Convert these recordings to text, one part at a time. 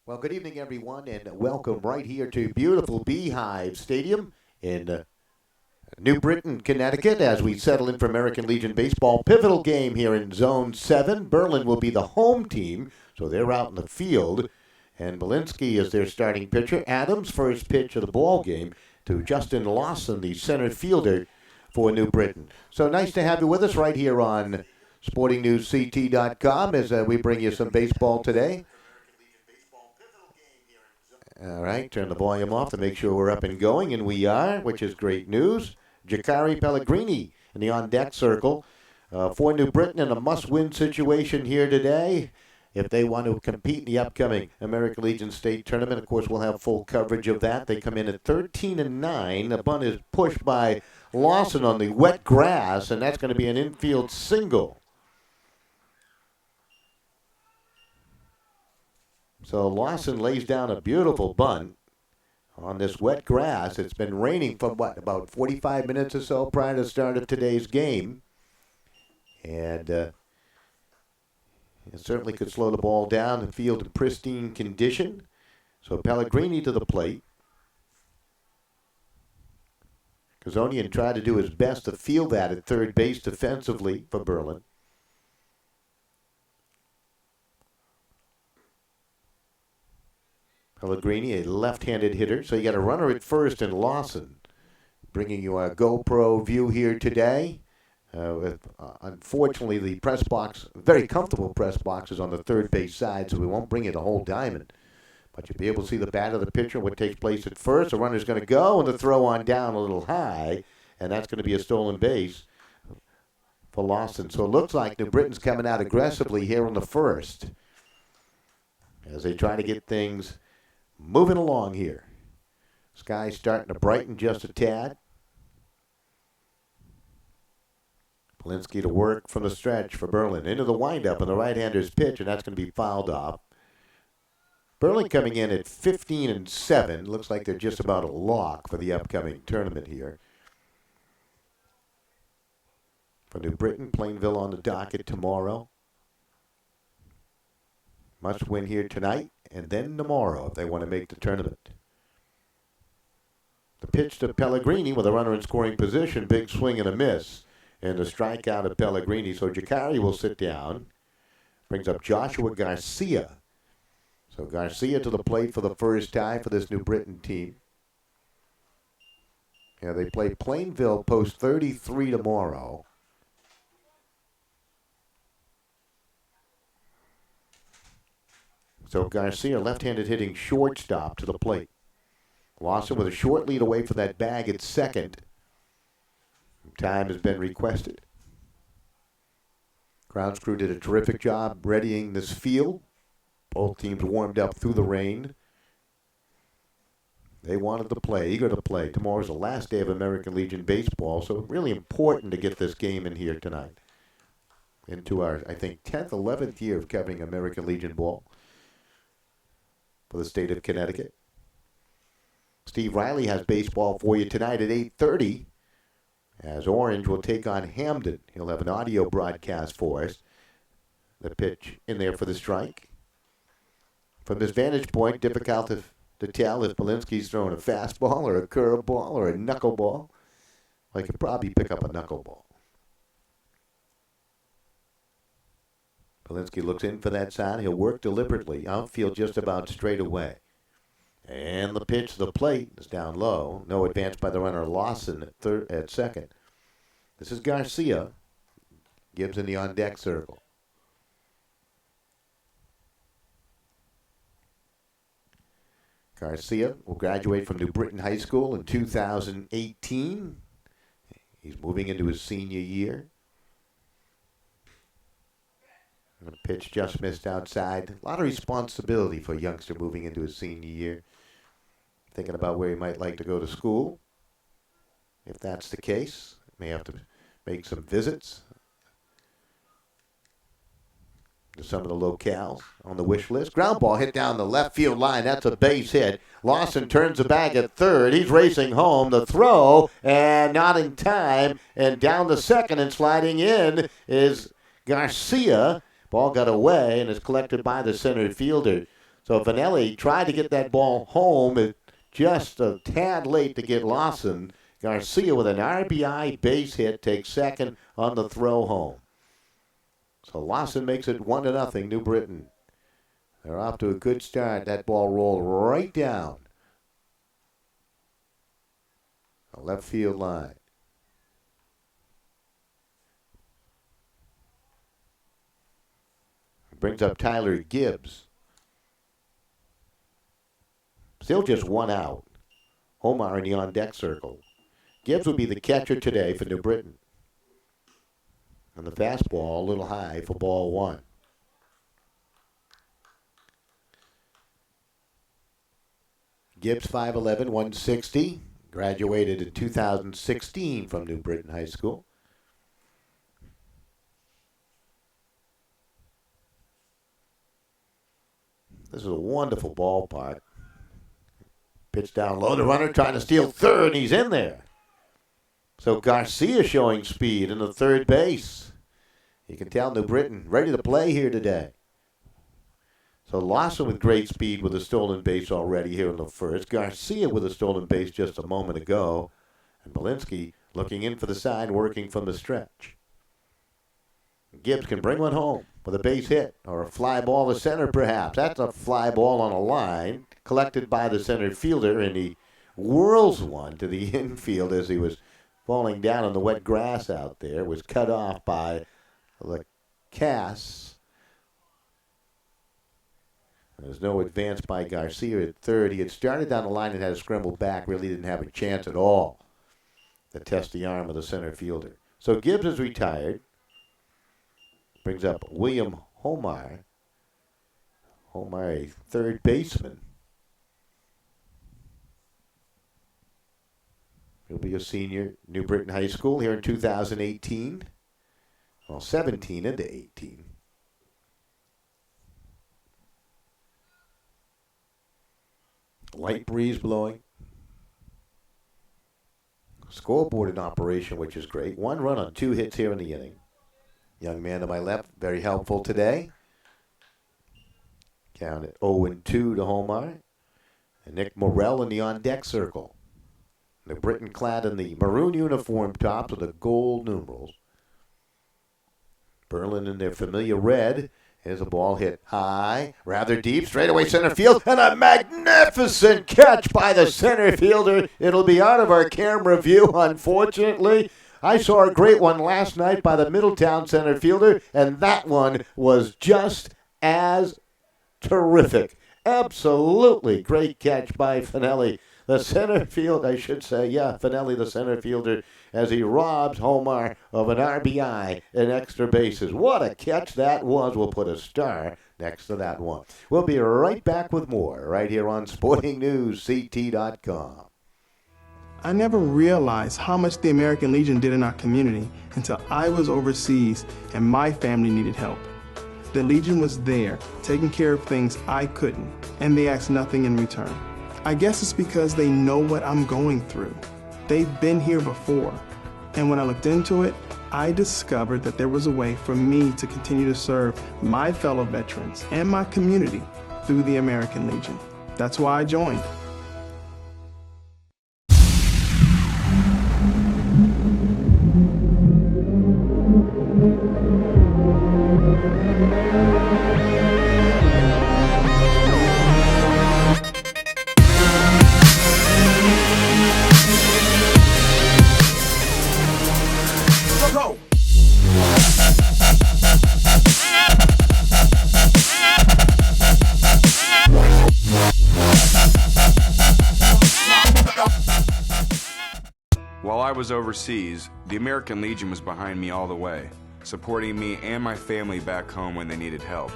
Well, good evening, everyone, and welcome right here to beautiful Beehive Stadium in New Britain, Connecticut, as we settle in for American Legion Baseball. Pivotal game here in Zone 7. Berlin will be the home team, so they're out in the field. And Belinsky is their starting pitcher. Adams, first pitch of the ball game to Justin Lawson, the center fielder for New Britain. So nice to have you with us right here on SportingNewsCT.com as we bring you some baseball today. All right, turn the volume off to make sure we're up and going, and we are, which is great news. Jacari Pellegrini in the on-deck circle for New Britain in a must-win situation here today if they want to compete in the upcoming American Legion State Tournament. Of course, we'll have full coverage of that. They come in at 13-9. The bunt is pushed by Lawson on the wet grass, and that's going to be an infield single. So Lawson lays down a beautiful bunt on this wet grass. It's been raining for, about 45 minutes or so prior to the start of today's game. And it certainly could slow the ball down. The field in pristine condition. So Pellegrini to the plate. Kazonian tried to do his best to field that at third base defensively for Berlin. Pellegrini, a left-handed hitter, so you got a runner at first and Lawson. Bringing you a GoPro view here today. Unfortunately, the press box, very comfortable press box, is on the third base side, so we won't bring you the whole diamond. But you'll be able to see the bat of the pitcher, what takes place at first. The runner's going to go, and the throw on down a little high, and that's going to be a stolen base for Lawson. So it looks like New Britain's coming out aggressively here on the first as they try to get things moving along here. Sky's starting to brighten just a tad. Belinsky to work from the stretch for Berlin. Into the windup and the right-hander's pitch, and that's going to be fouled off. Berlin coming in at 15-7. Looks like they're just about a lock for the upcoming tournament here. For New Britain, Plainville on the docket tomorrow. Must win here tonight and then tomorrow if they want to make the tournament. The pitch to Pellegrini with a runner in scoring position. Big swing and a miss. And the strikeout of Pellegrini. So Jacari will sit down. Brings up Joshua Garcia. So Garcia to the plate for the first time for this New Britain team. Yeah, they play Plainville post 33 tomorrow. So Garcia, left-handed hitting shortstop to the plate. Lawson with a short lead away for that bag at second. Time has been requested. Grounds crew did a terrific job readying this field. Both teams warmed up through the rain. They wanted to play, eager to play. Tomorrow's the last day of American Legion Baseball, so really important to get this game in here tonight. Into our, I think, 10th, 11th year of covering American Legion ball for the state of Connecticut. Steve Riley has baseball for you tonight at 8:30 as Orange will take on Hamden. He'll have an audio broadcast for us. The pitch in there for the strike. From this vantage point, difficult to tell if Belinsky's throwing a fastball or a curveball or a knuckleball. I could probably pick up a knuckleball. Belinsky looks in for that side. He'll work deliberately. Outfield just about straight away. And the pitch to the plate is down low. No advance by the runner Lawson at second. This is Garcia. Gibbs in the on-deck circle. Garcia will graduate from New Britain High School in 2018. He's moving into his senior year. The pitch just missed outside. A lot of responsibility for a youngster moving into his senior year. Thinking about where he might like to go to school. If that's the case, may have to make some visits to some of the locales on the wish list. Ground ball hit down the left field line. That's a base hit. Lawson turns the bag at third. He's racing home. The throw, and not in time. And down the second and sliding in is Garcia. Ball got away and is collected by the center fielder. So Vanelli tried to get that ball home. It just a tad late to get Lawson. Garcia with an RBI base hit takes second on the throw home. So Lawson makes it 1-0, New Britain. They're off to a good start. That ball rolled right down the left field line. Brings up Tyler Gibbs. Still just one out. Homar in the on-deck circle. Gibbs will be the catcher today for New Britain. And the fastball a little high for ball one. Gibbs 5'11", 160. Graduated in 2016 from New Britain High School. This is a wonderful ballpark. Pitch down low, the runner trying to steal third, and he's in there. So Garcia showing speed in the third base. You can tell New Britain ready to play here today. So Lawson with great speed with a stolen base already here in the first. Garcia with a stolen base just a moment ago. And Malinsky looking in for the side, working from the stretch. Gibbs can bring one home with a base hit or a fly ball to center perhaps. That's a fly ball on a line collected by the center fielder, and he whirls one to the infield as he was falling down on the wet grass out there. Was cut off by Lacasse. There's no advance by Garcia at third. He had started down the line and had to scramble back. Really didn't have a chance at all to test the arm of the center fielder. So Gibbs is retired. Brings up William Homar. Homar, a third baseman. He'll be a senior, New Britain High School here in 2018. Well, 17 into 18. Light breeze blowing. Scoreboard in operation, which is great. 1 run on 2 hits here in the inning. Young man to my left, very helpful today. Count at 0-2 to Homar. And Nick Morrell in the on-deck circle. New Britain clad in the maroon uniform tops with the gold numerals. Berlin in their familiar red. Here's a ball hit high, rather deep, straightaway center field, and a magnificent catch by the center fielder. It'll be out of our camera view, unfortunately. I saw a great one last night by the Middletown center fielder, and that one was just as terrific. Absolutely great catch by Finelli. The center field, I should say, Finelli, the center fielder, as he robs Homar of an RBI and extra bases. What a catch that was. We'll put a star next to that one. We'll be right back with more right here on SportingNewsCT.com. I never realized how much the American Legion did in our community until I was overseas and my family needed help. The Legion was there, taking care of things I couldn't, and they asked nothing in return. I guess it's because they know what I'm going through. They've been here before. And when I looked into it, I discovered that there was a way for me to continue to serve my fellow veterans and my community through the American Legion. That's why I joined. While I was overseas, the American Legion was behind me all the way, supporting me and my family back home when they needed help.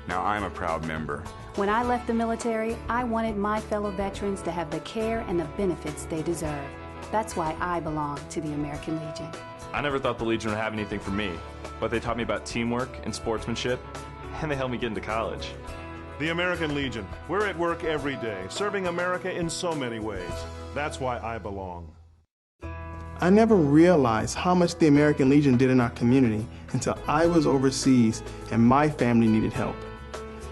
Now I'm a proud member. When I left the military, I wanted my fellow veterans to have the care and the benefits they deserve. That's why I belong to the American Legion. I never thought the Legion would have anything for me, but they taught me about teamwork and sportsmanship, and they helped me get into college. The American Legion. We're at work every day, serving America in so many ways. That's why I belong. I never realized how much the American Legion did in our community until I was overseas and my family needed help.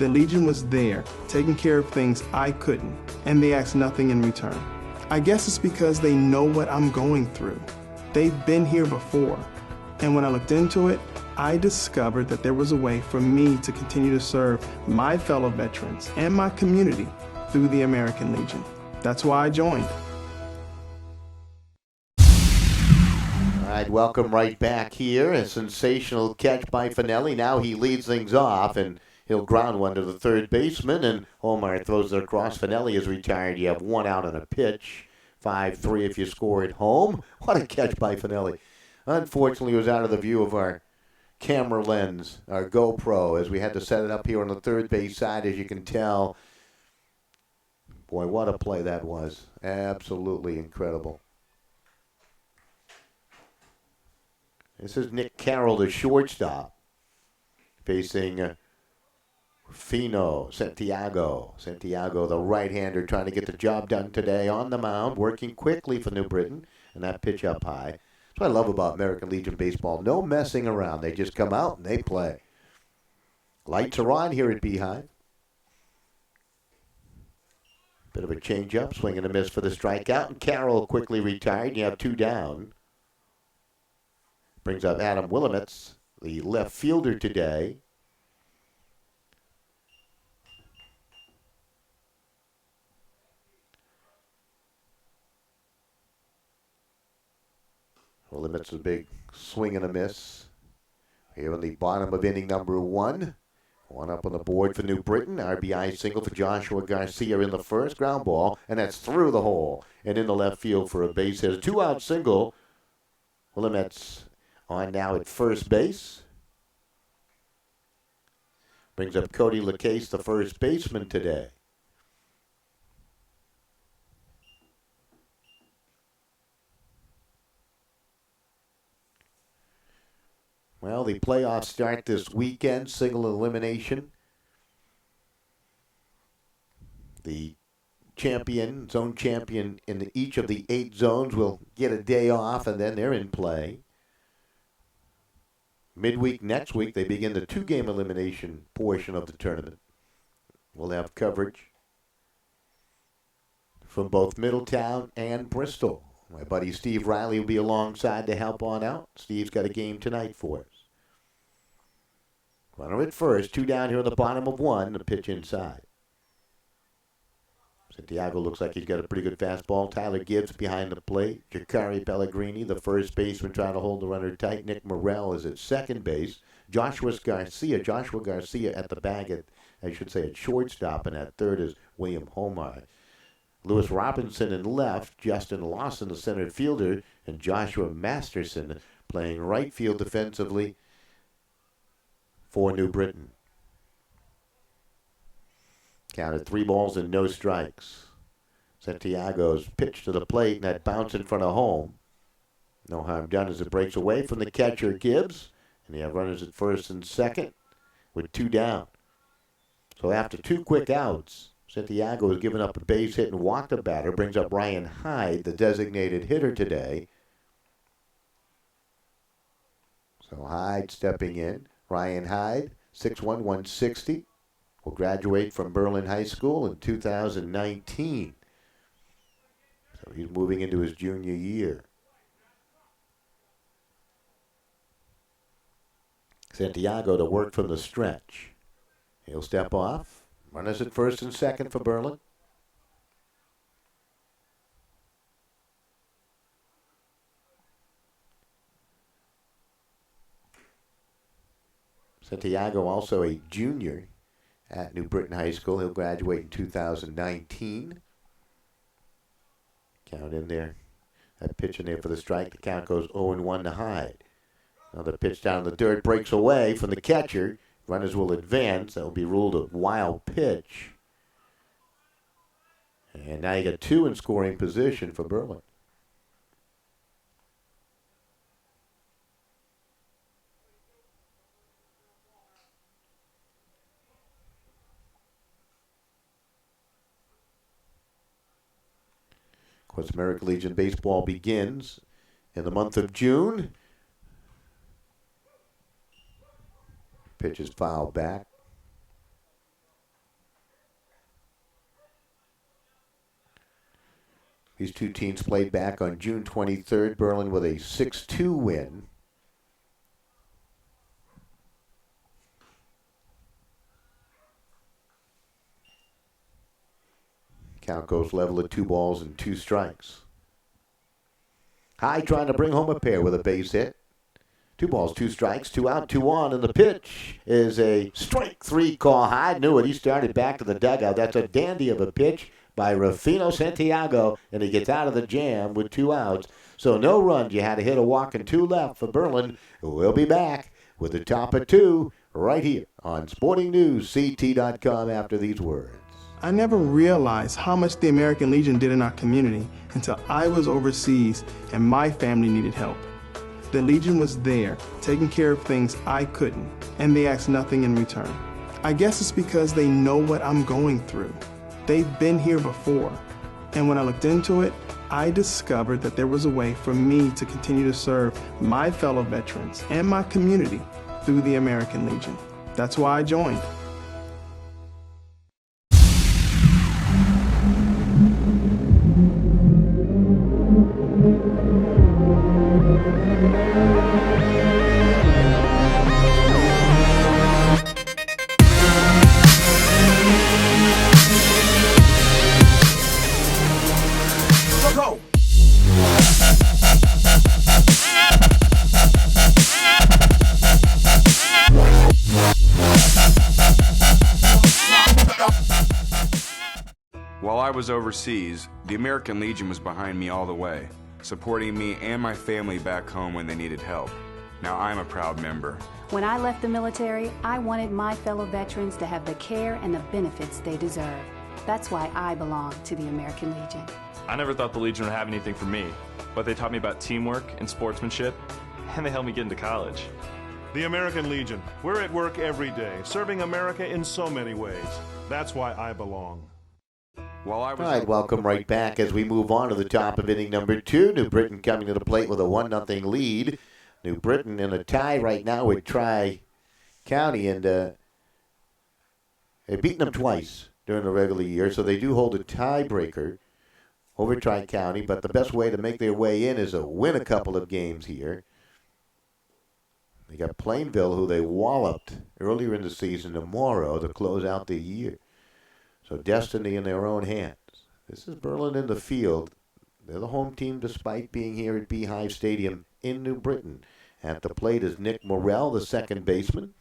The Legion was there, taking care of things I couldn't, and they asked nothing in return. I guess it's because they know what I'm going through. They've been here before. And when I looked into it, I discovered that there was a way for me to continue to serve my fellow veterans and my community through the American Legion. That's why I joined. All right, welcome right back here. A sensational catch by Finelli. Now he leads things off, and he'll ground one to the third baseman, and Omar throws it across. Finelli is retired. You have one out on a pitch. 5-3 if you score at home. What a catch by Finelli. Unfortunately, it was out of the view of our camera lens, our GoPro, as we had to set it up here on the third base side, as you can tell. Boy, what a play that was. Absolutely incredible. This is Nick Carroll, the shortstop, facing Santiago. Santiago, the right-hander, trying to get the job done today on the mound, working quickly for New Britain, and that pitch up high. That's what I love about American Legion baseball. No messing around. They just come out and they play. Lights are on here at Beehive. Bit of a change-up, swing and a miss for the strikeout, and Carroll quickly retired. You have two down. Brings up Adam Willamets, the left fielder today. Willamets a big swing and a miss. Here in the bottom of inning number one. One up on the board for New Britain. RBI single for Joshua Garcia in the first. Ground ball, and that's through the hole and in the left field for a base hit. A two-out single. Willamets on now at first base. Brings up Cody LaCase, the first baseman today. Well, the playoffs start this weekend, single elimination. The champion, zone champion in each of the 8 zones will get a day off, and then they're in play. Midweek next week, they begin the 2-game elimination portion of the tournament. We'll have coverage from both Middletown and Bristol. My buddy Steve Riley will be alongside to help on out. Steve's got a game tonight for us. Runner at first, 2 down here in the bottom of 1, the pitch inside. Santiago looks like he's got a pretty good fastball. Tyler Gibbs behind the plate. Jacari Pellegrini, the first baseman, trying to hold the runner tight. Nick Morrell is at second base. Joshua Garcia at the bag at shortstop, and at third is William Homar. Lewis Robinson in left, Justin Lawson, the center fielder, and Joshua Masterson playing right field defensively for New Britain. Counted 3 balls and no strikes. Santiago's pitch to the plate, and that bounce in front of home. No harm done as it breaks away from the catcher, Gibbs. And you have runners at first and second with 2 down. So after 2 quick outs, Santiago has given up a base hit and walked a batter. Brings up Ryan Hyde, the designated hitter today. So Hyde stepping in. Ryan Hyde, 6'1", 160. Will graduate from Berlin High School in 2019. So he's moving into his junior year. Santiago to work from the stretch. He'll step off. Runners at first and second for Berlin. Santiago also a junior at New Britain High School. He'll graduate in 2019. Count in there. That pitch in there for the strike. The count goes 0-1 to Hyde. Another pitch down the third, breaks away from the catcher. Runners will advance. That will be ruled a wild pitch. And now you got 2 in scoring position for Berlin. Of course, American Legion baseball begins in the month of June. Pitch is fouled back. These two teams played back on June 23rd. Berlin with a 6-2 win. Count goes level at 2-2 strikes. High trying to bring home a pair with a base hit. 2 strikes, 2 out, 2 on, and the pitch is a strike 3 call. High knew it. He started back to the dugout. That's a dandy of a pitch by Rufino Santiago, and he gets out of the jam with 2 outs. So no runs. You had to hit a walk and 2 left for Berlin. We'll be back with the top of 2 right here on SportingNewsCT.com after these words. I never realized how much the American Legion did in our community until I was overseas and my family needed help. The Legion was there, taking care of things I couldn't, and they asked nothing in return. I guess it's because they know what I'm going through. They've been here before, and when I looked into it, I discovered that there was a way for me to continue to serve my fellow veterans and my community through the American Legion. That's why I joined. While I was overseas, the American Legion was behind me all the way, supporting me and my family back home when they needed help. Now I'm a proud member. When I left the military, I wanted my fellow veterans to have the care and the benefits they deserve. That's why I belong to the American Legion. I never thought the Legion would have anything for me, but they taught me about teamwork and sportsmanship, and they helped me get into college. The American Legion. We're at work every day, serving America in so many ways. That's why I belong. While I was All right, welcome right back as we move on to the top of inning number 2. New Britain coming to the plate with a 1-0 lead. New Britain in a tie right now with Tri-County, and they've beaten them twice during the regular year, so they do hold a tiebreaker over Tri-County, but the best way to make their way in is to win a couple of games here. They got Plainville, who they walloped earlier in the season, tomorrow to close out the year. So destiny in their own hands. This is Berlin in the field. They're the home team despite being here at Beehive Stadium in New Britain. At the plate is Nick Morrell, the second baseman.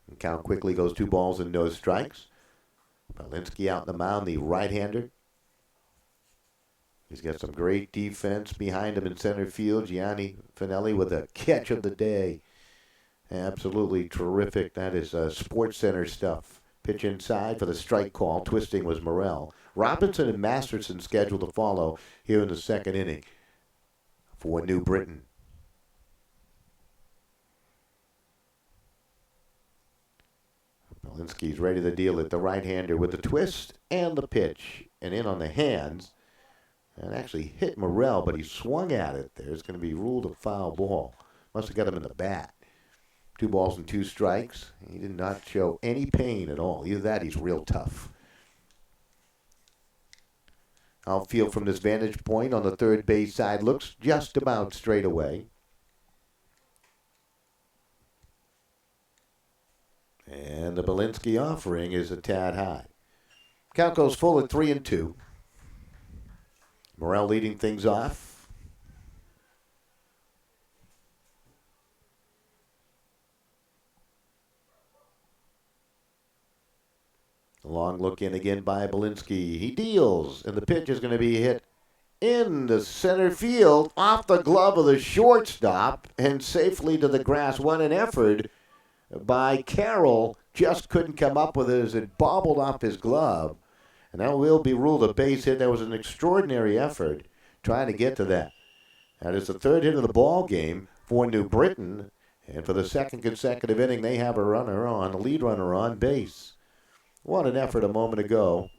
And count quickly goes 2 strikes. Balinski out in the mound, the right-hander. He's got some great defense behind him in center field. Gianni Finelli with a catch of the day. Absolutely terrific. That is Sports Center stuff. Pitch inside for the strike call. Twisting was Morrell. Robinson and Masterson scheduled to follow here in the second inning for New Britain. Balinski's ready to deal it. The right-hander with the twist and the pitch. And in on the hands. And actually hit Morrell, but he swung at it there. It's going to be ruled a foul ball. Must have got him in the bat. 2 strikes. He did not show any pain at all. Either that, he's real tough. Outfield from this vantage point on the third base side looks just about straight away. And the Balinski offering is a tad high. Count goes full at 3-2. Morrell leading things off. A long look in again by Balinski. He deals, and the pitch is going to be hit in the center field off the glove of the shortstop and safely to the grass. What an effort by Carroll. Just couldn't come up with it as it bobbled off his glove. And that will be ruled a base hit. That was an extraordinary effort trying to get to that. That is the third hit of the ball game for New Britain. And for the second consecutive inning, they have a runner on, a lead runner on base. What an effort a moment ago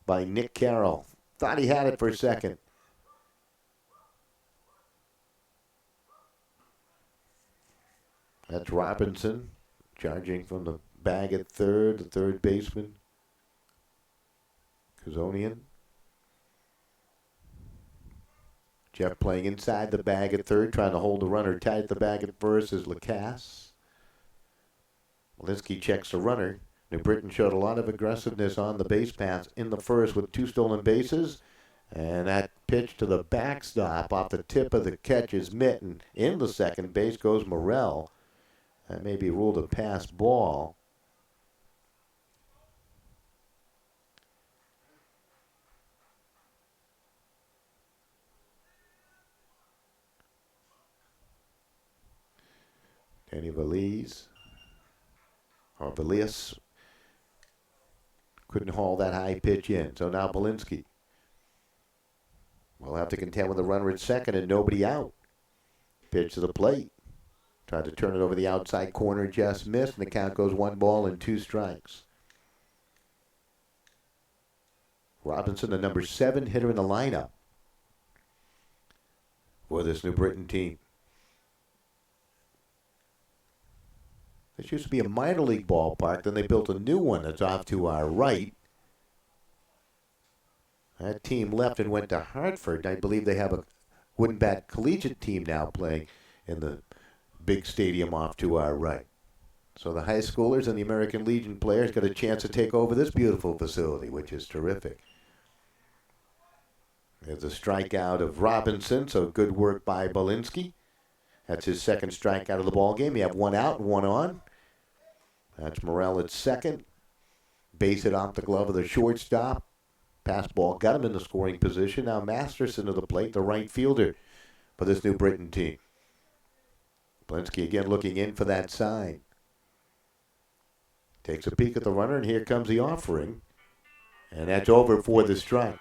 by Nick Carroll. Thought he had it for a second. That's Robinson charging from the bag at third, the third baseman. Kazonian. Jeff playing inside the bag at third, trying to hold the runner tight at the bag at first is Lacasse. Malinsky checks the runner. New Britain showed a lot of aggressiveness on the base paths in the first with 2 stolen bases. And that pitch to the backstop off the tip of the catcher's mitten in the second base goes Morel. That may be ruled a pass ball. Danny Veliz couldn't haul that high pitch in. So now Belinsky will have to contend with a runner at second and nobody out. Pitch to the plate. Tried to turn it over the outside corner, just missed, and the count goes 1 ball and 2 strikes. Robinson, the number 7 hitter in the lineup for this New Britain team. This used to be a minor league ballpark. Then they built a new one that's off to our right. That team left and went to Hartford. I believe they have a wooden bat collegiate team now playing in the big stadium off to our right. So the high schoolers and the American Legion players got a chance to take over this beautiful facility, which is terrific. There's a strikeout of Robinson, so good work by Belinsky. That's his second strikeout of the ball game. You have 1 out and 1 on. That's Morel at second. Base it off the glove of the shortstop. Pass ball got him in the scoring position. Now Masterson to the plate, the right fielder for this New Britain team. Belinsky again looking in for that sign. Takes a peek at the runner, and here comes the offering. And that's over for the strike.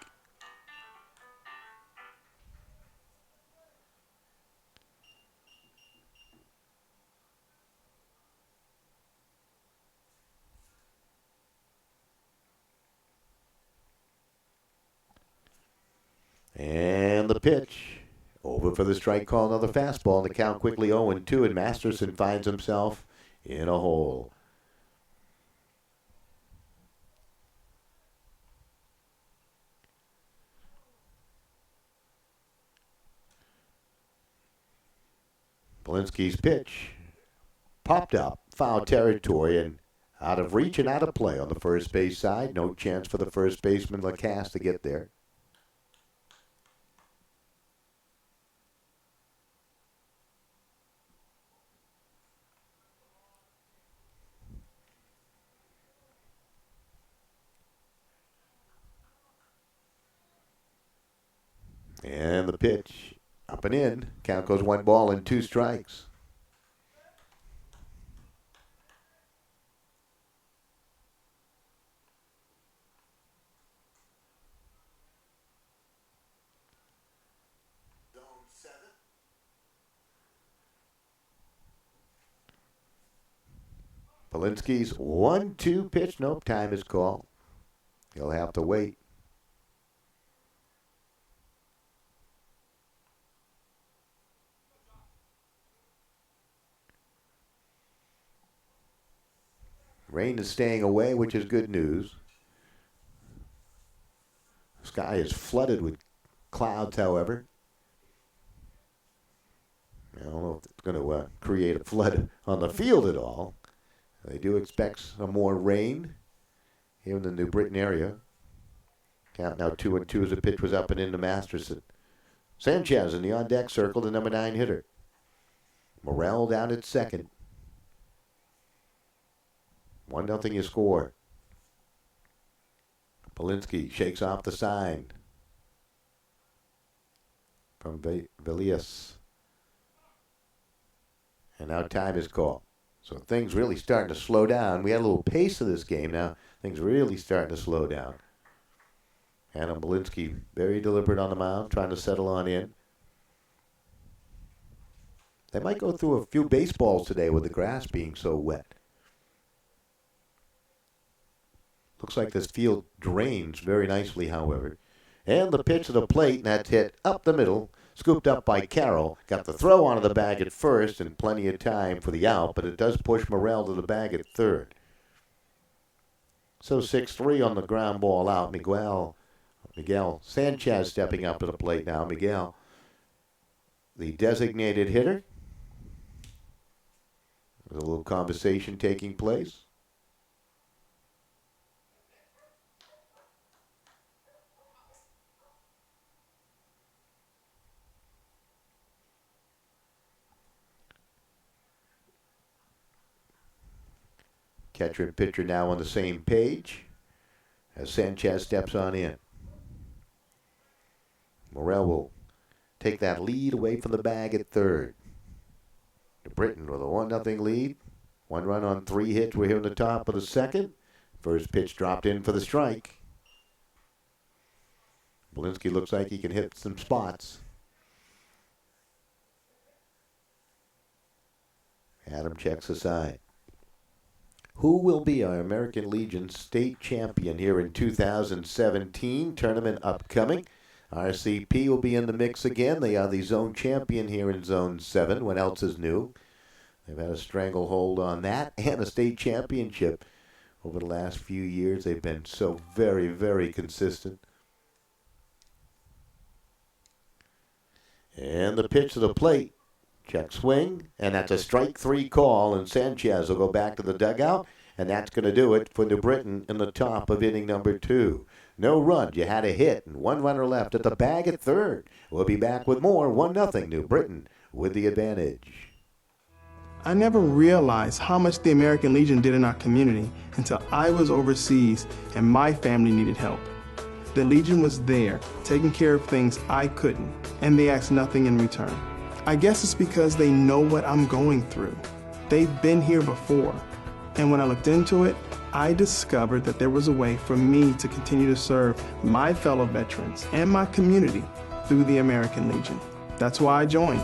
And the pitch. Over for the strike call, another fastball. The count quickly 0-2, and Masterson finds himself in a hole. Belinsky's pitch popped up, foul territory, and out of reach and out of play on the first base side. No chance for the first baseman Lacasse to get there. And the pitch up and in. Count goes 1 ball and 2 strikes. Belinsky's 1-2 pitch. Nope, time is called. He'll have to wait. Rain is staying away, which is good news. The sky is flooded with clouds, however. I don't know if it's going to create a flood on the field at all. They do expect some more rain here in the New Britain area. Count now 2-2 as the pitch was up and into Masterson. Sanchez in the on-deck circle, the number 9 hitter. Morel down at second. 1-0 you score. Belinsky shakes off the sign from Veliz. And now time is called. So things really starting to slow down. We had a little pace of this game. Now things really starting to slow down. Adam Belinsky very deliberate on the mound, trying to settle on in. They might go through a few baseballs today with the grass being so wet. Looks like this field drains very nicely, however. And the pitch to the plate, and that's hit up the middle, scooped up by Carroll. Got the throw onto the bag at first, and plenty of time for the out, but it does push Morel to the bag at third. So 6-3 on the ground ball out. Miguel Sanchez stepping up to the plate now. Miguel the designated hitter. There's a little conversation taking place. Catcher and pitcher now on the same page as Sanchez steps on in. Morel will take that lead away from the bag at third. Britain with a 1-0 lead. 1 run on 3 hits. We're here in the top of the second. First pitch dropped in for the strike. Belinsky looks like he can hit some spots. Adam checks aside. Who will be our American Legion state champion here in 2017? Tournament upcoming. RCP will be in the mix again. They are the zone champion here in Zone 7. What else is new? They've had a stranglehold on that and a state championship. Over the last few years, they've been so very, very consistent. And the pitch to the plate. Check swing, and that's a strike 3 call, and Sanchez will go back to the dugout, and that's going to do it for New Britain in the top of inning number 2. No run, you had a hit, and 1 runner left at the bag at third. We'll be back with more. 1-0 New Britain with the advantage. I never realized how much the American Legion did in our community until I was overseas and my family needed help. The Legion was there, taking care of things I couldn't, and they asked nothing in return. I guess it's because they know what I'm going through. They've been here before. And when I looked into it, I discovered that there was a way for me to continue to serve my fellow veterans and my community through the American Legion. That's why I joined.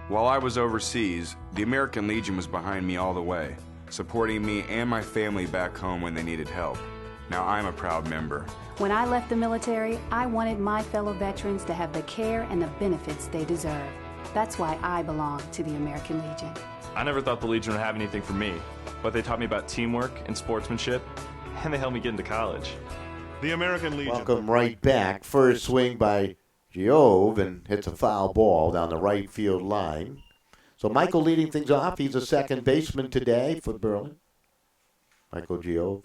While I was overseas, the American Legion was behind me all the way, supporting me and my family back home when they needed help. Now I'm a proud member. When I left the military, I wanted my fellow veterans to have the care and the benefits they deserve. That's why I belong to the American Legion. I never thought the Legion would have anything for me, but they taught me about teamwork and sportsmanship, and they helped me get into college. The American Legion. Welcome right back. First swing by Giove, and hits a foul ball down the right field line. So Michael leading things off. He's a second baseman today for Berlin. Michael Giove.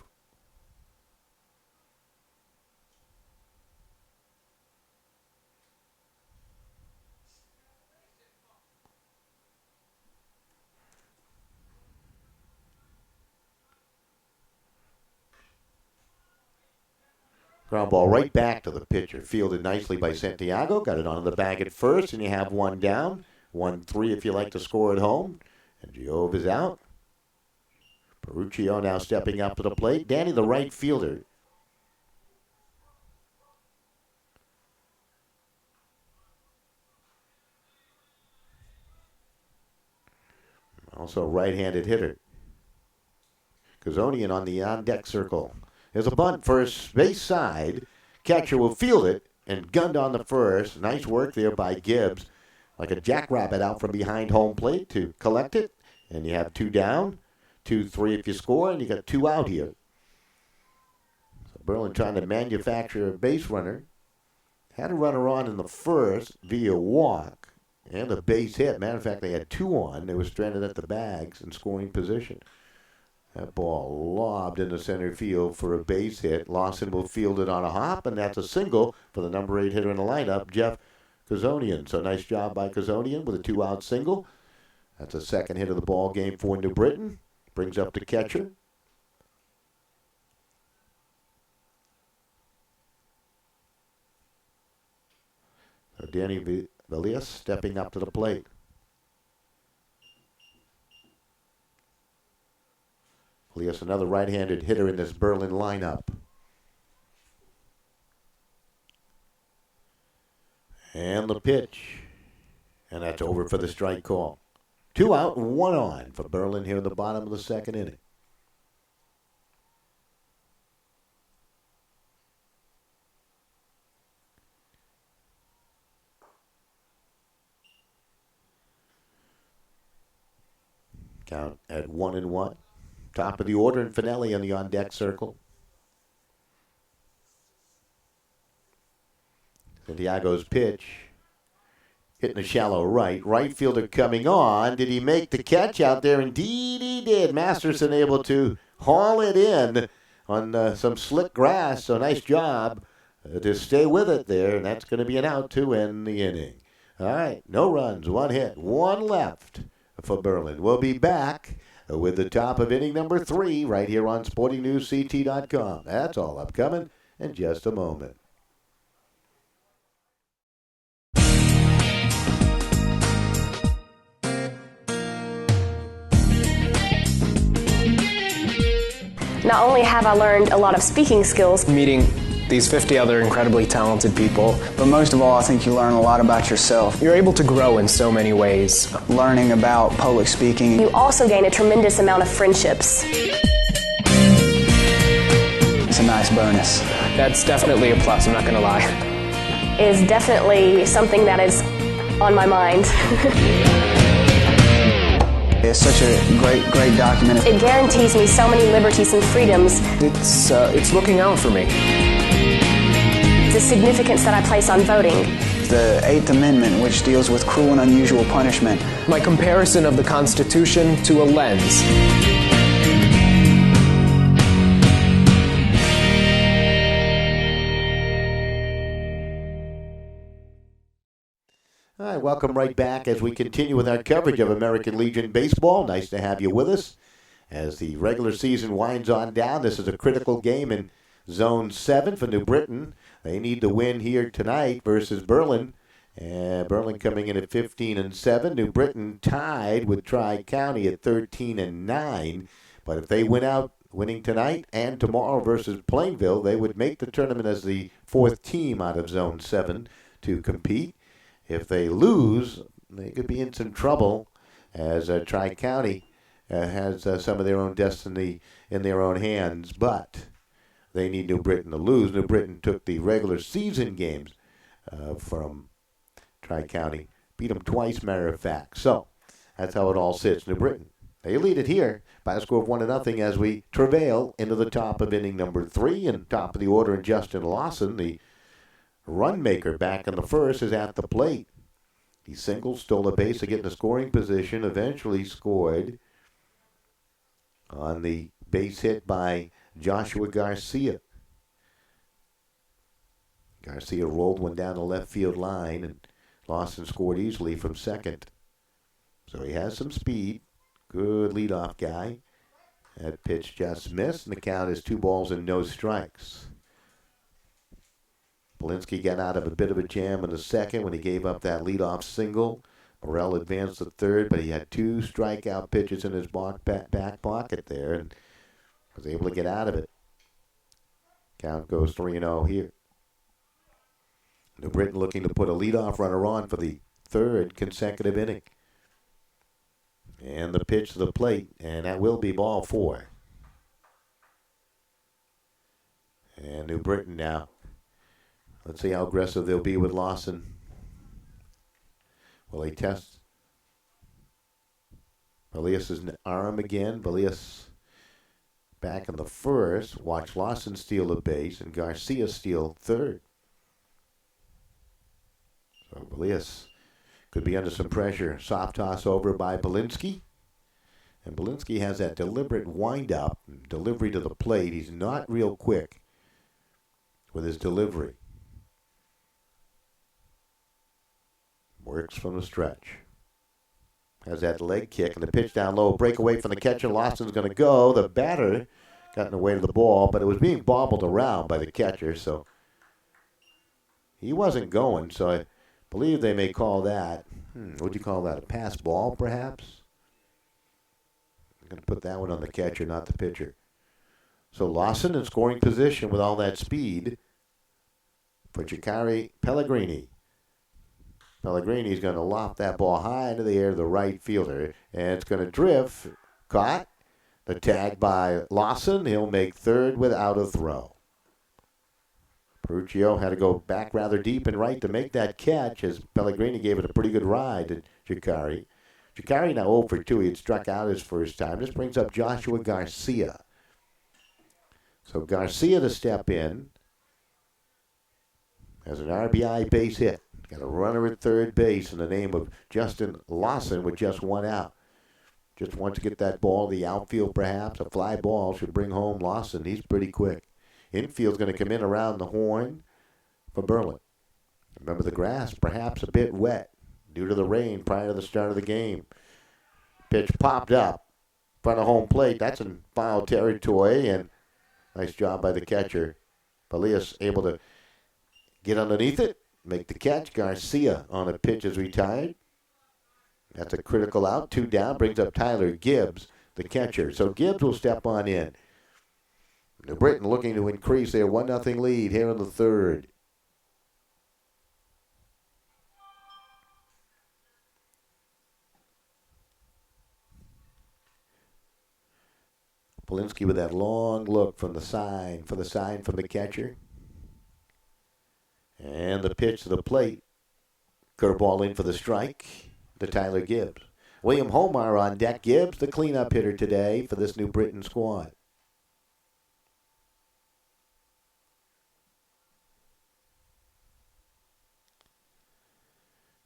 Ground ball right back to the pitcher. Fielded nicely by Santiago. Got it on the bag at first, and you have 1 down. 1-3 if you like to score at home. And Giove is out. Peruccio now stepping up to the plate. Danny, the right fielder. Also right-handed hitter. Kazonian on the on-deck circle. There's a bunt first base side. Catcher will field it and gunned on the first. Nice work there by Gibbs. Like a jackrabbit out from behind home plate to collect it. And you have 2 down, 2-3 if you score, and you got 2 out here. So Berlin trying to manufacture a base runner. Had a runner on in the first via walk and a base hit. Matter of fact, they had 2 on. They were stranded at the bags in scoring position. That ball lobbed into center field for a base hit. Lawson will field it on a hop, and that's a single for the number 8 hitter in the lineup, Jeff Kazonian. So nice job by Kazonian with a 2-out single. That's a second hit of the ball game for New Britain. Brings up the catcher. So Danny Valias stepping up to the plate. Valias, another right-handed hitter in this Berlin lineup. And the pitch. And that's over for the strike call. 2 out, 1 on for Berlin here in the bottom of the second inning. Count at 1-1. Top of the order and Finelli on the on-deck circle. Santiago's pitch. Hitting a shallow right. Right fielder coming on. Did he make the catch out there? Indeed he did. Masterson able to haul it in on some slick grass. So nice job to stay with it there. And that's going to be an out to end the inning. All right. No runs. 1 hit. 1 left for Berlin. We'll be back with the top of inning number 3 right here on SportingNewsCT.com. That's all upcoming in just a moment. Not only have I learned a lot of speaking skills, meeting these 50 other incredibly talented people, but most of all, I think you learn a lot about yourself. You're able to grow in so many ways. Learning about public speaking. You also gain a tremendous amount of friendships. It's a nice bonus. That's definitely a plus, I'm not going to lie. Is definitely something that is on my mind. It's such a great document. It guarantees me so many liberties and freedoms. It's looking out for me. The significance that I place on voting. The 8th Amendment, which deals with cruel and unusual punishment. My comparison of the Constitution to a lens. All right, welcome right back as we continue with our coverage of American Legion Baseball. Nice to have you with us as the regular season winds on down. This is a critical game in Zone 7 for New Britain. They need to win here tonight versus Berlin. Berlin coming in at 15-7. New Britain tied with Tri-County at 13-9. But if they win out winning tonight and tomorrow versus Plainville, they would make the tournament as the 4th team out of Zone 7 to compete. If they lose, they could be in some trouble as Tri-County has some of their own destiny in their own hands. But they need New Britain to lose. New Britain took the regular season games from Tri-County. Beat them twice, matter of fact. So that's how it all sits. New Britain, they lead it here by a score of 1-0 as we travail into the top of inning number 3. And top of the order, and Justin Lawson, the run maker back in the first, is at the plate. He singled, stole a base to get in a scoring position, eventually scored on the base hit by Joshua Garcia. Garcia rolled one down the left field line, and Lawson scored easily from second. So he has some speed. Good leadoff guy. That pitch just missed, and the count is 2 balls and no strikes. Polinsky got out of a bit of a jam in the second when he gave up that leadoff single. Morrell advanced to third, but he had 2 strikeout pitches in his back pocket there and was able to get out of it. Count goes 3-0 here. New Britain looking to put a leadoff runner on for the 3rd consecutive inning. And the pitch to the plate, and that will be ball 4. And New Britain now. Let's see how aggressive they'll be with Lawson. Will they test Belias's arm again? Belias back in the first. Watch Lawson steal a base and Garcia steal third. So Belias could be under some pressure. Soft toss over by Polinsky. And Polinsky has that deliberate wind-up, delivery to the plate. He's not real quick with his delivery. Works from the stretch. Has that leg kick and the pitch down low. Breakaway from the catcher. Lawson's going to go. The batter got in the way of the ball, but it was being bobbled around by the catcher, so he wasn't going. So I believe they may call that, what would you call that, a pass ball perhaps? I'm going to put that one on the catcher, not the pitcher. So Lawson in scoring position with all that speed for Chikari Pellegrini. Pellegrini's going to loft that ball high into the air to the right fielder, and it's going to drift. Caught. The tag by Lawson. He'll make third without a throw. Peruccio had to go back rather deep and right to make that catch, as Pellegrini gave it a pretty good ride to Jacari. Jacari now 0 for 2. He had struck out his first time. This brings up Joshua Garcia. So Garcia to step in as an RBI base hit. Got a runner at third base in the name of Justin Lawson with just one out. Just wants to get that ball to the outfield perhaps. A fly ball should bring home Lawson. He's pretty quick. Infield's going to come in around the horn for Berlin. Remember, the grass perhaps a bit wet due to the rain prior to the start of the game. Pitch popped up in front of home plate. That's in foul territory, and nice job by the catcher. Palias able to get underneath it, make the catch. Garcia on a pitch is retired. That's a critical out. 2 down, brings up Tyler Gibbs, the catcher. So Gibbs will step on in. New Britain looking to increase their 1-0 lead here in the third. Polinsky with that long look from the sign, for the sign from the catcher. And the pitch to the plate. Curveball in for the strike to Tyler Gibbs. William Homar on deck. Gibbs, the cleanup hitter today for this New Britain squad.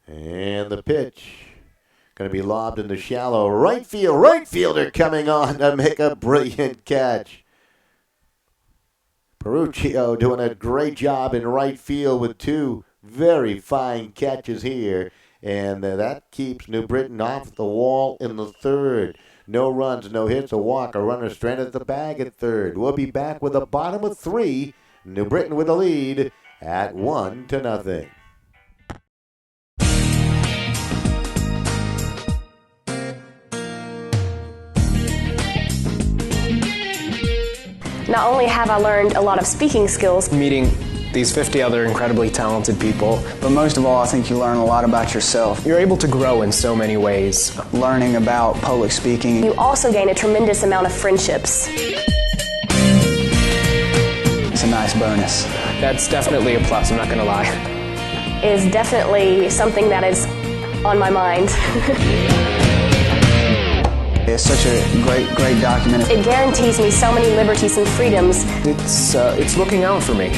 And the pitch going to be lobbed in the shallow right field. Right fielder coming on to make a brilliant catch. Peruccio doing a great job in right field with 2 very fine catches here. And that keeps New Britain off the wall in the third. No runs, no hits, a walk, a runner stranded at the bag at third. We'll be back with a bottom of 3. New Britain with the lead at 1-0. Not only have I learned a lot of speaking skills, Meeting these 50 other incredibly talented people, But most of all, I think you learn a lot about yourself. you're able to grow in so many ways. Learning about public speaking. you also gain a tremendous amount of friendships. It's a nice bonus. That's definitely a plus, I'm not going to lie. Is definitely something that is on my mind. It's such a great document. It guarantees me so many liberties and freedoms. It's looking out for me.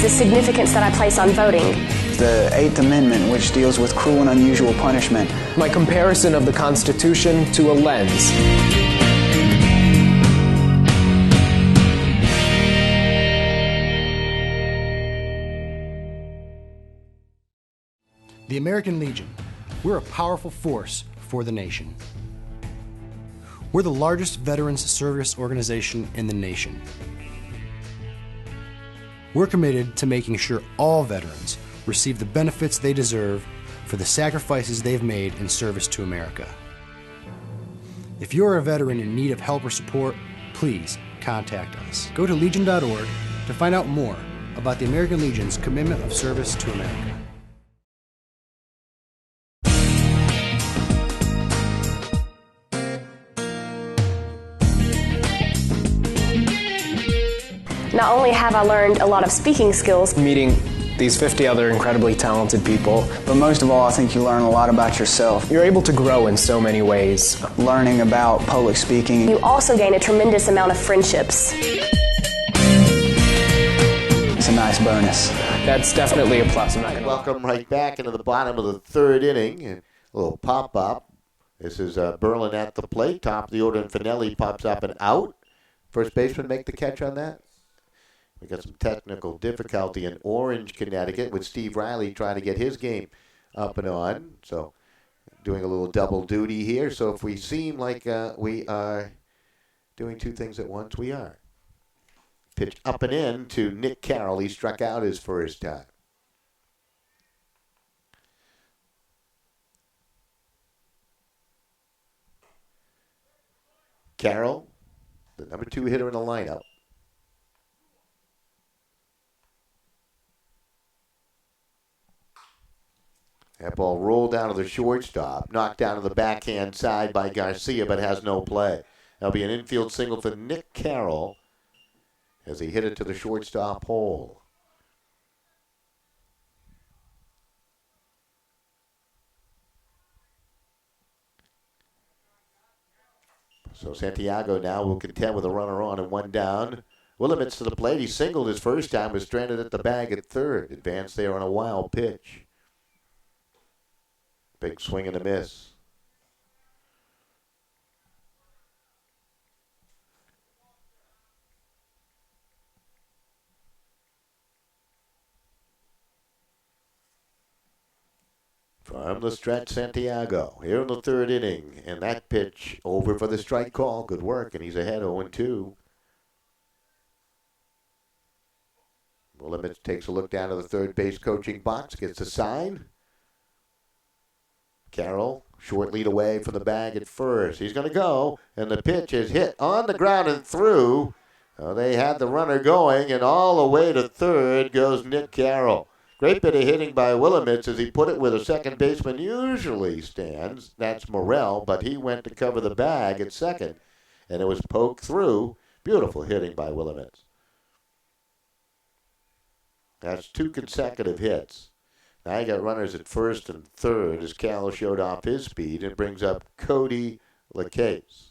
The significance that I place on voting. The 8th Amendment, which deals with cruel and unusual punishment. My comparison of the Constitution to a lens. The American Legion. We're a powerful force for the nation. We're the largest veterans service organization in the nation. We're committed to making sure all veterans receive the benefits they deserve for the sacrifices they've made in service to America. If you're a veteran in need of help or support, please contact us. Go to legion.org to find out more about the American Legion's commitment of service to America. Not only have I learned a lot of speaking skills, Meeting these 50 other incredibly talented people, But most of all, I think you learn a lot about yourself. you're able to grow in so many ways. Learning about public speaking. you also gain a tremendous amount of friendships. It's a nice bonus. That's definitely a plus, I'm not going to lie. Welcome right back into the bottom of the third inning. A little pop-up. This is Berlin at the plate. Top of the order, and Finelli pops up and out. First baseman make the catch on that. We got some technical difficulty in Orange, Connecticut, with Steve Riley trying to get his game up and on. So doing a little double duty here. So if we seem like we are doing 2 things at once, we are. Pitch up and in to Nick Carroll. He struck out his first time. Carroll, the number 2 hitter in the lineup. That ball rolled down to the shortstop, knocked down to the backhand side by Garcia, but has no play. That'll be an infield single for Nick Carroll as he hit it to the shortstop hole. So Santiago now will contend with a runner on and one down. Willamets to the plate. He singled his first time, was stranded at the bag at third. Advanced there on a wild pitch. Big swing and a miss. From the stretch, Santiago here in the third inning. And that pitch over for the strike call. Good work, and he's ahead 0-2. Willamets takes a look down to the third base coaching box, gets a sign. Carroll, short lead away from the bag at first. He's going to go, and the pitch is hit on the ground and through. They had the runner going, and all the way to third goes Nick Carroll. Great bit of hitting by Willamets as he put it where the second baseman usually stands. That's Morrell, but he went to cover the bag at second, and it was poked through. Beautiful hitting by Willamets. That's 2 consecutive hits. Now you got runners at first and third as Carroll showed off his speed and brings up Cody LaCase.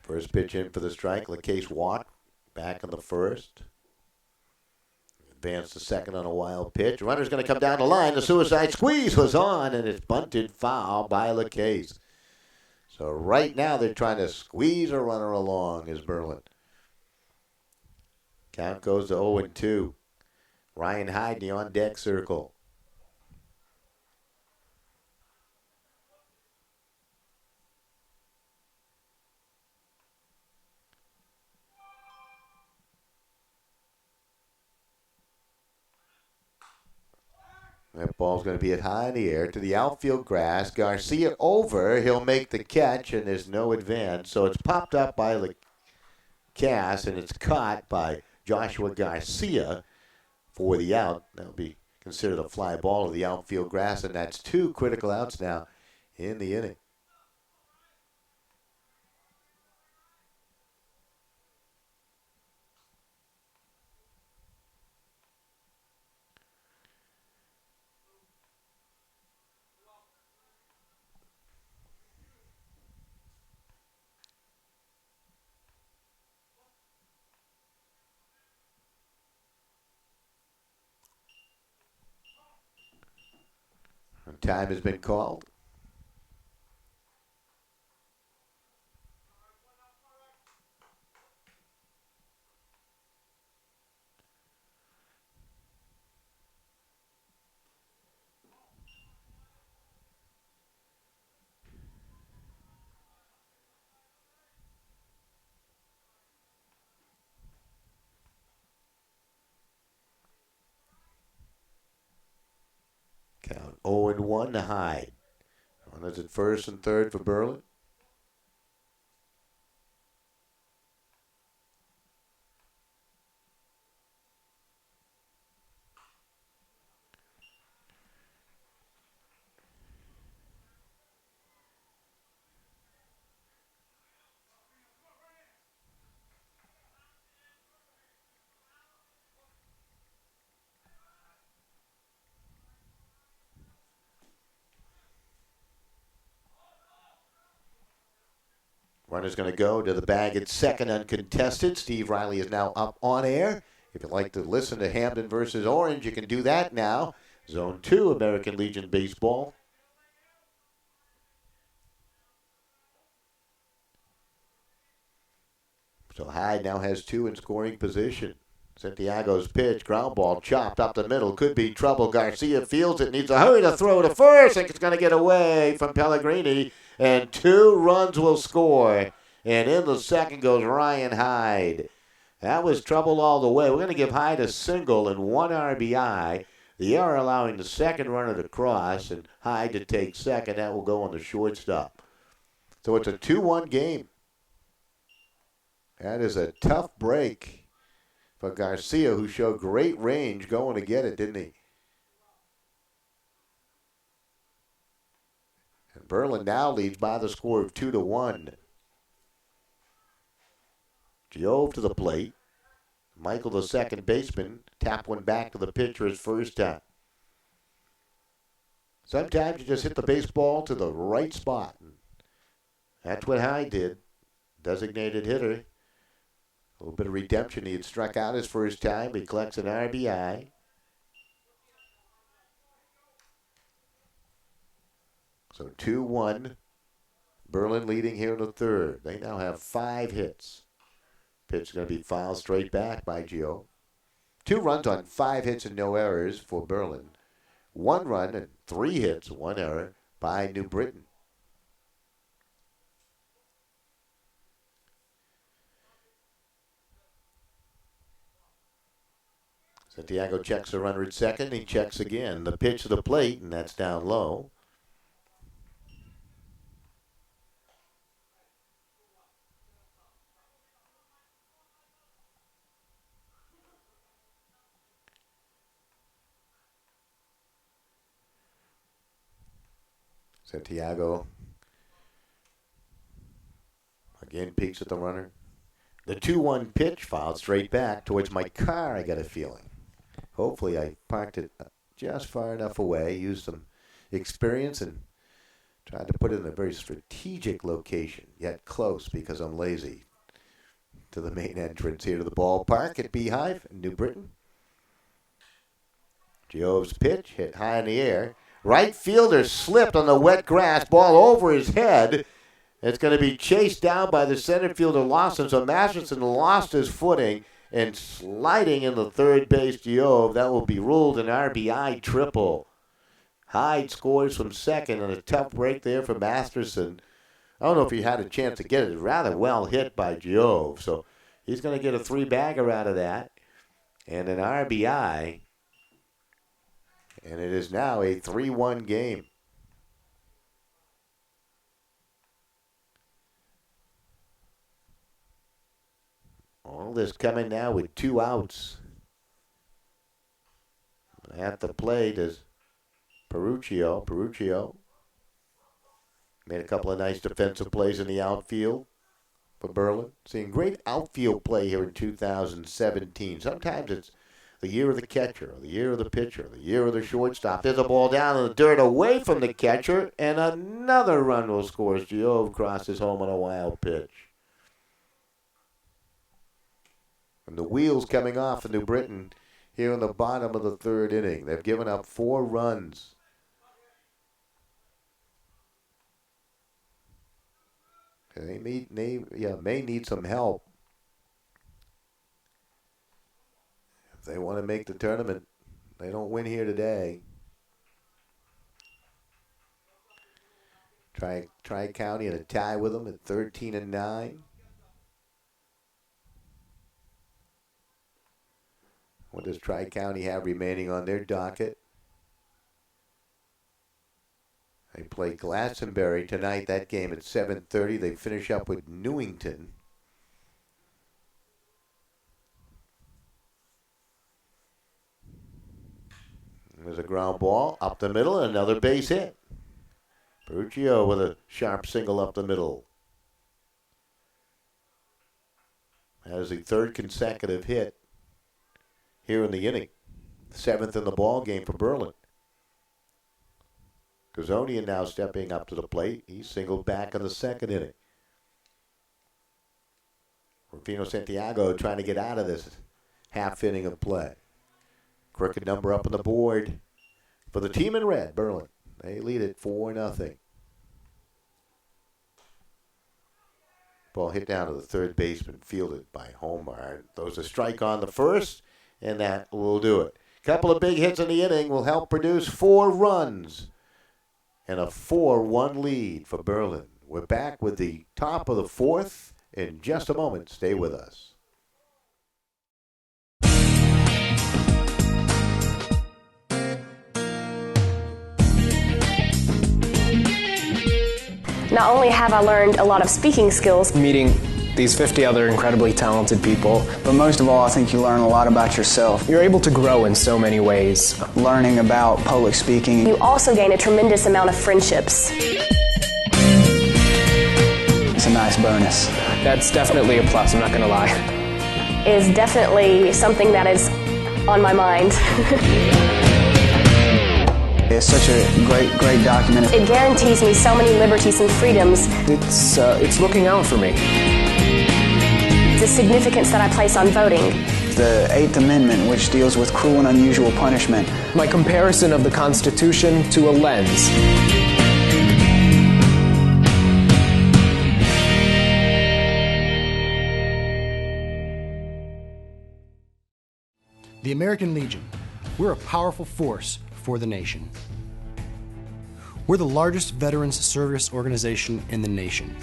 First pitch in for the strike. LaCase walked back in the first. Advanced to second on a wild pitch. Runner's going to come down the line. The suicide squeeze was on, and it's bunted foul by LaCase. So right now they're trying to squeeze a runner along as Berlin. Count goes to 0-2. Ryan Hyde in the on-deck circle. That ball's going to be hit high in the air to the outfield grass. Garcia over. He'll make the catch, and there's no advance. So it's popped up by LaCasse, and it's caught by Joshua Garcia for the out. That'll be considered a fly ball to the outfield grass, and that's 2 critical outs now in the inning. Time has been called. Count 0-1 to Hyde. Runners at first and third for Berlin. Runner's going to go to the bag at second uncontested. Steve Riley is now up on air. If you'd like to listen to Hamden versus Orange, you can do that now. Zone 2, American Legion Baseball. So Hyde now has 2 in scoring position. Santiago's pitch, ground ball chopped up the middle. Could be trouble. Garcia fields it, needs a hurry to throw to first. Think it's going to get away from Pellegrini. And 2 runs will score. And in the second goes Ryan Hyde. That was trouble all the way. We're going to give Hyde a single and 1 RBI. The error allowing the second runner to cross and Hyde to take second. That will go on the shortstop. So it's a 2-1 game. That is a tough break for Garcia, who showed great range going to get it, didn't he? And Berlin now leads by the score of 2-1. Giove to the plate. Michael, the second baseman, tap one back to the pitcher his first time. Sometimes you just hit the baseball to the right spot. That's what Hyde did. Designated hitter. A little bit of redemption. He had struck out his first time. He collects an RBI. So 2-1. Berlin leading here in the third. They now have 5 hits. Pitch is going to be fouled straight back by Gio. 2 runs on 5 hits and no errors for Berlin. 1 run and 3 hits, 1 error by New Britain. Santiago checks the runner at second. He checks again. The pitch to the plate, and that's down low. Santiago again peeks at the runner. The 2-1 pitch fouled straight back towards my car, I got a feeling. Hopefully I parked it just far enough away, used some experience, and tried to put it in a very strategic location, yet close because I'm lazy, to the main entrance here to the ballpark at Beehive in New Britain. Giove's pitch hit high in the air. Right fielder slipped on the wet grass, ball over his head. It's going to be chased down by the center fielder Lawson, so Masterson lost his footing and sliding in the third base Giove. That will be ruled an RBI triple. Hyde scores from second, and a tough break there for Masterson. I don't know if he had a chance to get it. Rather well hit by Giove, so he's going to get a 3-bagger out of that and an RBI. And it is now a 3-1 game. All this coming now with 2 outs. At the plate is Peruccio. Peruccio made a couple of nice defensive plays in the outfield for Berlin. Seeing great outfield play here in 2017. Sometimes it's the year of the catcher, or the year of the pitcher, the year of the shortstop. There's a ball down in the dirt away from the catcher, and another run will score as Giove crosses home on a wild pitch. And the wheels coming off for New Britain here in the bottom of the third inning. They've given up 4 runs. They may need some help if they want to make the tournament. They don't win here today. Tri-County in a tie with them at 13-9. What does Tri-County have remaining on their docket? They play Glastonbury tonight. That game at 7:30. They finish up with Newington. There's a ground ball up the middle, and another base hit. Peruccio with a sharp single up the middle. That is the 3rd consecutive hit here in the inning. 7th in the ball game for Berlin. Gazonian now stepping up to the plate. He singled back in the 2nd inning. Rufino Santiago trying to get out of this half inning of play. Crooked number up on the board for the team in red, Berlin. They lead it 4-0. Ball hit down to the third baseman, fielded by Homar. Throws a strike on the first, and that will do it. Couple of big hits in the inning will help produce 4 runs and a 4-1 lead for Berlin. We're back with the top of the 4th in just a moment. Stay with us. Not only have I learned a lot of speaking skills, Meeting these 50 other incredibly talented people. But most of all, I think you learn a lot about yourself. You're able to grow in so many ways. Learning about public speaking. You also gain a tremendous amount of friendships. It's a nice bonus. That's definitely a plus, I'm not going to lie. Is definitely something that is on my mind. It's such a great document. It guarantees me so many liberties and freedoms. It's looking out for me. The significance that I place on voting. The 8th Amendment, which deals with cruel and unusual punishment. My comparison of the Constitution to a lens. The American Legion. We're a powerful force for the nation. We're the largest veterans service organization in the nation.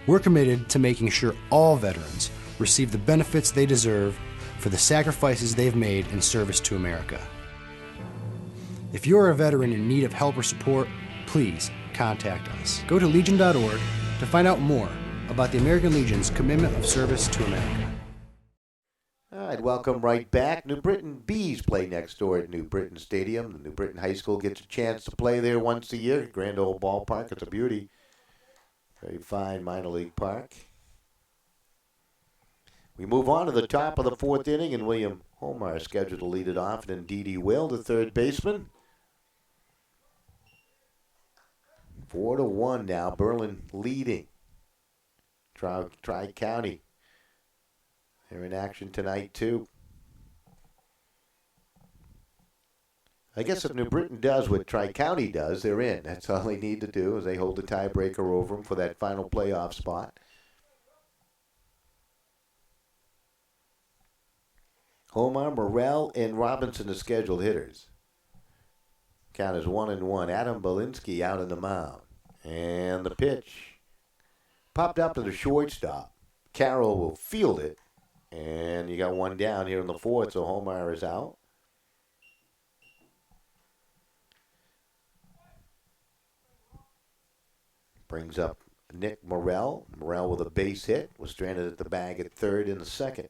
We're committed to making sure all veterans receive the benefits they deserve for the sacrifices they've made in service to America. If you're a veteran in need of help or support, please contact us. Go to legion.org to find out more about the American Legion's commitment of service to America. All right, welcome right back. New Britain Bees play next door at New Britain Stadium. The New Britain High School gets a chance to play there once a year. Grand old ballpark. It's a beauty. Very fine minor league park. We move on to the top of the 4th inning, and William Holmar is scheduled to lead it off, and then D.D. Will, the third baseman. 4-1 now. Berlin leading. Tri-County. They're in action tonight, too. I guess if New Britain does what Tri-County does, they're in. That's all they need to do is they hold the tiebreaker over them for that final playoff spot. Homar, Morrell, and Robinson are scheduled hitters. Count is 1-1. Adam Belinsky out on the mound. And the pitch popped up to the shortstop. Carroll will field it. And you got one down here in the 4th, so Homar is out. Brings up Nick Morrell. Morrell with a base hit. Was stranded at the bag at third in the 2nd.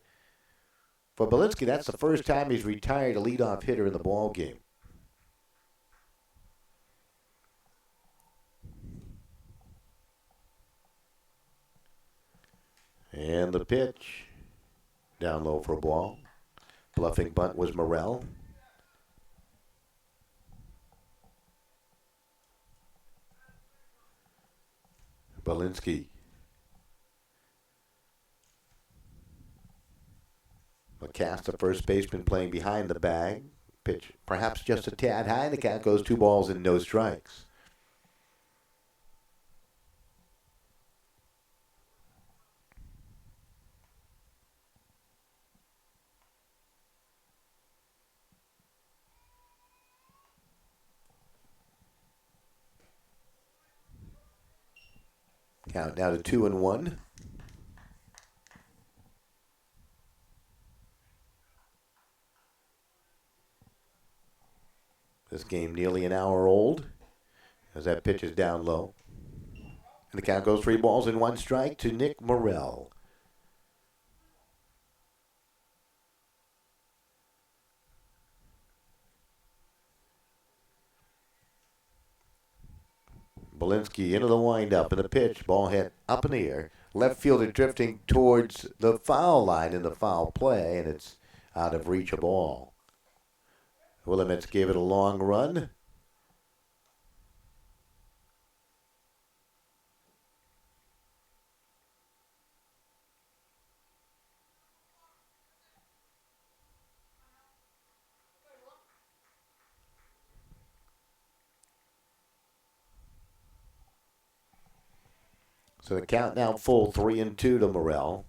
For Belinsky, that's the first time he's retired a leadoff hitter in the ball game. And the pitch. Down low for a ball. Bluffing bunt was Morrell. Belinsky. McCast, the first baseman, playing behind the bag. Pitch perhaps just a tad high, and the count goes 2 balls and no strikes. Count now to 2-1. This game nearly an hour old as that pitch is down low. And the count goes 3 balls and 1 strike to Nick Morrell. Belinsky into the windup, and the pitch, ball hit up in the air. Left fielder drifting towards the foul line in the foul play, and it's out of reach of ball. Willamette gave it a long run. So the count now full, 3-2 to Morrell.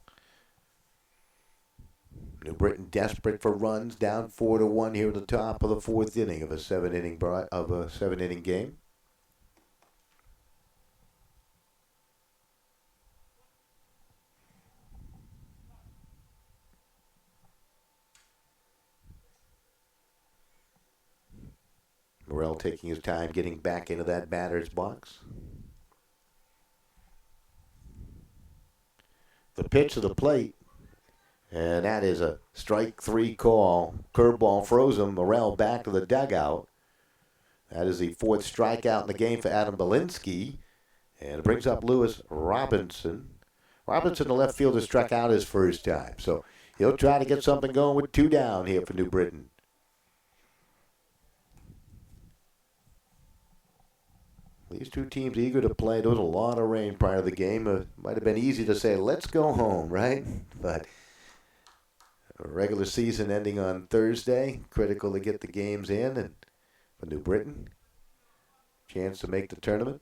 New Britain desperate for runs, down 4-1 here at the top of the 4th inning of a 7-inning game. Morrell taking his time getting back into that batter's box. The pitch to the plate, and that is a strike 3 call. Curveball froze him. Morrell back to the dugout. That is the 4th strikeout in the game for Adam Belinsky. And it brings up Lewis Robinson. Robinson, the left fielder, struck out his first time. So he'll try to get something going with 2 down here for New Britain. These two teams eager to play. There was a lot of rain prior to the game. It might have been easy to say, let's go home, right? But a regular season ending on Thursday. Critical to get the games in. And for New Britain, chance to make the tournament.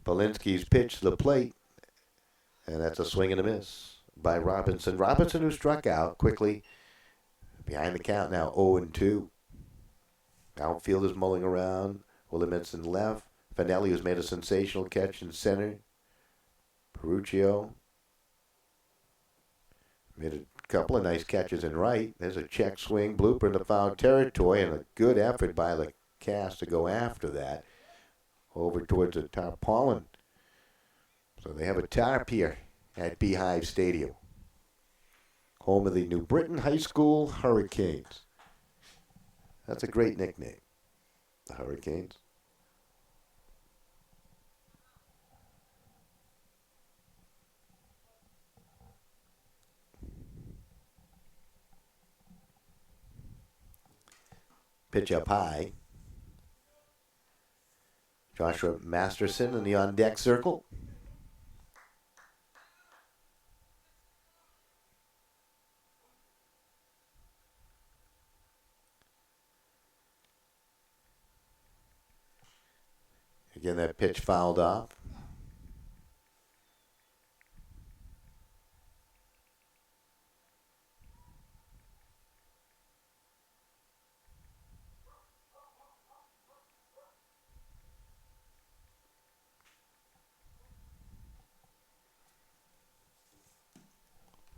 Belinsky's pitch to the plate, and that's a swing and a miss by Robinson. Robinson, who struck out quickly behind the count now, 0-2. Outfield is mulling around. Williamson left. Fanelli, who's made a sensational catch in center. Peruccio made a couple of nice catches in right. There's a check swing, blooper in the foul territory, and a good effort by the cast to go after that over towards the tarpaulin. So they have a tarp here at Beehive Stadium, home of the New Britain High School Hurricanes. That's a great nickname, the Hurricanes. Pitch up high. Joshua Masterson in the on-deck circle. Again, that pitch fouled off.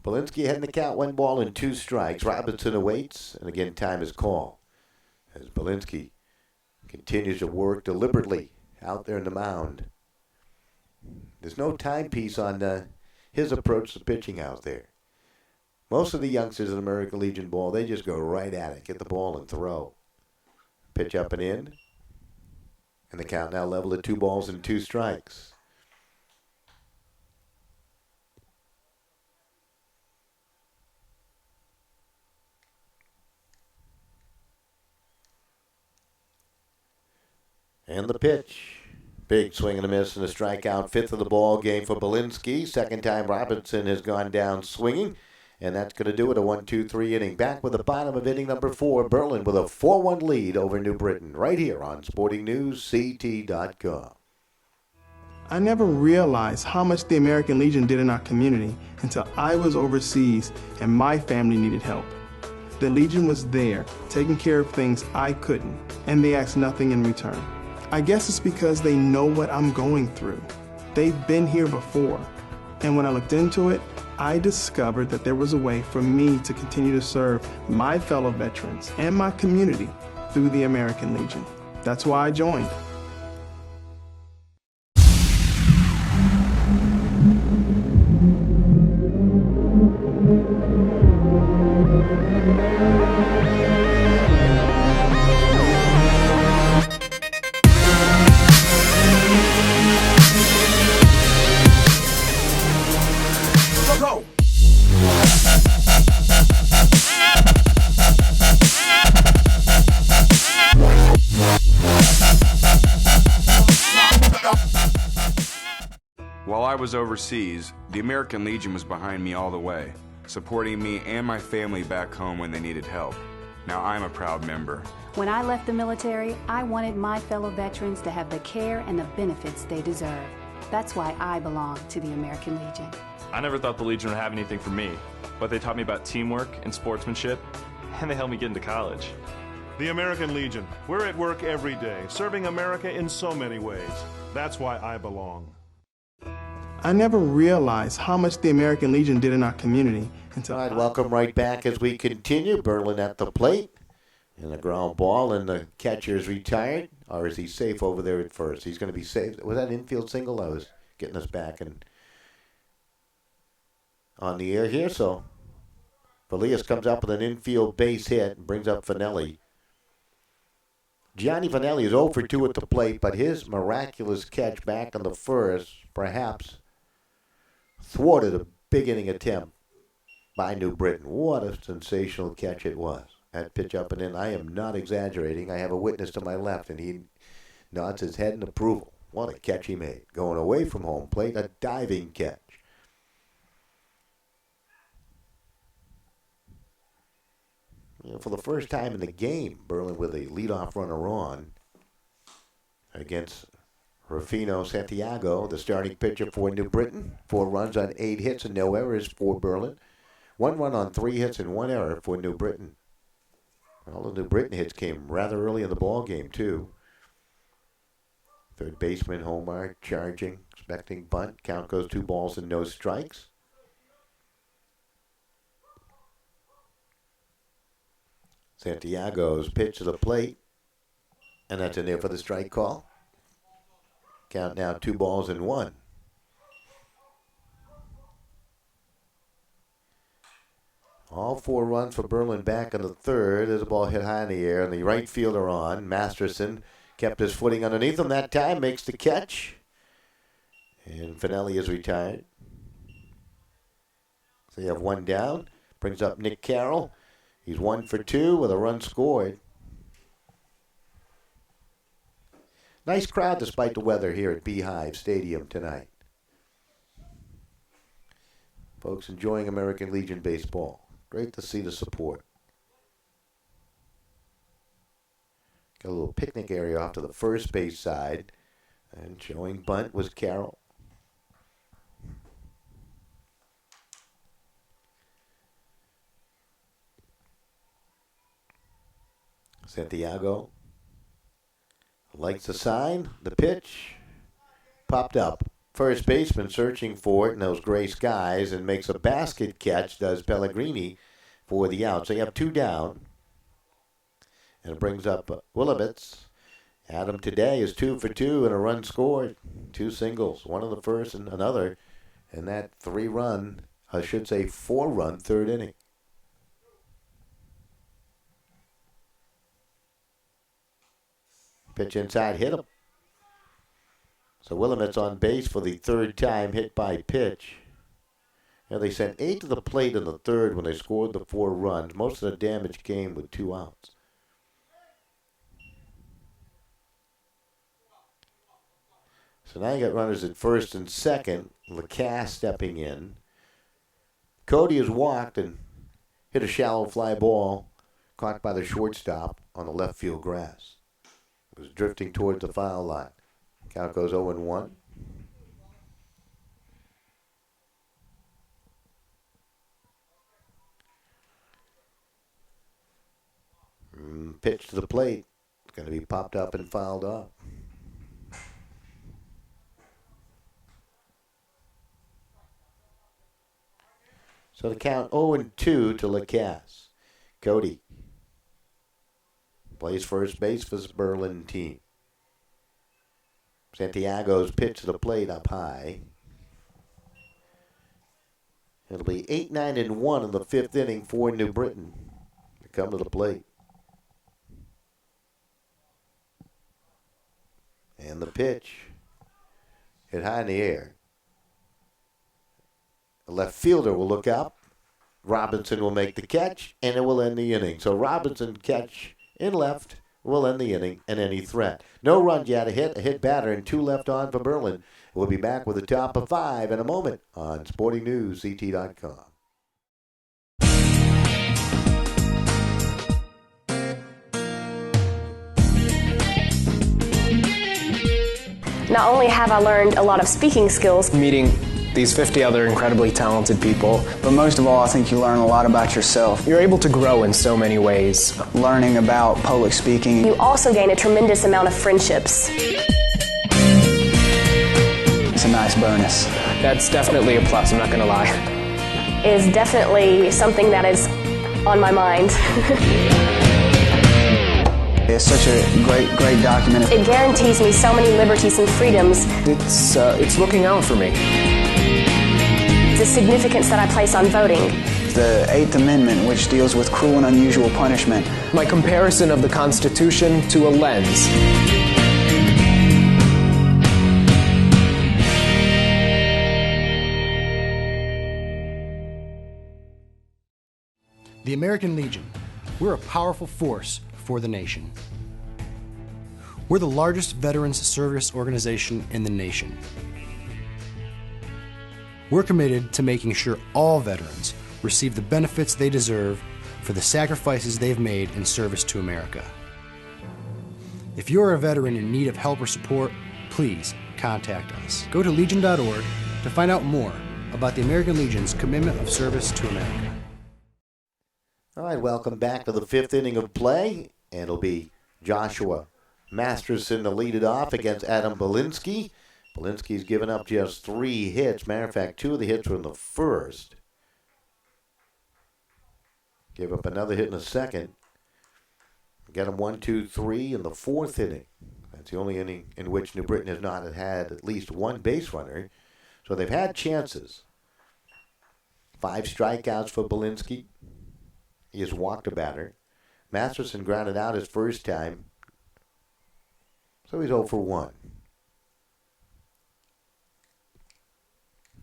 Belinsky heading the count, 1 ball and 2 strikes. Robinson awaits, and again time is called as Belinsky continues to work deliberately out there in the mound. There's no timepiece on his approach to pitching out there. Most of the youngsters in American Legion ball, they just go right at it, get the ball and throw. Pitch up and in, and the count now level at 2 balls and 2 strikes. And the pitch. Big swing and a miss and a strikeout. 5th of the ball game for Belinsky. Second time Robinson has gone down swinging. And that's going to do it, a 1-2-3 inning. Back with the bottom of inning number 4. Berlin with a 4-1 lead over New Britain. Right here on SportingNewsCT.com. I never realized how much the American Legion did in our community until I was overseas and my family needed help. The Legion was there, taking care of things I couldn't, and they asked nothing in return. I guess it's because they know what I'm going through. They've been here before. And when I looked into it, I discovered that there was a way for me to continue to serve my fellow veterans and my community through the American Legion. That's why I joined. While I was overseas, the American Legion was behind me all the way, supporting me and my family back home when they needed help. Now I'm a proud member. When I left the military, I wanted my fellow veterans to have the care and the benefits they deserve. That's why I belong to the American Legion. I never thought the Legion would have anything for me, but they taught me about teamwork and sportsmanship, and they helped me get into college. The American Legion. We're at work every day, serving America in so many ways. That's why I belong. I never realized how much the American Legion did in our community until All right, welcome right back as we continue. Berlin at the plate. And the ground ball, and the catcher is retired, or is he safe over there at first? He's going to be safe. Was that an infield single? I was getting us back and on the air here. So Valias comes up with an infield base hit and brings up Finelli. Gianni Finelli is 0 for 2 at the plate, but his miraculous catch back on the first perhaps thwarted a big inning attempt by New Britain. What a sensational catch it was. That pitch up and in. I am not exaggerating. I have a witness to my left, and he nods his head in approval. What a catch he made. Going away from home plate, a diving catch. You know, for the first time in the game, Berlin with a leadoff runner on against Rufino Santiago, the starting pitcher for New Britain. 4 runs on 8 hits and no errors for Berlin. 1 run on 3 hits and 1 error for New Britain. All the New Britain hits came rather early in the ball game, too. Third baseman Homar charging, expecting bunt. Count goes 2 balls and no strikes. Santiago's pitch to the plate, and that's in there for the strike call. Count now 2 balls and 1. All 4 runs for Berlin back in the third. There's a ball hit high in the air, and the right fielder on. Masterson kept his footing underneath him that time, makes the catch. And Finelli is retired. So you have 1 down. Brings up Nick Carroll. He's 1 for 2 with a run scored. Nice crowd despite the weather here at Beehive Stadium tonight. Folks enjoying American Legion baseball. Great to see the support. Got a little picnic area off to the first base side. And showing bunt was Carroll. Santiago likes the sign. The pitch popped up. First baseman searching for it in those gray skies and makes a basket catch, does Pellegrini, for the out. So you have 2 down. And it brings up Willamets. Adam today is 2 for 2 and a run scored. 2 singles, 1 in the first and another. And that 3-run, I should say 4-run third inning. Pitch inside, hit him. So Willamets on base for the 3rd time, hit by pitch. And they sent 8 to the plate in the 3rd when they scored the 4 runs. Most of the damage came with 2 outs. So now you got runners at first and second. Lacasse stepping in. Cody has walked and hit a shallow fly ball caught by the shortstop on the left field grass. It was drifting towards the foul line. Count goes 0-1. Pitch to the plate. It's going to be popped up and fouled up. So the count 0-2 to Lacasse. Cody plays first base for his Berlin team. Santiago's pitch to the plate up high. It'll be 8-9-1 in the 5th inning for New Britain to come to the plate. And the pitch hit high in the air. The left fielder will look up. Robinson will make the catch, and it will end the inning. So Robinson catch in left will end the inning and any threat. No runs yet, a hit batter, and 2 left on for Berlin. We'll be back with the top of 5 in a moment on SportingNewsCT.com. Not only have I learned a lot of speaking skills, Meeting these 50 other incredibly talented people, But most of all, I think you learn a lot about yourself. you're able to grow in so many ways. Learning about public speaking. you also gain a tremendous amount of friendships. It's a nice bonus. That's definitely a plus, I'm not going to lie. Is definitely something that is on my mind. It's such a great document. It guarantees me so many liberties and freedoms. It's looking out for me. The significance that I place on voting. The Eighth Amendment, which deals with cruel and unusual punishment. My comparison of the Constitution to a lens. The American Legion. We're a powerful force for the nation. We're the largest veterans service organization in the nation. We're committed to making sure all veterans receive the benefits they deserve for the sacrifices they've made in service to America. If you're a veteran in need of help or support, please contact us. Go to legion.org to find out more about the American Legion's commitment of service to America. All right, welcome back to the fifth inning of play, and it'll be Joshua Masterson to lead it off against Adam Belinsky. Belinsky's given up just 3 hits. Matter of fact, 2 of the hits were in the first. Gave up another hit in the second. Got him 1, 2, 3 in the fourth inning. That's the only inning in which New Britain has not had at least one base runner. So they've had chances. 5 strikeouts for Belinsky. He has walked a batter. Masterson grounded out his first time. So he's 0 for 1.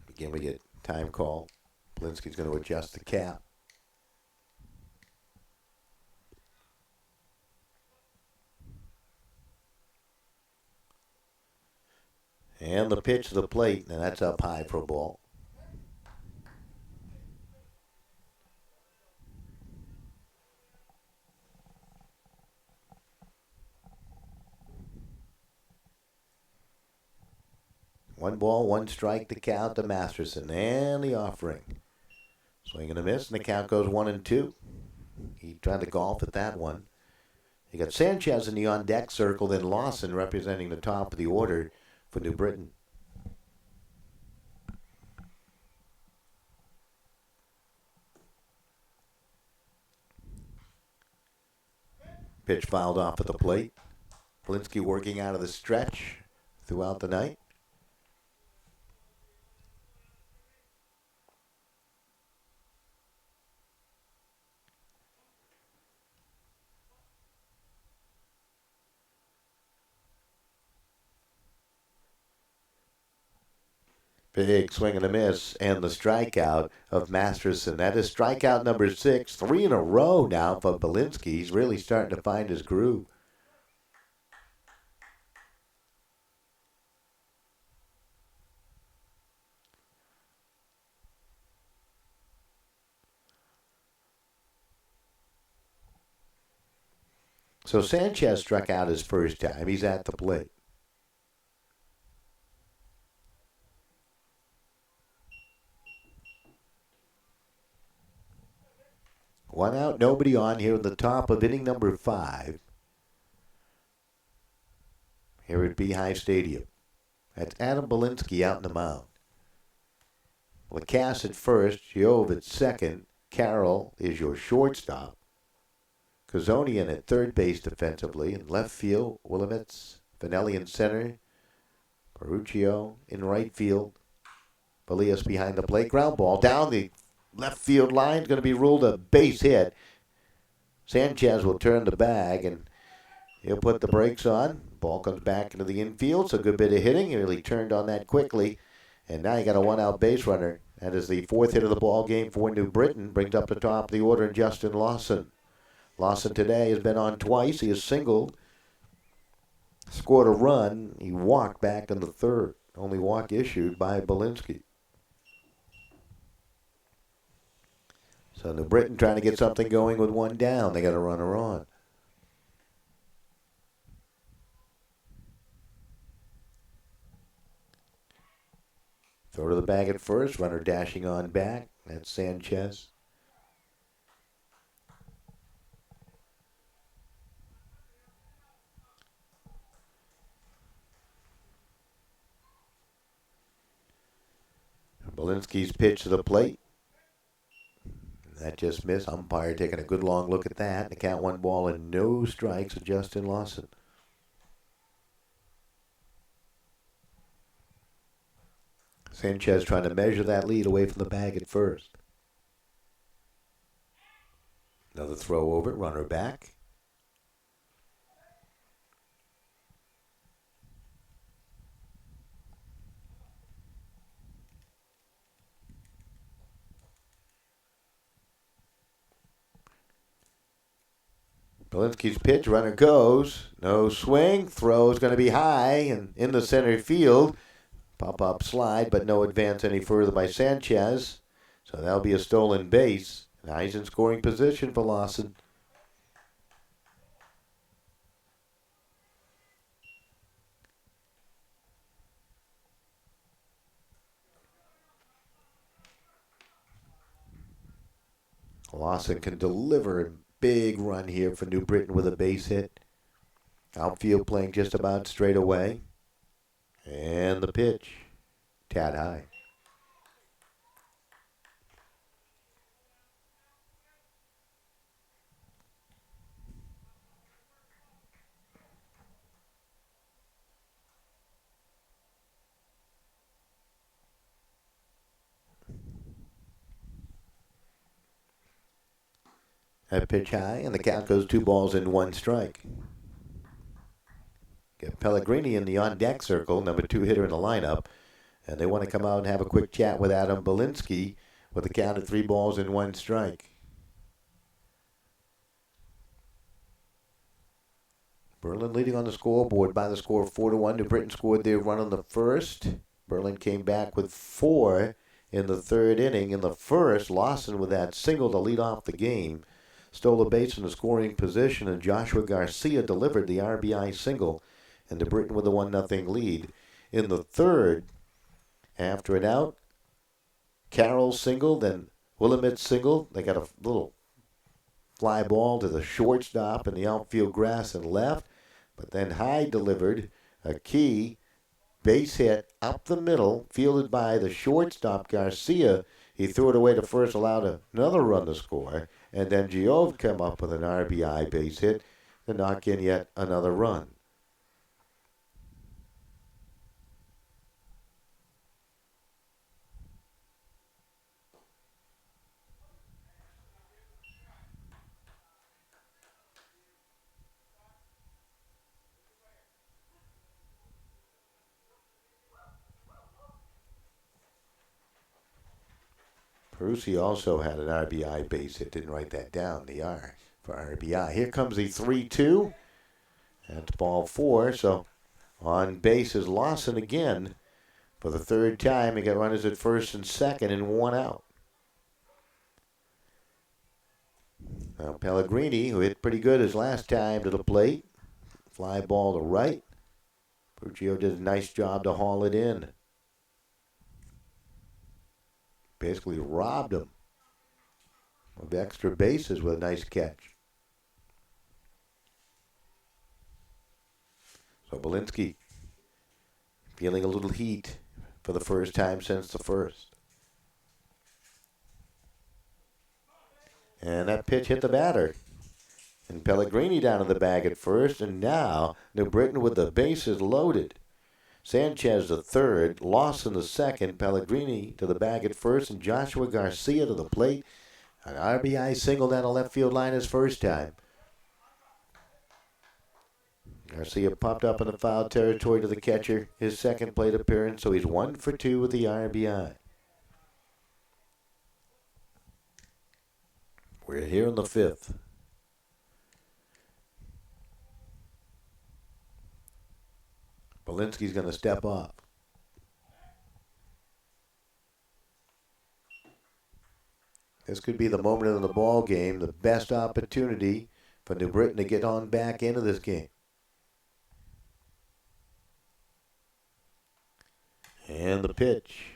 Again, we get time call. Belinsky's going to adjust the cap. And the pitch to the plate, and that's up high for a ball. One ball, 1 strike to count to Masterson. And the offering. Swing and a miss, and the count goes 1 and 2. He tried to golf at that one. You got Sanchez in the on-deck circle, then Lawson representing the top of the order for New Britain. Pitch fouled off at the plate. Belinsky working out of the stretch throughout the night. Big swing and a miss, and the strikeout of Masterson. That is strikeout number 6, 3 in a row now for Belinsky. He's really starting to find his groove. So Sanchez struck out his first time. He's at the plate. One out, nobody on here at the top of inning number 5. Here at Beehive Stadium. That's Adam Belinsky out in the mound. Lacasse at first, Jove at second. Carroll is your shortstop. Kazonian at third base defensively. In left field, Willamette, Finelli in center. Paruccio in right field. Valias behind the plate. Ground ball down the left field line is going to be ruled a base hit. Sanchez will turn the bag, and he'll put the brakes on. Ball comes back into the infield, so a good bit of hitting. He really turned on that quickly. And now you got a 1-out base runner. That is the 4th hit of the ball game for New Britain. Brings up the top of the order Justin Lawson. Lawson today has been on twice. He has singled, scored a run. He walked back in the 3rd. Only walk issued by Belinsky. So New Britain trying to get something going with 1 down. They got a runner on. Throw to the bag at first. Runner dashing on back. That's Sanchez. Belinsky's pitch to the plate. That just missed. Umpire taking a good long look at that. The count 1 ball and no strikes with Justin Lawson. Sanchez trying to measure that lead away from the bag at first. Another throw over, runner back. Belinsky's pitch, runner goes. No swing. Throw is going to be high and in the center field. Pop-up slide, but no advance any further by Sanchez. So that'll be a stolen base. Now he's in scoring position for Lawson. Lawson can deliver a big run here for New Britain with a base hit. Outfield playing just about straight away. And the pitch, tad high. That pitch high, and the count goes 2 balls and 1 strike. Get Pellegrini in the on-deck circle, number 2 hitter in the lineup, and they want to come out and have a quick chat with Adam Belinsky with the count of 3 balls and 1 strike. Berlin leading on the scoreboard by the score of 4-1. New Britain scored their run on the first. Berlin came back with 4 in the 3rd inning. In the first, Lawson with that single to lead off the game stole a base in the scoring position, and Joshua Garcia delivered the RBI single, and New Britain with a 1-0 lead. In the 3rd, after an out, Carroll singled, then Willamette singled. They got a little fly ball to the shortstop in the outfield grass and left, but then Hyde delivered a key base hit up the middle, fielded by the shortstop Garcia. He threw it away to first, allowed another run to score, and then Giove came up with an RBI base hit to knock in yet another run. Perusi also had an RBI base hit. Didn't write that down, the R for RBI. Here comes the 3-2. That's ball 4. So on base is Lawson again for the 3rd time. He got runners at first and second and 1 out. Now Pellegrini, who hit pretty good his last time to the plate. Fly ball to right. Puccio did a nice job to haul it in. Basically robbed him of extra bases with a nice catch. So Belinsky feeling a little heat for the first time since the first. And that pitch hit the batter. And Pellegrini down in the bag at first, and now New Britain with the bases loaded. Sanchez the 3rd, Lawson the 2nd, Pellegrini to the bag at first, and Joshua Garcia to the plate. An RBI single down the left field line his first time. Garcia popped up in the foul territory to the catcher, his 2nd plate appearance, so he's 1 for 2 with the RBI. We're here in the 5th. Belinsky's going to step up. This could be the moment in the ball game, the best opportunity for New Britain to get on back into this game. And the pitch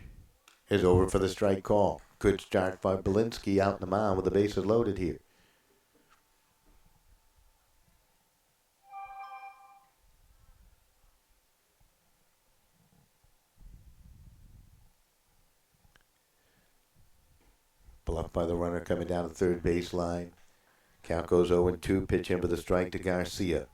is over for the strike call. Good start by Belinsky out in the mound with the bases loaded here. Out by the runner coming down the third baseline. Count goes 0-2. Pitch in with a strike to Garcia.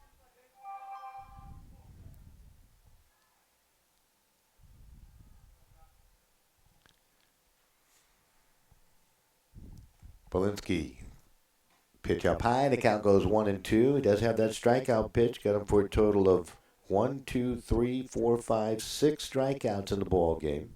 Belinsky. Pitch up high. The count goes 1-2. He does have that strikeout pitch. Got him for a total of 1, 2, 3, 4, 5, 6 strikeouts in the ball game.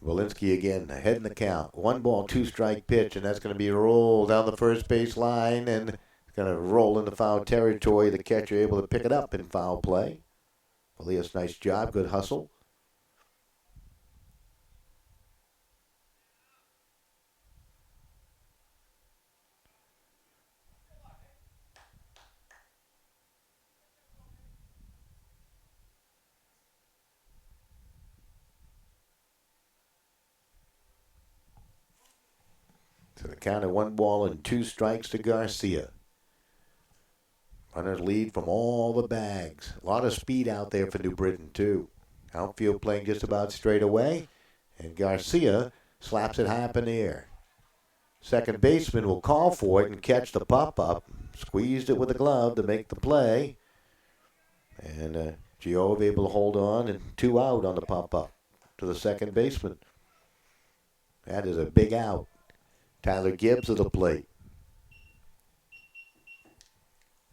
Walensky again, ahead in the count. 1 ball, 2 strike pitch, and that's going to be rolled down the first base line, and it's going to roll into foul territory. The catcher able to pick it up in foul play. Elias, nice job, good hustle. So the count of 1 ball and 2 strikes to Garcia. Runners lead from all the bags. A lot of speed out there for New Britain, too. Outfield playing just about straight away. And Garcia slaps it high up in the air. Second baseman will call for it and catch the pop-up. Squeezed it with a glove to make the play. And Giove able to hold on, and 2 out on the pop-up to the second baseman. That is a big out. Tyler Gibbs at the plate.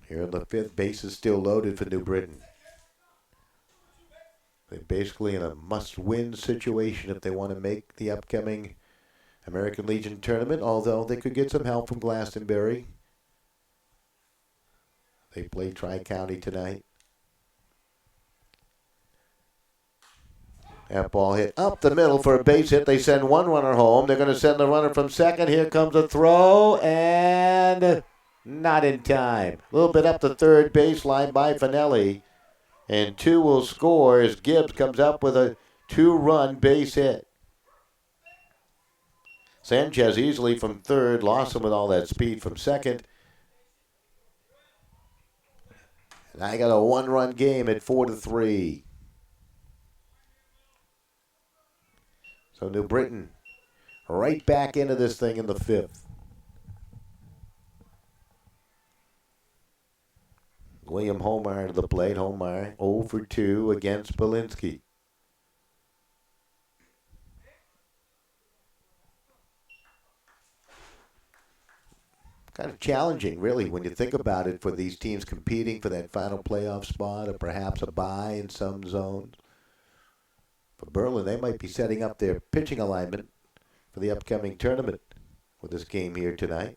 Here in the 5th, base is still loaded for New Britain. They're basically in a must-win situation if they want to make the upcoming American Legion tournament, although they could get some help from Glastonbury. They play Tri-County tonight. That ball hit up the middle for a base hit. They send 1 runner home. They're going to send the runner from second. Here comes a throw, and not in time. A little bit up the third baseline by Finelli. And 2 will score as Gibbs comes up with a 2-run base hit. Sanchez easily from third. Lost him with all that speed from second. And I got a 1-run game at 4-3. So New Britain right back into this thing in the 5th. William Holmeyer to the plate. Holmeyer 0 for 2 against Belinsky. Kind of challenging, really, when you think about it, for these teams competing for that final playoff spot or perhaps a bye in some zones. For Berlin, they might be setting up their pitching alignment for the upcoming tournament with this game here tonight.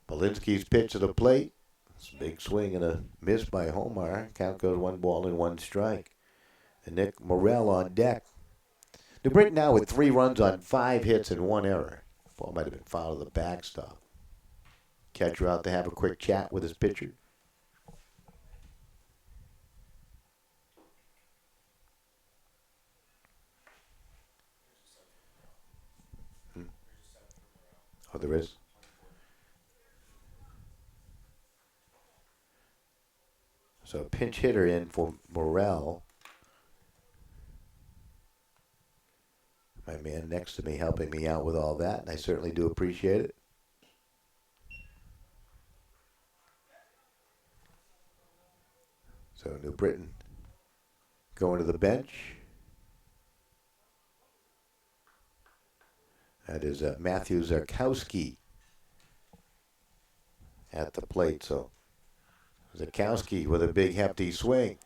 Belinsky's pitch to the plate. It's a big swing and a miss by Holmeyer. Count goes 1 ball and 1 strike. And Nick Morrell on deck. New Britain now with 3 runs on 5 hits and 1 error. Ball might have been fouled to the backstop. Catcher out to have a quick chat with his pitcher. Oh, there is? So pinch hitter in for Morrell. My man next to me helping me out with all that, and I certainly do appreciate it. So New Britain going to the bench. That is Matthew Zarkowski at the plate. So Zarkowski with a big hefty swing.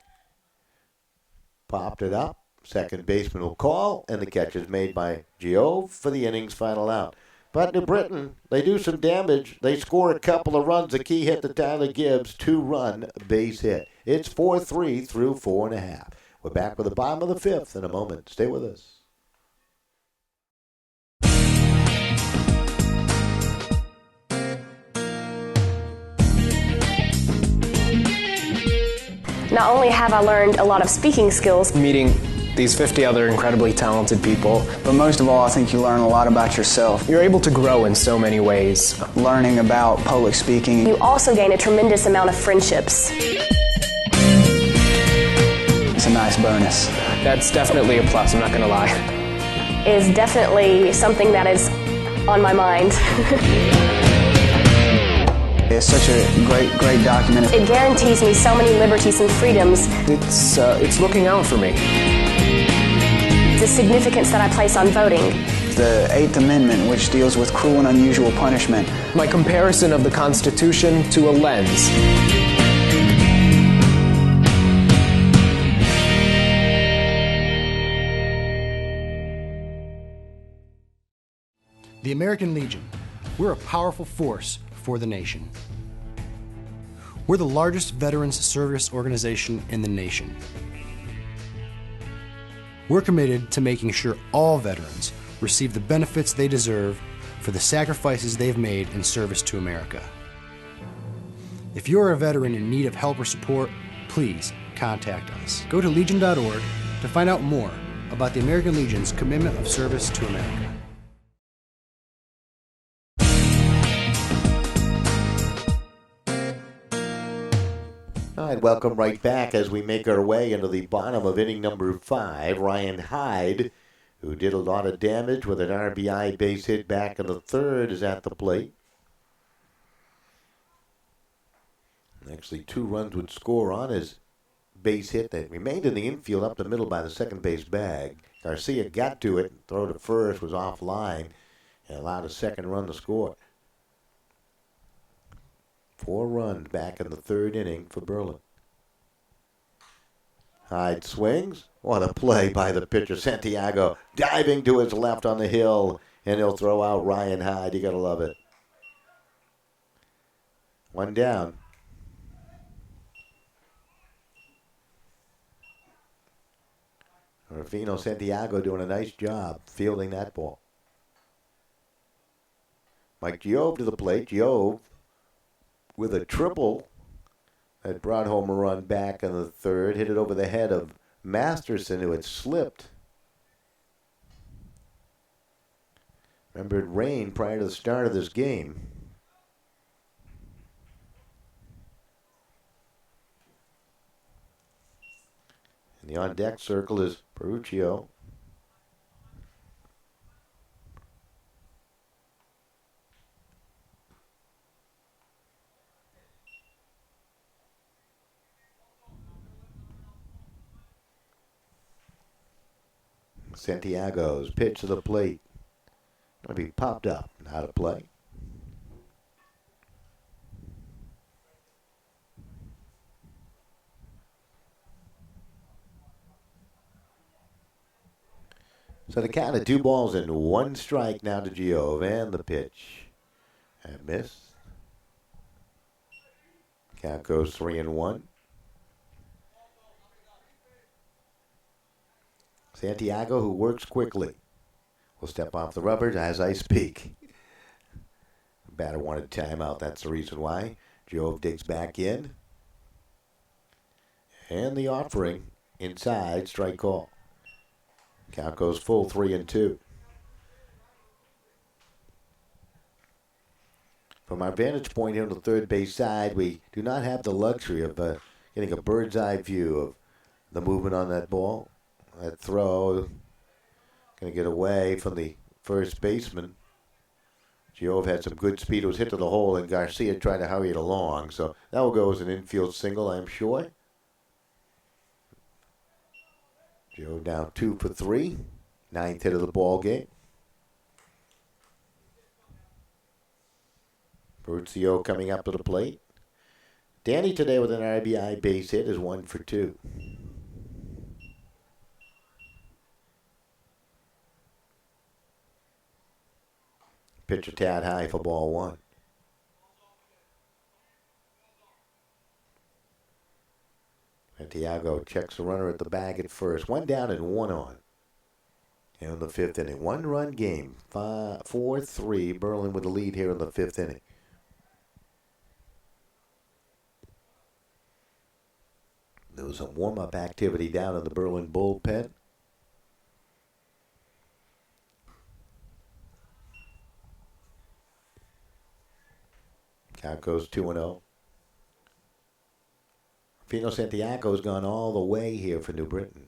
Popped it up. Second baseman will call, and the catch is made by Giove for the inning's final out. But New Britain, they do some damage. They score a couple of runs. The key hit to Tyler Gibbs, 2-run base hit. It's 4-3 through 4.5. We're back with the bottom of the 5th in a moment. Stay with us. Not only have I learned a lot of speaking skills, Meeting these 50 other incredibly talented people. But most of all, I think you learn a lot about yourself. You're able to grow in so many ways. Learning about public speaking. You also gain a tremendous amount of friendships. It's a nice bonus. That's definitely a plus, I'm not going to lie. Is definitely something that is on my mind. It's such a great document. It guarantees me so many liberties and freedoms. It's looking out for me. The significance that I place on voting. The 8th Amendment, which deals with cruel and unusual punishment. My comparison of the Constitution to a lens. The American Legion. We're a powerful force for the nation. We're the largest veterans service organization in the nation. We're committed to making sure all veterans receive the benefits they deserve for the sacrifices they've made in service to America. If you're a veteran in need of help or support, please contact us. Go to legion.org to find out more about the American Legion's commitment of service to America. All right, welcome right back as we make our way into the bottom of inning number 5. Ryan Hyde, who did a lot of damage with an RBI base hit back in the 3rd, is at the plate. Actually, 2 runs would score on his base hit that remained in the infield up the middle by the second base bag. Garcia got to it, throw to first was offline, and allowed a second run to score. 4 runs back in the 3rd inning for Berlin. Hyde swings. What a play by the pitcher, Santiago, diving to his left on the hill, and he'll throw out Ryan Hyde. You gotta love it. 1 down. Rufino Santiago doing a nice job fielding that ball. Mike Giove to the plate. Giove with a triple that brought home a run back in the 3rd. Hit it over the head of Masterson, who had slipped. Remember, it rained prior to the start of this game. And the on-deck circle is Peruccio. Santiago's pitch to the plate. Going to be popped up. Now to play. So the count of 2 balls and 1 strike now to Giove, and the pitch. And miss. Count goes 3-1. Santiago, who works quickly, will step off the rubber as I speak. The batter wanted timeout. That's the reason why. Giove digs back in. And the offering inside, strike call. Count goes full, 3-2. From our vantage point here on the third base side, we do not have the luxury of getting a bird's eye view of the movement on that ball. That throw, going to get away from the first baseman. Giove had some good speed. It was hit to the hole, and Garcia tried to hurry it along. So that will go as an infield single, I'm sure. Giove down 2 for 3. 9th hit of the ball game. Peruccio coming up to the plate. Danny today with an RBI base hit is 1 for 2. Pitch a tad high for ball 1. Santiago checks the runner at the bag at first. 1 down and 1 on. In the 5th inning. 1-run game. 4-3. Berlin with the lead here in the 5th inning. There was some warm-up activity down in the Berlin bullpen. Count goes 2-0. Fino Santiago's gone all the way here for New Britain.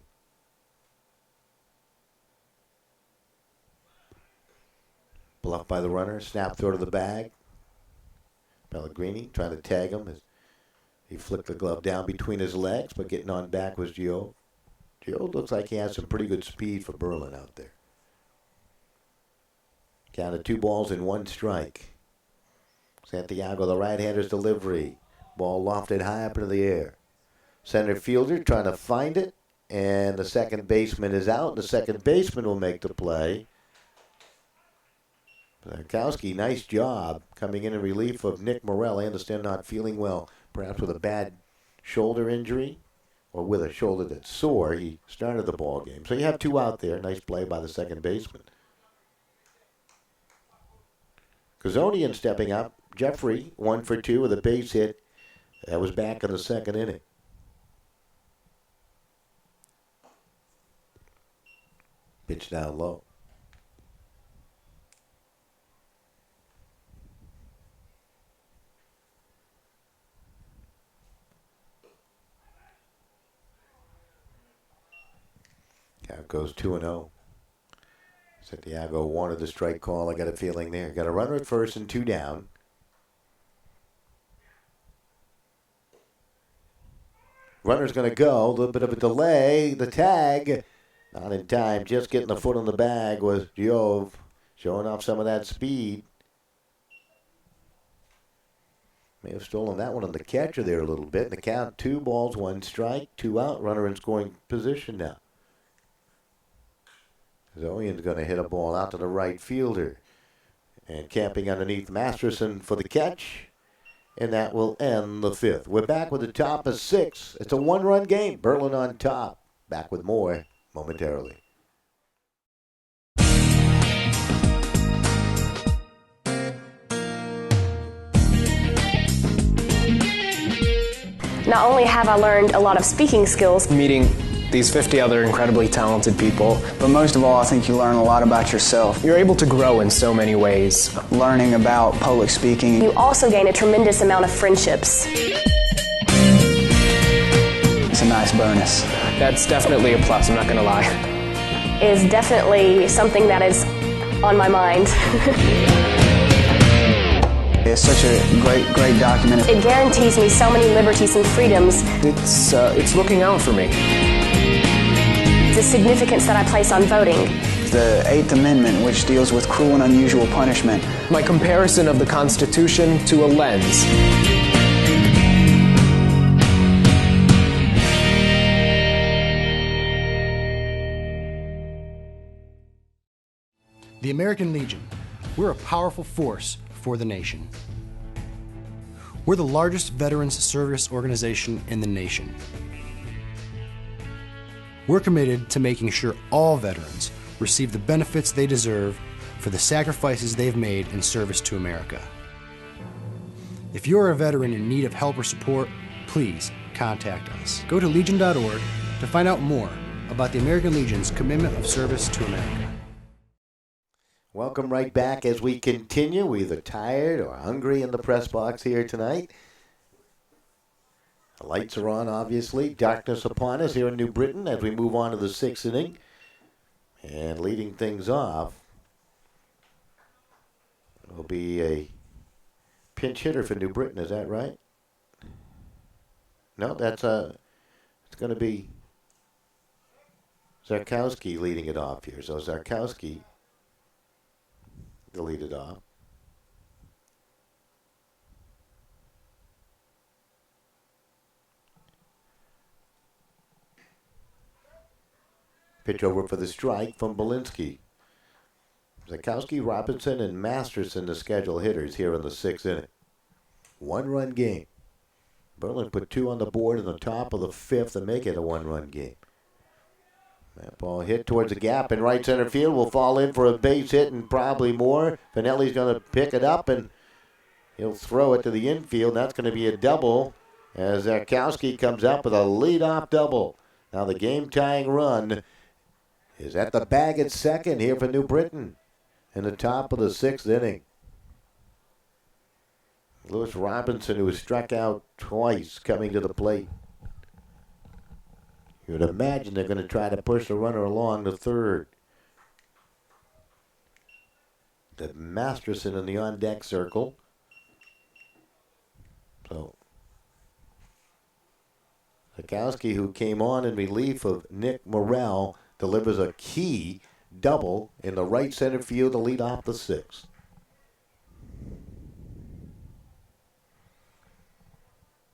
Bluffed by the runner, snap throw to the bag. Pellegrini trying to tag him as he flicked the glove down between his legs, but getting on back was Gio. Gio looks like he has some pretty good speed for Berlin out there. Count of 2 balls and 1 strike. Santiago, the right-hander's delivery. Ball lofted high up into the air. Center fielder trying to find it, and the second baseman is out. The second baseman will make the play. Zarkowski, nice job coming in relief of Nick Morell. I understand not feeling well, perhaps with a bad shoulder injury or with a shoulder that's sore. He started the ball game. So you have 2 out there. Nice play by the second baseman. Kazonian stepping up. Jeffrey, 1 for 2 with a base hit. That was back in the second inning. Pitch down low. Count goes 2-0. Santiago wanted the strike call. I got a feeling there. Got a runner at first and 2 down. Runner's going to go. A little bit of a delay. The tag. Not in time. Just getting the foot on the bag was Giove. Showing off some of that speed. May have stolen that one on the catcher there a little bit. The count 2 balls, 1 strike, 2 out. Runner in scoring position now. Zolian's going to hit a ball out to the right fielder. And camping underneath Masterson for the catch. And that will end the 5th. We're back with the top of 6. It's a 1-run game. Berlin on top. Back with more momentarily. Not only have I learned a lot of speaking skills, Meeting these 50 other incredibly talented people, But most of all, I think you learn a lot about yourself. you're able to grow in so many ways. Learning about public speaking. you also gain a tremendous amount of friendships. It's a nice bonus. That's definitely a plus, I'm not going to lie. Is definitely something that is on my mind. It's such a great document. It guarantees me so many liberties and freedoms. It's looking out for me. The significance that I place on voting. The 8th Amendment, which deals with cruel and unusual punishment. My comparison of the Constitution to a lens. The American Legion. We're a powerful force for the nation. We're the largest veterans service organization in the nation. We're committed to making sure all veterans receive the benefits they deserve for the sacrifices they've made in service to America. If you're a veteran in need of help or support, please contact us. Go to legion.org to find out more about the American Legion's commitment of service to America. Welcome right back as we continue. We're either tired or hungry in the press box here tonight. The lights are on, obviously. Darkness upon us here in New Britain as we move on to the 6th inning. And leading things off will be a pinch hitter for New Britain. Is that right? No, it's going to be Zarkowski leading it off here. So Zarkowski to lead it off. Pitch over for the strike from Belinsky. Zarkowski, Robinson, and Masterson, the schedule hitters here in the 6th inning. 1-run game. Berlin put 2 on the board in the top of the 5th to make it a 1-run game. That ball hit towards the gap in right center field. Will fall in for a base hit and probably more. Finelli's going to pick it up and he'll throw it to the infield. That's going to be a double as Zarkowski comes up with a leadoff double. Now the game-tying run is at the bag at second here for New Britain in the top of the 6th inning. Lewis Robinson, who was struck out twice, coming to the plate. You would imagine they're going to try to push the runner along the third. The Masterson in the on-deck circle. So, Sikowski, who came on in relief of Nick Morrell, delivers a key double in the right center field to lead off the sixth.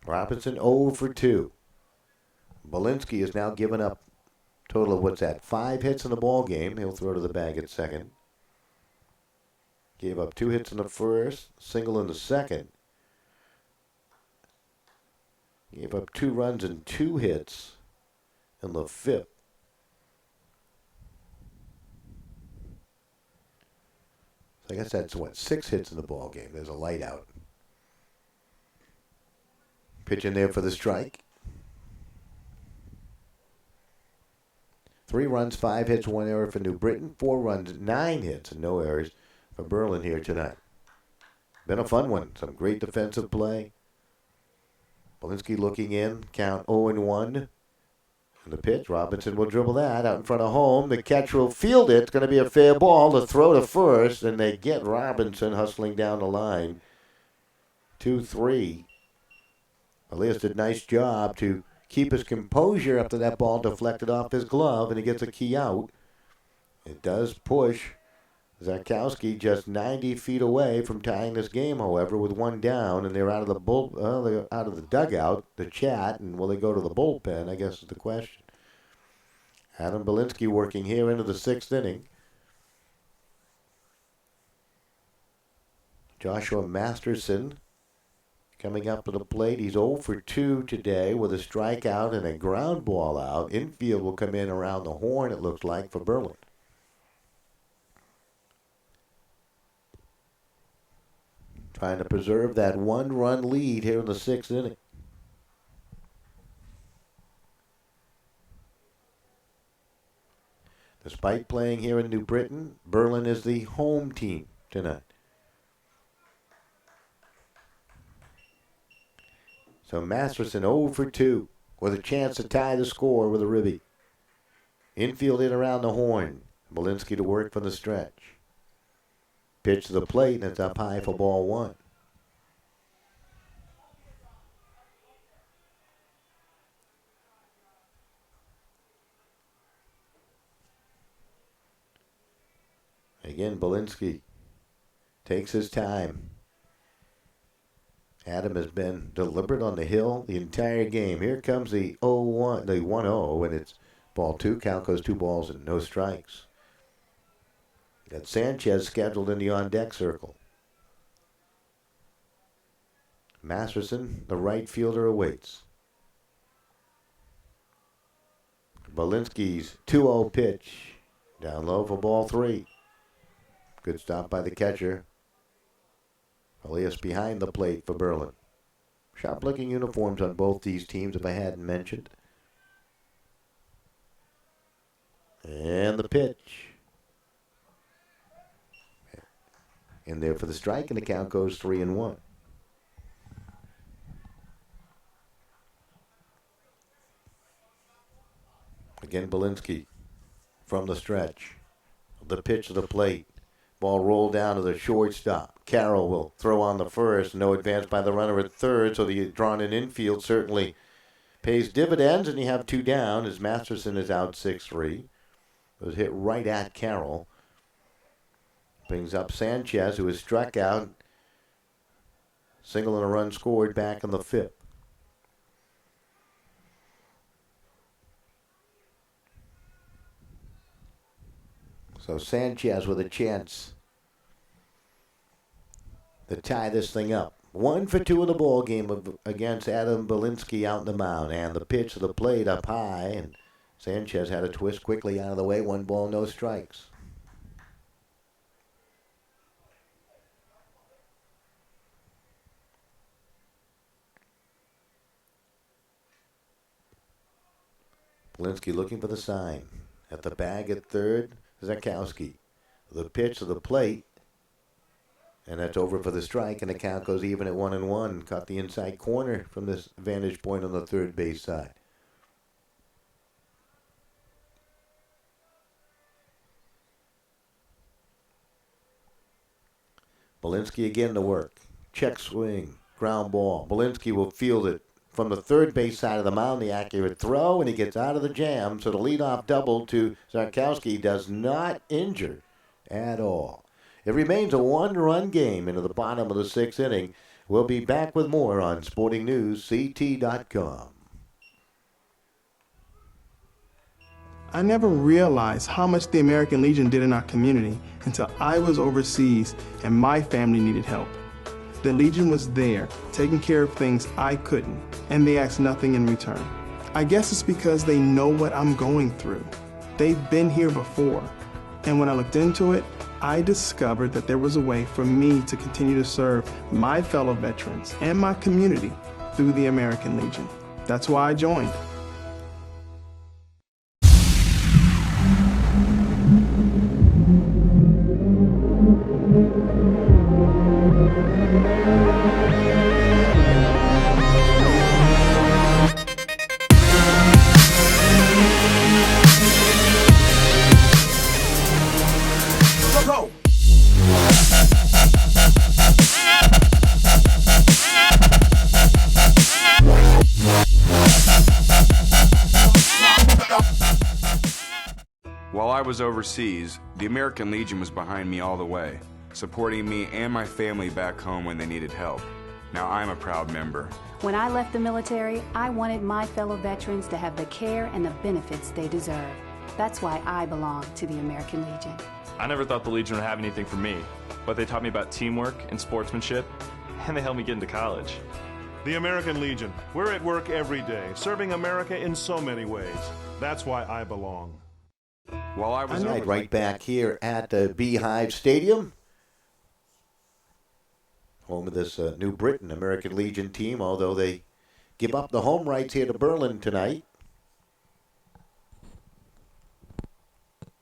Robinson 0 for 2. Belinsky has now given up a total of, 5 hits in the ball game. He'll throw to the bag at second. Gave up 2 hits in the first, single in the second. Gave up 2 runs and 2 hits in the fifth. So I guess that's 6 hits in the ball game. There's a light out. Pitch in there for the strike. 3 runs, 5 hits, 1 error for New Britain. 4 runs, 9 hits, and no errors for Berlin here tonight. Been a fun one. Some great defensive play. Belinsky looking in. Count 0-1. And the pitch. Robinson will dribble that out in front of home. The catcher will field it. It's going to be a fair ball to throw to first. And they get Robinson hustling down the line. 2-3. Elias did a nice job to keep his composure after that ball deflected off his glove, and he gets a key out. It does push Zakowski just 90 feet away from tying this game, however, with 1 down, and they're out of the they're out of the dugout, the chat, and will they go to the bullpen, I guess is the question. Adam Belinsky working here into the 6th inning. Joshua Masterson coming up to the plate. He's 0 for 2 today with a strikeout and a ground ball out. Infield will come in around the horn, it looks like, for Berlin. Trying to preserve that 1-run lead here in the 6th inning. Despite playing here in New Britain, Berlin is the home team tonight. So Masterson 0 for 2 with a chance to tie the score with a ribby. Infield in around the horn. Belinsky to work from the stretch. Pitch to the plate, and it's up high for ball 1. Again, Belinsky takes his time. Adam has been deliberate on the hill the entire game. Here comes the 0-1, the 1-0, and it's ball 2. Count goes 2 balls and no strikes. Got Sanchez scheduled in the on-deck circle. Masterson, the right fielder, awaits. Belinsky's 2-0 pitch. Down low for ball 3. Good stop by the catcher. Elias behind the plate for Berlin. Sharp-looking uniforms on both these teams, if I hadn't mentioned. And the pitch. In there for the strike, and the count goes 3-1. Again, Belinsky from the stretch. The pitch to the plate. Ball rolled down to the shortstop. Carroll will throw on the first. No advance by the runner at third, so the drawn-in infield certainly pays dividends, and you have 2 down as Masterson is out 6-3. It was hit right at Carroll. Brings up Sanchez, who is struck out. Single and a run scored back in the 5th. So Sanchez with a chance to tie this thing up. 1 for 2 in the ball game against Adam Belinsky out in the mound. And the pitch to the plate up high, and Sanchez had a twist quickly out of the way. 1 ball, no strikes. Belinsky looking for the sign. At the bag at third, Zakowski. The pitch to the plate. And that's over for the strike, and the count goes even at 1-1. Caught the inside corner from this vantage point on the third base side. Belinsky again to work. Check swing. Ground ball. Belinsky will field it from the third base side of the mound. The accurate throw, and he gets out of the jam. So the leadoff double to Zarkowski does not injure at all. It remains a one-run game into the bottom of the sixth inning. We'll be back with more on SportingNewsCT.com. I never realized how much the American Legion did in our community until I was overseas and my family needed help. The Legion was there, taking care of things I couldn't, and they asked nothing in return. I guess it's because they know what I'm going through. They've been here before, and when I looked into it, I discovered that there was a way for me to continue to serve my fellow veterans and my community through the American Legion. That's why I joined. While I was overseas, the American Legion was behind me all the way, supporting me and my family back home when they needed help. Now I'm a proud member. When I left the military, I wanted my fellow veterans to have the care and the benefits they deserve. That's why I belong to the American Legion. I never thought the Legion would have anything for me, but they taught me about teamwork and sportsmanship, and they helped me get into college. The American Legion. We're at work every day, serving America in so many ways. That's why I belong. While I was right back here at the Beehive Stadium, home of this New Britain American Legion team, although they give up the home rights here to Berlin tonight.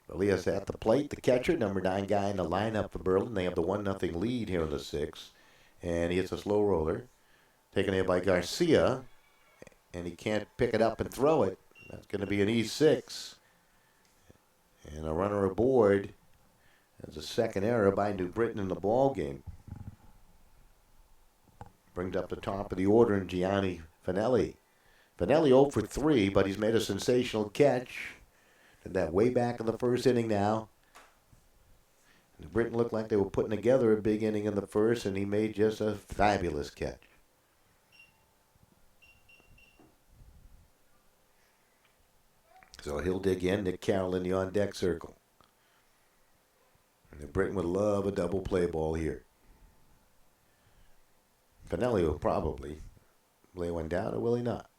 Elias at the plate, the catcher, number 9 guy in the lineup for Berlin. They have the 1-0 lead here in the 6th, and he hits a slow roller, taken here by Garcia, and he can't pick it up and throw it. That's going to be an E6. And a runner aboard. There's a second error by New Britain in the ball game. Brings up the top of the order in Gianni Finelli. Finelli 0 for 3, but he's made a sensational catch. Did that way back in the first inning now. New Britain looked like they were putting together a big inning in the first, and he made just a fabulous catch. So he'll dig in. Nick Carroll in the on-deck circle. And Britain would love a double play ball here. Finelli will probably lay one down, or will he not?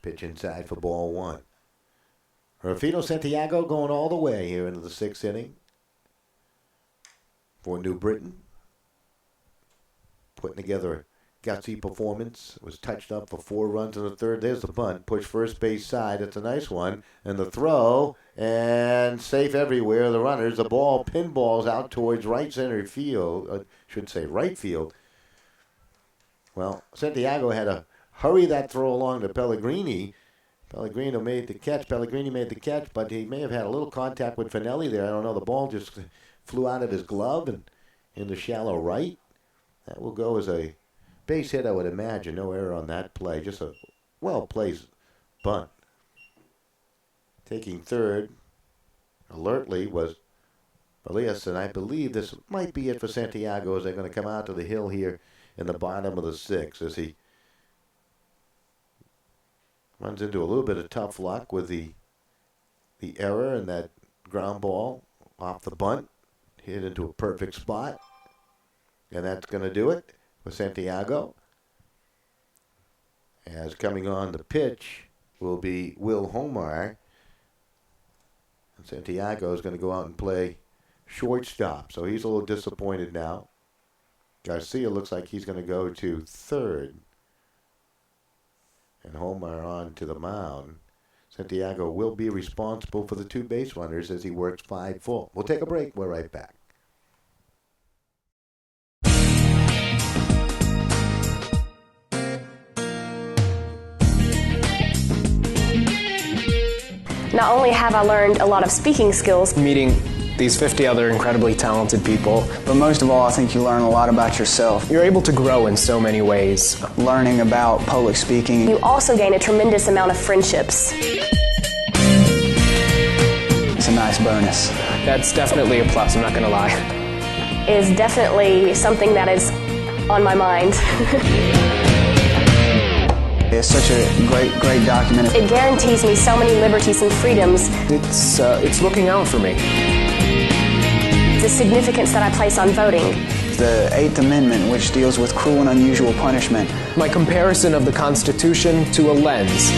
Pitch inside for ball 1. Rufino Santiago going all the way here into the 6th inning for New Britain. Putting together a gutsy performance. Was touched up for 4 runs in the 3rd. There's the bunt. Push first base side. It's a nice one. And the throw. And safe everywhere. The runners. The ball pinballs out towards right center field. Should say right field. Well, Santiago had to hurry that throw along to Pellegrini. Pellegrini made the catch, but he may have had a little contact with Finelli there. I don't know. The ball just flew out of his glove and in the shallow right. That will go as a base hit, I would imagine. No error on that play. Just a well-placed bunt. Taking third, alertly, was Elias, and I believe this might be it for Santiago as they're going to come out to the hill here in the bottom of the 6th as he runs into a little bit of tough luck with the error and that ground ball off the bunt. Hit into a perfect spot. And that's going to do it for Santiago. As coming on the pitch will be Will Homar. And Santiago is going to go out and play shortstop. So he's a little disappointed now. Garcia looks like he's going to go to third. And Homar on to the mound. Santiago will be responsible for the 2 base runners as he works 5 full. We'll take a break. We're right back. Not only have I learned a lot of speaking skills, meeting these 50 other incredibly talented people, But most of all, I think you learn a lot about yourself. you're able to grow in so many ways. Learning about public speaking. you also gain a tremendous amount of friendships. It's a nice bonus. That's definitely a plus, I'm not going to lie. Is definitely something that is on my mind. It's such a great document. It guarantees me so many liberties and freedoms. It's looking out for me. The significance that I place on voting. The 8th Amendment, which deals with cruel and unusual punishment. My comparison of the Constitution to a lens.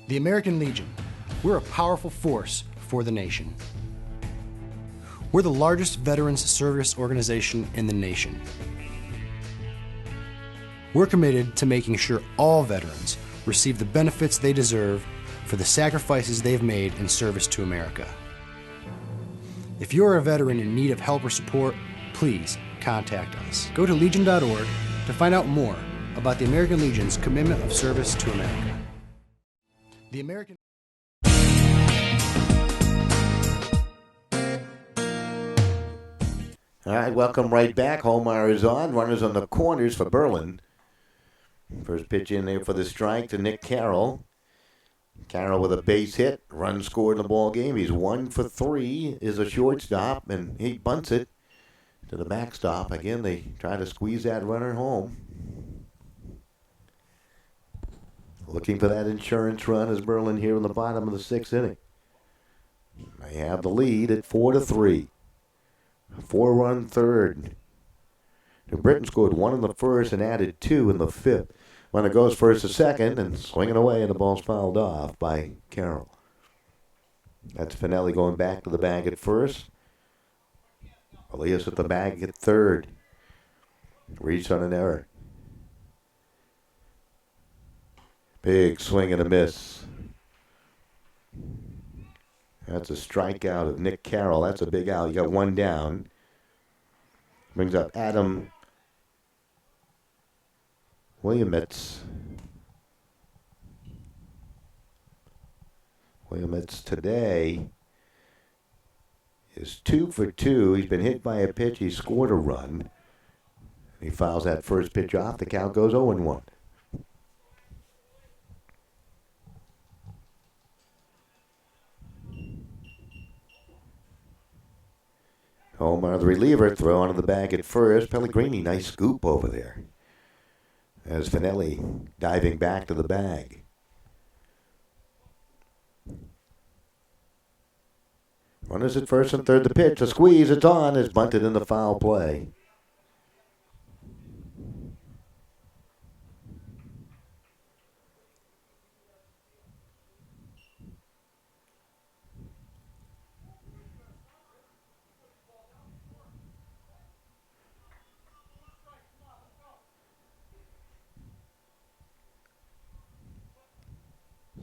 The American Legion. We're a powerful force for the nation. We're the largest veterans service organization in the nation. We're committed to making sure all veterans receive the benefits they deserve for the sacrifices they've made in service to America. If you're a veteran in need of help or support, please contact us. Go to legion.org to find out more about the American Legion's commitment of service to America. The American All right, welcome right back. Holmeyer is on. Runners on the corners for Berlin. First pitch in there for the strike to Nick Carroll. Carroll with a base hit. Run scored in the ball game. He's 1 for 3. Is a shortstop, and he bunts it to the backstop. Again, they try to squeeze that runner home. Looking for that insurance run as Berlin here in the bottom of the 6th inning. They have the lead at 4-3. 4-run third. New Britain scored 1 in the first and added 2 in the 5th. When it goes first to second and swinging away, and the ball's fouled off by Carroll. That's Finelli going back to the bag at first. Elias at the bag at third. Reached on an error. Big swing and a miss. That's a strikeout of Nick Carroll. That's a big out. You got 1 down. Brings up Adam Williamets. Williamets today is 2 for 2. He's been hit by a pitch. He scored a run. He fouls that first pitch off. The count goes 0-1. Homer, the reliever, throw onto the bag at first. Pellegrini, nice scoop over there. As Finelli diving back to the bag. Runners at first and third. The pitch, a squeeze, it's on. It's bunted into foul play.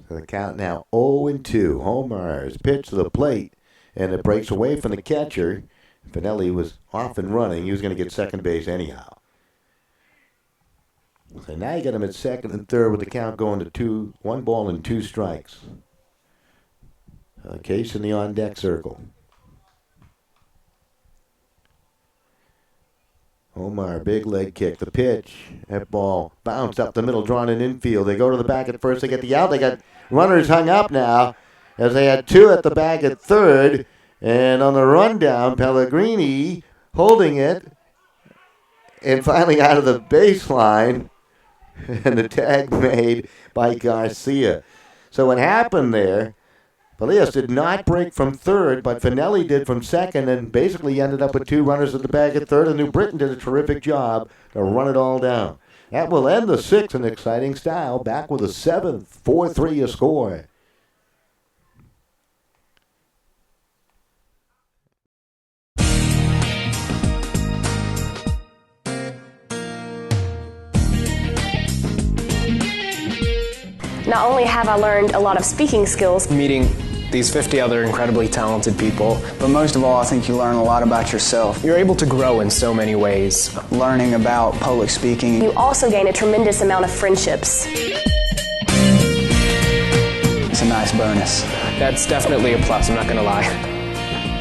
So the count now 0-2. Homer's pitch to the plate, and it breaks away from the catcher. Finelli was off and running. He was going to get second base anyhow. So now you got him at second and third with the count going to 1 ball and 2 strikes. Case in the on-deck circle. Homer, big leg kick, the pitch. That ball bounced up the middle, drawn in infield. They go to the back at first. They get the out. They got runners hung up now as they had 2 at the bag at third. And on the rundown, Pellegrini holding it and finally out of the baseline. And the tag made by Garcia. So what happened there, Elias did not break from third, but Finelli did from second, and basically ended up with 2 runners at the bag at third, and New Britain did a terrific job to run it all down. That will end the 6th in exciting style. Back with the 7th, 4-3 your score. Not only have I learned a lot of speaking skills, Meeting these 50 other incredibly talented people. But most of all, I think you learn a lot about yourself. You're able to grow in so many ways. Learning about public speaking. You also gain a tremendous amount of friendships. It's a nice bonus. That's definitely a plus, I'm not going to lie.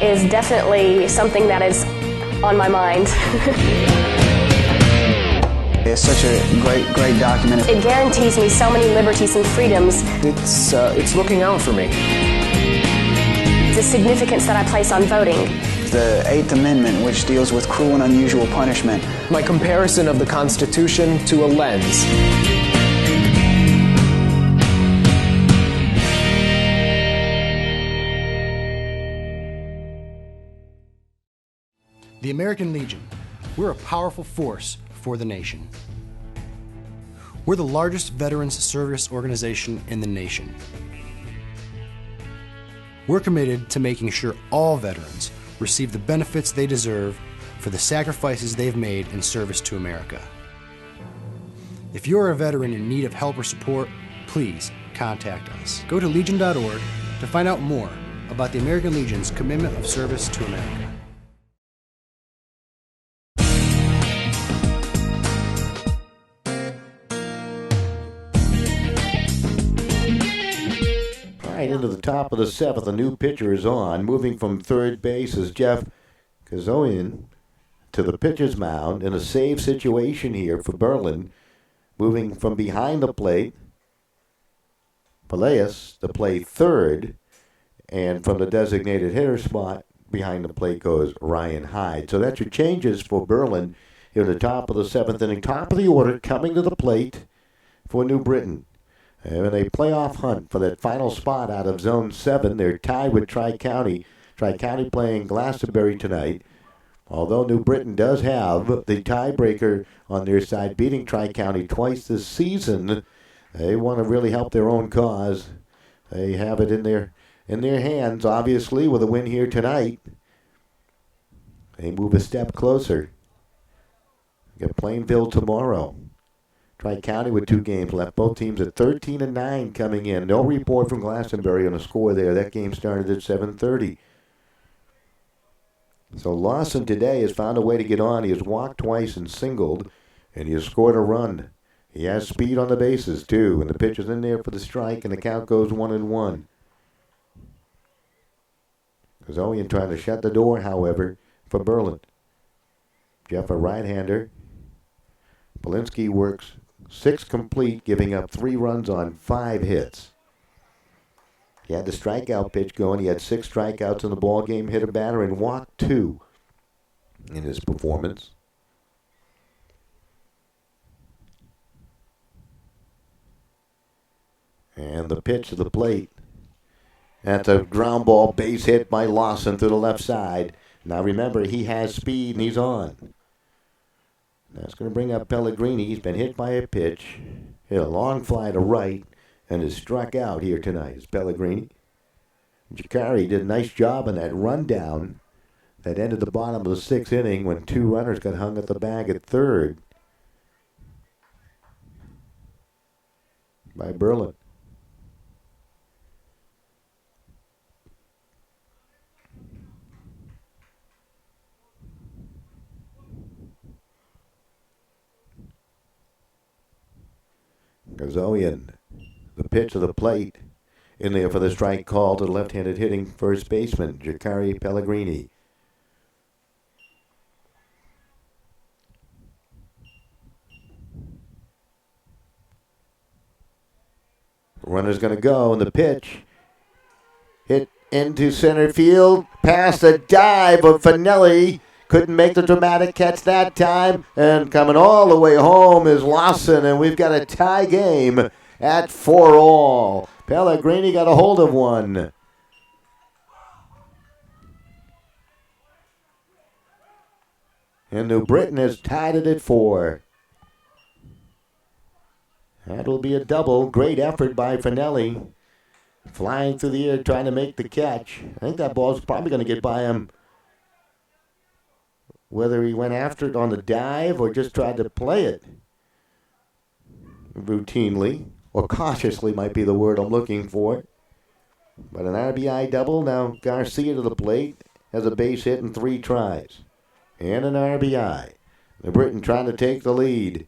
Is definitely something that is on my mind. It's such a great document. It guarantees me so many liberties and freedoms. It's looking out for me. The significance that I place on voting. The 8th Amendment, which deals with cruel and unusual punishment. My comparison of the Constitution to a lens. The American Legion. We're a powerful force for the nation. We're the largest veterans service organization in the nation. We're committed to making sure all veterans receive the benefits they deserve for the sacrifices they've made in service to America. If you're a veteran in need of help or support, please contact us. Go to legion.org to find out more about the American Legion's commitment of service to America. Right into the top of the 7th, a new pitcher is on. Moving from third base is Jeff Kazoyan to the pitcher's mound in a save situation here for Berlin. Moving from behind the plate, Peleus to play third, and from the designated hitter spot behind the plate goes Ryan Hyde. So that's your changes for Berlin here at the top of the 7th inning. Top of the order coming to the plate for New Britain. And a playoff hunt for that final spot out of Zone 7. They're tied with Tri-County. Tri-County playing Glastonbury tonight. Although New Britain does have the tiebreaker on their side, beating Tri-County twice this season, they want to really help their own cause. They have it in their hands, obviously, with a win here tonight. They move a step closer. Get Plainville tomorrow. Tri-County with 2 games left. Both teams at 13-9 coming in. No report from Glastonbury on a score there. That game started at 7:30. So Lawson today has found a way to get on. He has walked twice and singled, and he has scored a run. He has speed on the bases, too, and the pitch is in there for the strike, and the count goes 1-1. Kazoyan trying to shut the door, however, for Berlin. Jeff, a right-hander. Polinsky works 6 complete, giving up 3 runs on 5 hits. He had the strikeout pitch going. He had 6 strikeouts in the ball game, hit a batter, and walked 2 in his performance. And the pitch to the plate. That's a ground ball base hit by Lawson to the left side. Now remember, he has speed and he's on. That's going to bring up Pellegrini. He's been hit by a pitch, hit a long fly to right, and is struck out here tonight. It's Pellegrini. Jacari did a nice job on that rundown that ended the bottom of the 6th inning when 2 runners got hung at the bag at third by Berlin. Kazoyan, the pitch to the plate, in there for the strike call to the left-handed hitting first baseman, Jacari Pellegrini. Runner's going to go, and the pitch hit into center field, past a dive of Finelli. Couldn't make the dramatic catch that time, and coming all the way home is Lawson, and we've got a tie game at 4-all. Pellegrini got a hold of one. And New Britain has tied it at 4. That'll be a double. Great effort by Finelli. Flying through the air, trying to make the catch. I think that ball's probably going to get by him. Whether he went after it on the dive or just tried to play it routinely, or cautiously might be the word I'm looking for. But an RBI double. Now Garcia to the plate. Has a base hit in 3 tries. And an RBI. The Britain trying to take the lead.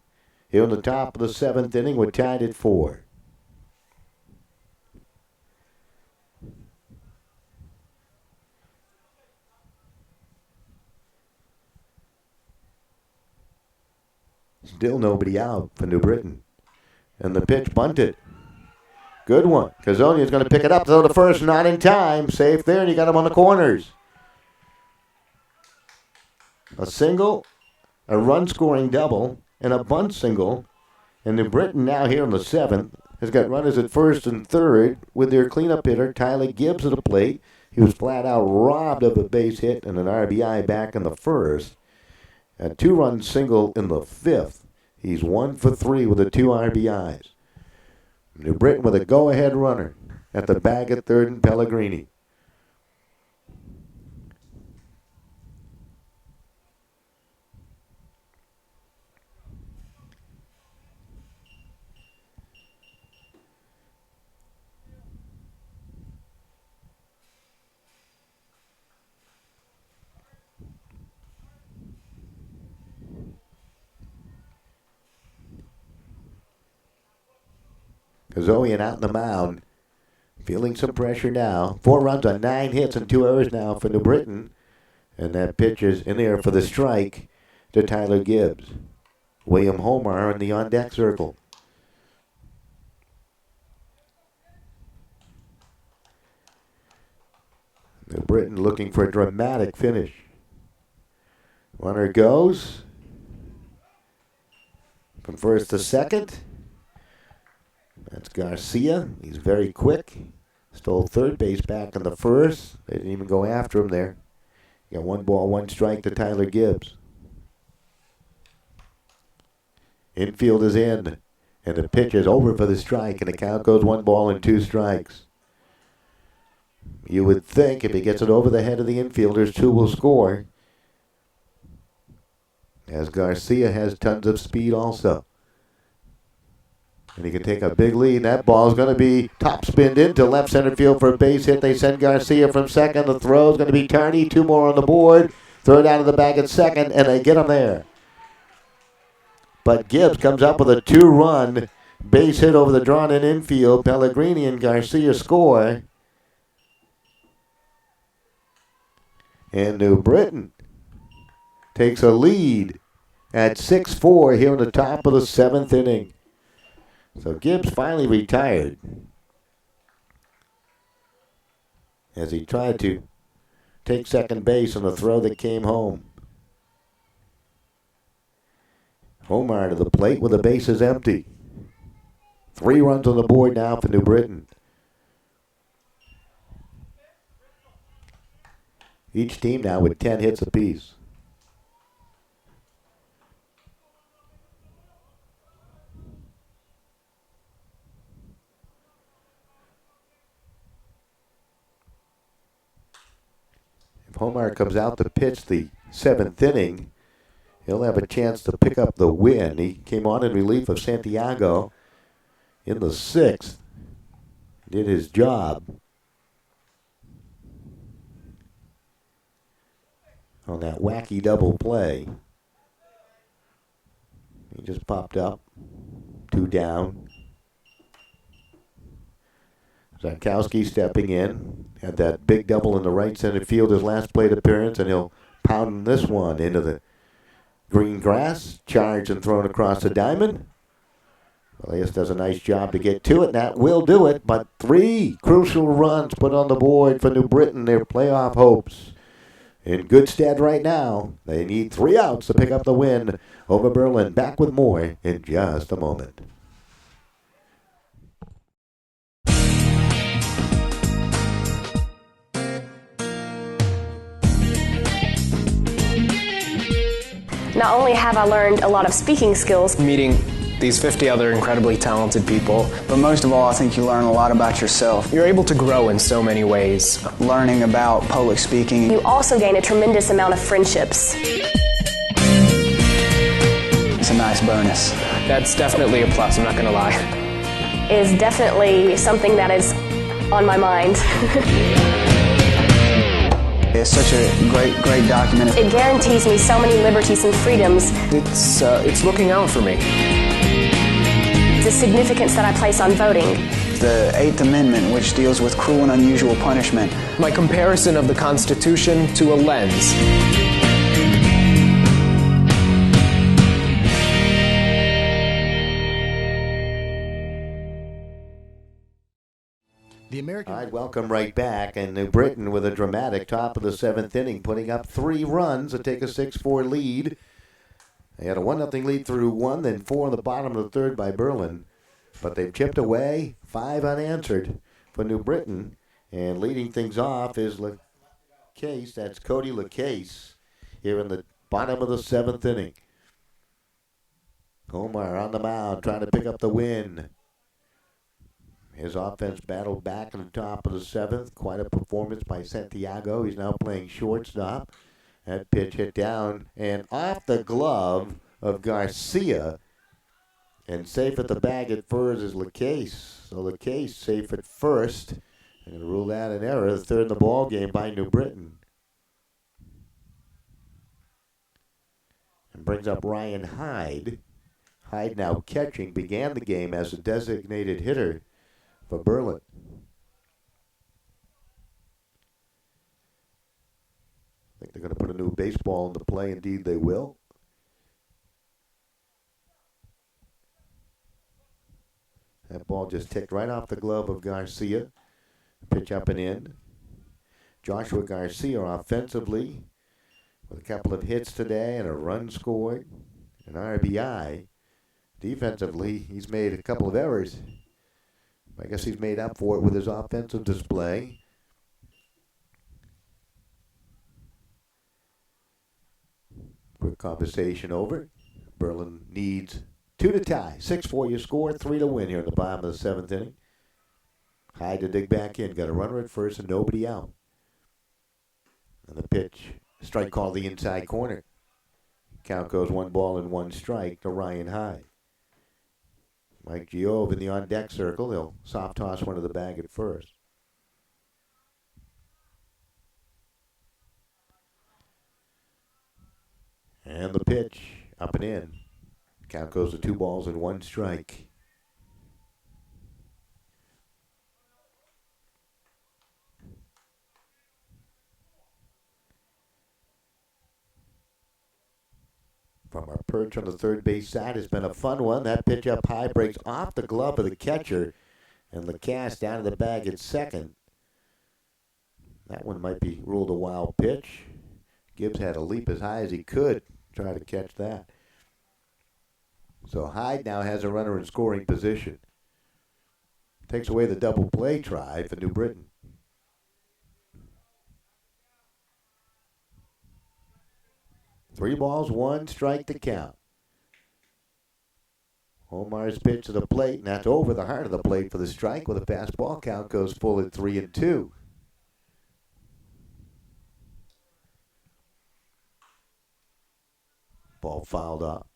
Here in the top of the 7th inning, we're tied at 4. Still nobody out for New Britain. And the pitch bunted. Good one. Kazonia's going to pick it up. Throw to first, not in time. Safe there, and you got him on the corners. A single, a run-scoring double, and a bunt single. And New Britain now here in the 7th has got runners at first and third with their cleanup hitter, Tyler Gibbs, at the plate. He was flat out robbed of a base hit and an RBI back in the 1st. A 2-run single in the 5th. He's 1 for 3 with the 2 RBIs. New Britain with a go-ahead runner at the bag at third and Pellegrini. Kazoian out in the mound, feeling some pressure now. 4 runs on 9 hits and 2 errors now for New Britain. And that pitch is in there for the strike to Tyler Gibbs. William Homar in the on-deck circle. New Britain looking for a dramatic finish. Runner goes from first to second. That's Garcia. He's very quick. Stole third base back in the 1st. They didn't even go after him there. Got 1 ball, 1 strike to Tyler Gibbs. Infield is in. And the pitch is over for the strike. And the count goes 1 ball and 2 strikes. You would think if he gets it over the head of the infielders, 2 will score. As Garcia has tons of speed also. And he can take a big lead. That ball is going to be top spinned into left center field for a base hit. They send Garcia from second. The throw is going to be Tardy. 2 more on the board. Throw it out of the bag at second, and they get him there. But Gibbs comes up with a 2-run base hit over the drawn-in infield. Pellegrini and Garcia score. And New Britain takes a lead at 6-4 here in the top of the 7th inning. So Gibbs finally retired as he tried to take second base on the throw that came home. Homar to the plate with the bases empty. 3 runs on the board now for New Britain. Each team now with 10 hits apiece. If Homar comes out to pitch the 7th inning, he'll have a chance to pick up the win. He came on in relief of Santiago in the 6th. Did his job on that wacky double play. He just popped up. 2 down. Zankowski stepping in. Had that big double in the right center field his last plate appearance, and he'll pound this one into the green grass. Charged and thrown across the diamond. Elias does a nice job to get to it, and that will do it. But 3 crucial runs put on the board for New Britain, their playoff hopes in good stead right now. They need 3 outs to pick up the win over Berlin. Back with more in just a moment. Not only have I learned a lot of speaking skills, Meeting these 50 other incredibly talented people, But most of all, I think you learn a lot about yourself. you're able to grow in so many ways. Learning about public speaking. you also gain a tremendous amount of friendships. It's a nice bonus. That's definitely a plus, I'm not going to lie. Is definitely something that is on my mind. It's such a great document. It guarantees me so many liberties and freedoms. It's looking out for me. The significance that I place on voting. The Eighth Amendment, which deals with cruel and unusual punishment. My comparison of the Constitution to a lens. The American. All right, welcome right back. And New Britain with a dramatic top of the seventh inning, putting up 3 runs to take a 6-4 lead. They had a 1-0 lead through 1, then 4 in the bottom of the third by Berlin. But they've chipped away, 5 unanswered for New Britain. And leading things off is LaCase. That's Cody LaCase here in the bottom of the 7th inning. Omar on the mound trying to pick up the win. His offense battled back in the top of the 7th. Quite a performance by Santiago. He's now playing shortstop. That pitch hit down and off the glove of Garcia. And safe at the bag at first is LaCase. So LaCase safe at first. And rule that an error. The third in the ball game by New Britain. And brings up Ryan Hyde. Hyde now catching. Began the game as a designated hitter for Berlin. I think they're going to put a new baseball into play. Indeed, they will. That ball just ticked right off the glove of Garcia. Pitch up and in. Joshua Garcia offensively with a couple of hits today and a run scored, an RBI. Defensively, he's made a couple of errors. I guess he's made up for it with his offensive display. Quick conversation over. Berlin needs 2 to tie. 6-4 you score, 3 to win here in the bottom of the 7th inning. Hyde to dig back in. Got a runner at first and nobody out. And the pitch, strike called the inside corner. Count goes 1 ball and 1 strike to Ryan Hyde. Mike Giove in the on-deck circle. He'll soft toss one to the bag at first. And the pitch, up and in. Count goes to 2 balls and 1 strike. From our perch on the third base side, it's been a fun one. That pitch up high breaks off the glove of the catcher, and LaCasse down to the bag at second. That one might be ruled a wild pitch. Gibbs had to leap as high as he could, try to catch that. So Hyde now has a runner in scoring position. Takes away the double play try for New Britain. Three balls, 1 strike to count. Omar's pitch to the plate, and that's over the heart of the plate for the strike with a fastball. Count goes full at 3-2. Ball fouled up.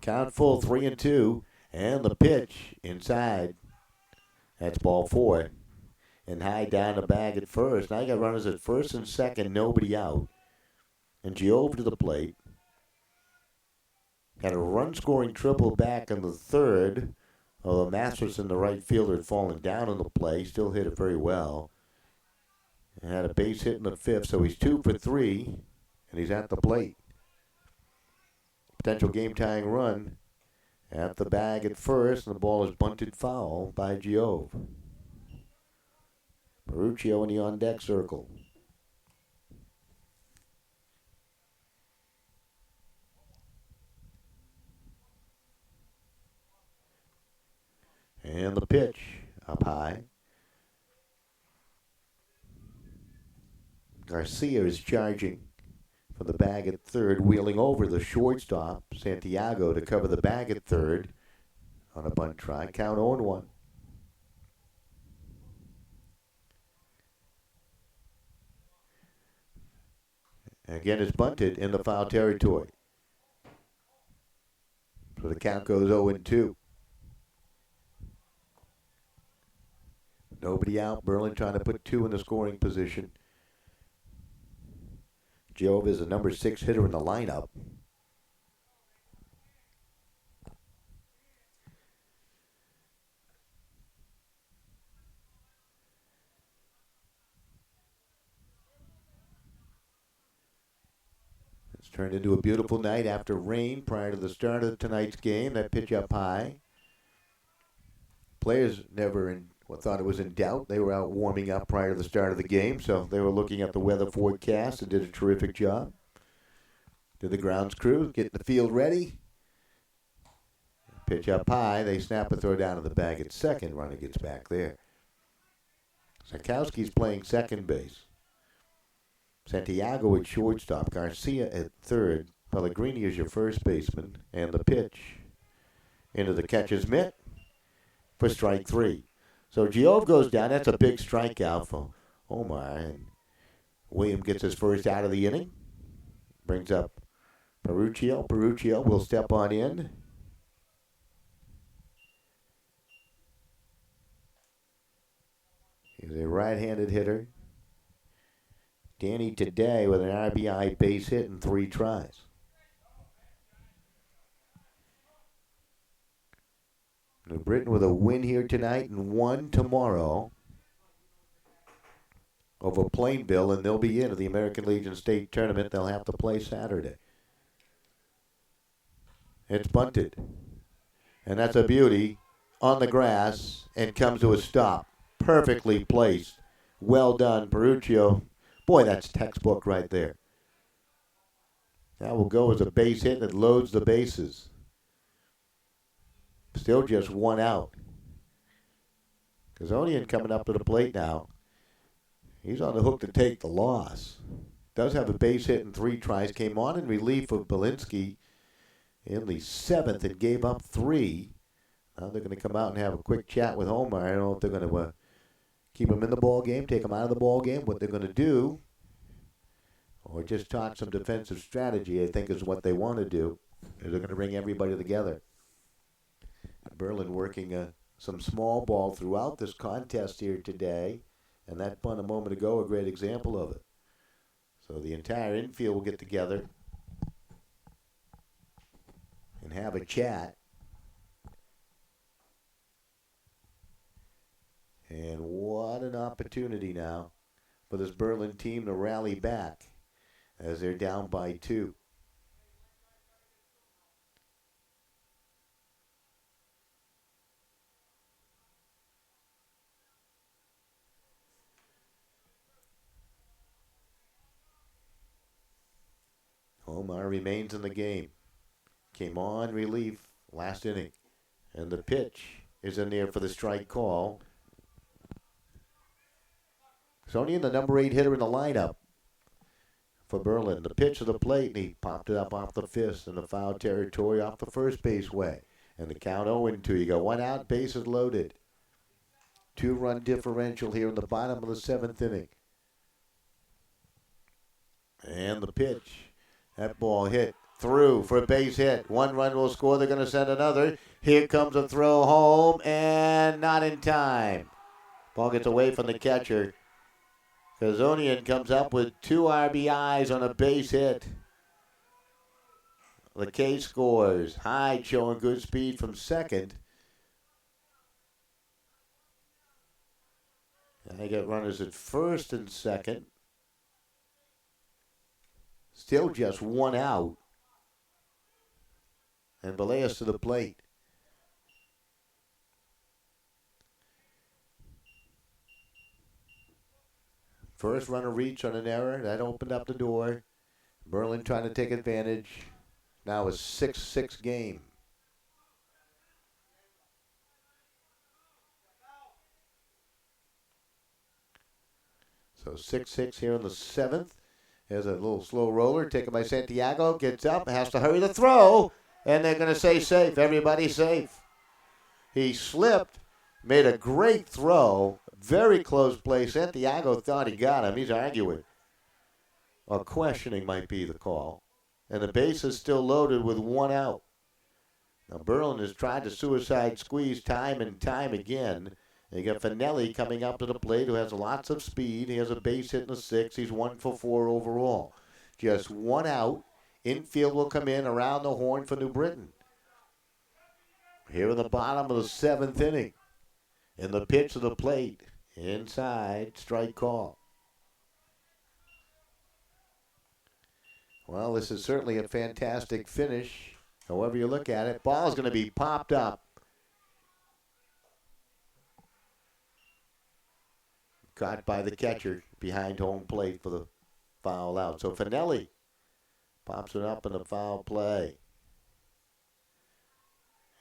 Count full, 3-2, and the pitch inside. That's ball 4. And Hyde down the bag at first. Now you got runners at first and second, nobody out. And Giove to the plate. Had a run-scoring triple back in the third. Although Masterson, the right fielder, had fallen down on the play. Still hit it very well. And had a base hit in the 5th, so he's 2 for 3. And he's at the plate. Potential game-tying run. At the bag at first, and the ball is bunted foul by Giove. Maruccio in the on-deck circle. And the pitch up high. Garcia is charging for the bag at third, wheeling over the shortstop, Santiago, to cover the bag at third on a bunt try. Count 0-1. And again, it's bunted in the foul territory. So the count goes 0-2. Nobody out. Berlin trying to put 2 in the scoring position. Jove is the number 6 hitter in the lineup. It's turned into a beautiful night after rain prior to the start of tonight's game. That pitch up high. Players never thought it was in doubt. They were out warming up prior to the start of the game, so they were looking at the weather forecast and did a terrific job. Did the grounds crew get the field ready? Pitch up high. They snap a throw down to the bag at second. Runner gets back there. Sarkowski's playing second base. Santiago at shortstop. Garcia at third. Pellegrini is your first baseman. And the pitch into the catcher's mitt for strike 3. So Giove goes down. That's a big strikeout for Omar. And William gets his first out of the inning. Brings up Peruccio. Peruccio will step on in. He's a right-handed hitter. Danny today with an RBI base hit and 3 tries. New Britain with a win here tonight and 1 tomorrow over Plainville, and they'll be into the American Legion State Tournament. They'll have to play Saturday. It's bunted. And that's a beauty on the grass and comes to a stop. Perfectly placed. Well done, Peruccio. Boy, that's textbook right there. That will go as a base hit that loads the bases. Still just 1 out. Kazonian coming up to the plate now. He's on the hook to take the loss. Does have a base hit and 3 tries. Came on in relief of Belinsky in the 7th and gave up 3. Now they're going to come out and have a quick chat with Homer. I don't know if they're going to keep him in the ball game, take him out of the ball game, what they're going to do, or just talk some defensive strategy, I think is what they want to do. They're going to bring everybody together. Berlin working some small ball throughout this contest here today, and that bunt a moment ago, a great example of it. So the entire infield will get together and have a chat. And what an opportunity now for this Berlin team to rally back as they're down by 2. Omar remains in the game. Came on relief last inning. And the pitch is in there for the strike call. Sonian, the number 8 hitter in the lineup for Berlin. The pitch to the plate, and he popped it up off the fist in the foul territory off the first base way. And the count 0-2. You got 1 out, bases loaded. 2-run differential here in the bottom of the 7th inning. And the pitch. That ball hit through for a base hit. 1 run will score. They're going to send another. Here comes a throw home, and not in time. Ball gets away from the catcher. Kazonian comes up with 2 RBIs on a base hit. LeKay scores. Hyde showing good speed from second. And they got runners at first and second. Still just 1 out. And Villegas to the plate. First runner reach on an error. That opened up the door. Berlin trying to take advantage. Now a 6-6 game. So 6-6 here in the 7th. There's a little slow roller taken by Santiago. Gets up, has to hurry the throw. And they're going to say safe. Everybody's safe. He slipped, made a great throw. Very close play. Santiago thought he got him. He's arguing. or questioning might be the call. And the base is still loaded with one out. Now Berlin has tried to suicide squeeze time and time again. And you got Finelli coming up to the plate who has lots of speed. He has a base hit in the 6th. He's 1 for 4 overall. Just one out. Infield will come in around the horn for New Britain. Here in the bottom of the 7th inning. In the pitch to the plate. Inside, strike call. Well, this is certainly a fantastic finish. However you look at it, ball is going to be popped up. Caught by the catcher behind home plate for the foul out. So Finelli pops it up in the foul play.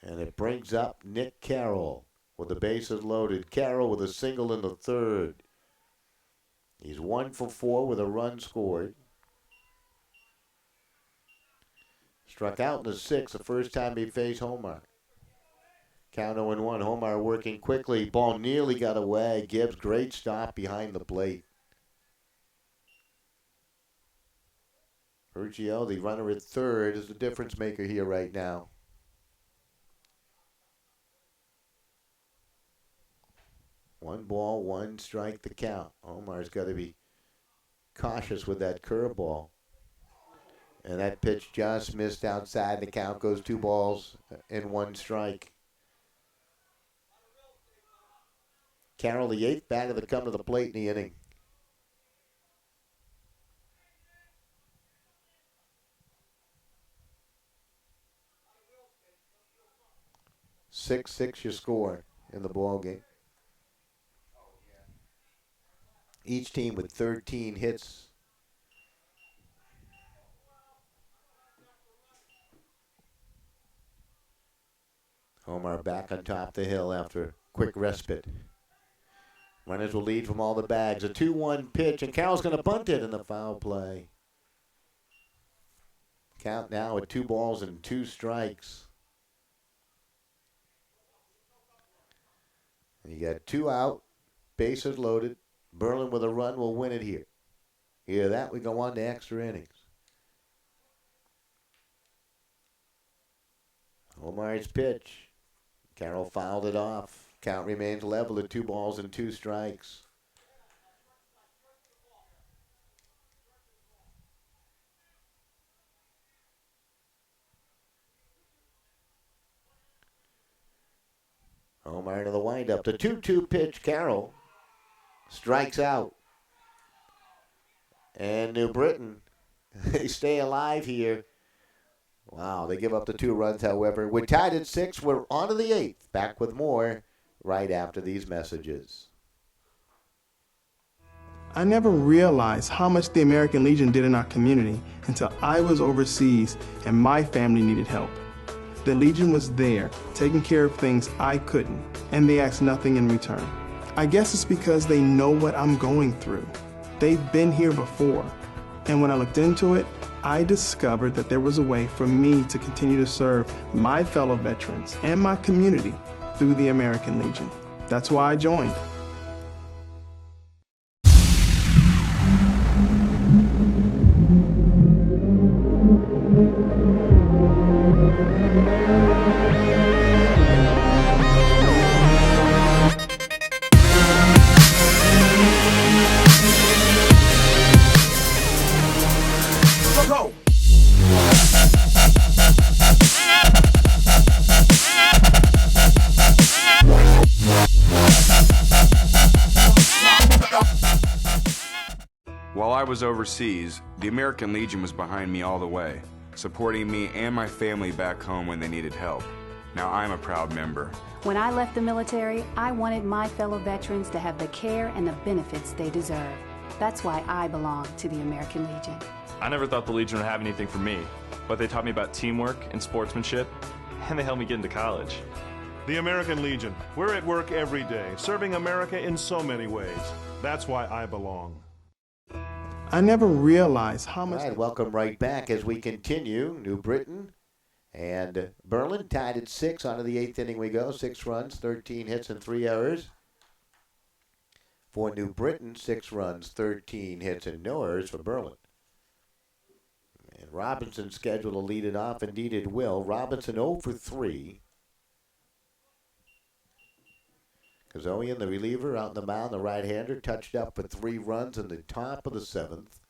And it brings up Nick Carroll with the bases loaded. Carroll with a single in the 3rd. He's 1 for 4 with a run scored. Struck out in the 6th the first time he faced Homar. Count 0-1. Homar working quickly. Ball nearly got away. Gibbs, great stop behind the plate. Urgio, the runner at 3rd, is the difference maker here right now. One ball, one strike the count. Homar's got to be cautious with that curveball. And that pitch just missed outside. The count goes 2 balls and 1 strike. Carroll, the 8th batter to come to the plate in the inning. Six your score in the ball game. Each team with 13 hits. Homar back on top of the hill after quick respite. Runners will lead from all the bags. A 2-1 pitch, and Carroll's going to bunt it in the foul play. Count now at 2 balls and 2 strikes. And you got 2 out, bases loaded. Berlin with a run will win it here. Hear that? We go on to extra innings. Homar's pitch. Carroll fouled it off. Count remains level at 2 balls and 2 strikes. Homar to the windup. The 2-2 pitch. Carroll strikes out. And New Britain, they stay alive here. Wow, they give up the 2 runs, however. We're tied at 6. We're on to the 8th. Back with more right after these messages. I never realized how much the American Legion did in our community until I was overseas and my family needed help. The Legion was there, taking care of things I couldn't, and they asked nothing in return. I guess it's because they know what I'm going through. They've been here before, and when I looked into it, I discovered that there was a way for me to continue to serve my fellow veterans and my community through the American Legion. That's why I joined. While I was overseas, the American Legion was behind me all the way, supporting me and my family back home when they needed help. Now I'm a proud member. When I left the military, I wanted my fellow veterans to have the care and the benefits they deserve. That's why I belong to the American Legion. I never thought the Legion would have anything for me, but they taught me about teamwork and sportsmanship, and they helped me get into college. The American Legion. We're at work every day, serving America in so many ways. That's why I belong. I never realized how much... All right, welcome right back as we continue. New Britain and Berlin tied at 6. On to the 8th inning we go. 6 runs, 13 hits, and 3 errors. For New Britain, 6 runs, 13 hits, and no errors for Berlin. Robinson scheduled to lead it off. Indeed it will. Robinson 0 for 3. Kazoian, the reliever, out in the mound, the right-hander, touched up for 3 runs in the top of the 7th.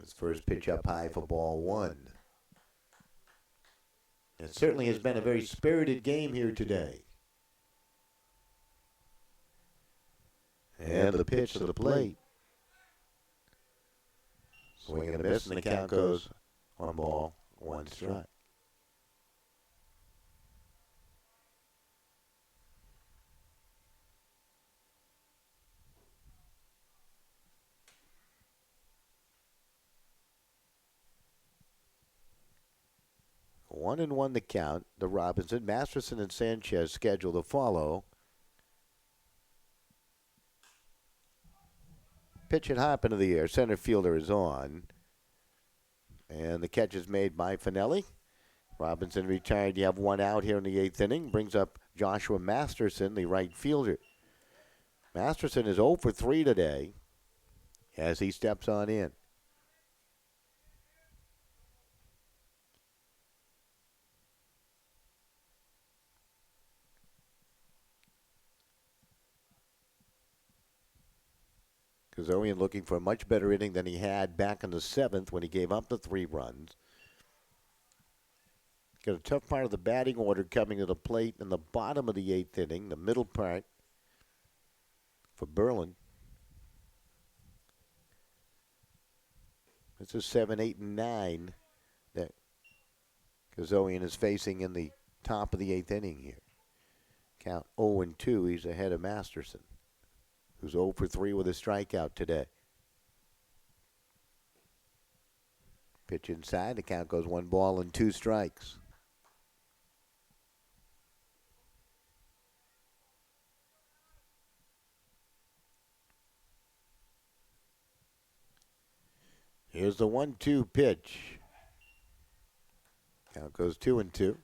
His first pitch up high for ball 1. It certainly has been a very spirited game here today. And the pitch to the plate. Swing and a miss, and the count goes 1 ball, 1 strike. One and one to count. The Robinson, Masterson, and Sanchez scheduled to follow. Pitch and hop into the air. Center fielder is on. And the catch is made by Finelli. Robinson retired. You have 1 out here in the 8th inning. Brings up Joshua Masterson, the right fielder. Masterson is 0 for 3 today as he steps on in. Kazoian looking for a much better inning than he had back in the 7th when he gave up the 3 runs. Got a tough part of the batting order coming to the plate in the bottom of the 8th inning, the middle part for Berlin. This is 7, 8, and 9 that Kazoian is facing in the top of the 8th inning here. Count 0 and 2, he's ahead of Masterson, who's 0 for 3 with a strikeout today. Pitch inside, the count goes 1 ball and 2 strikes. Here's the 1-2 pitch. Count goes 2 and 2.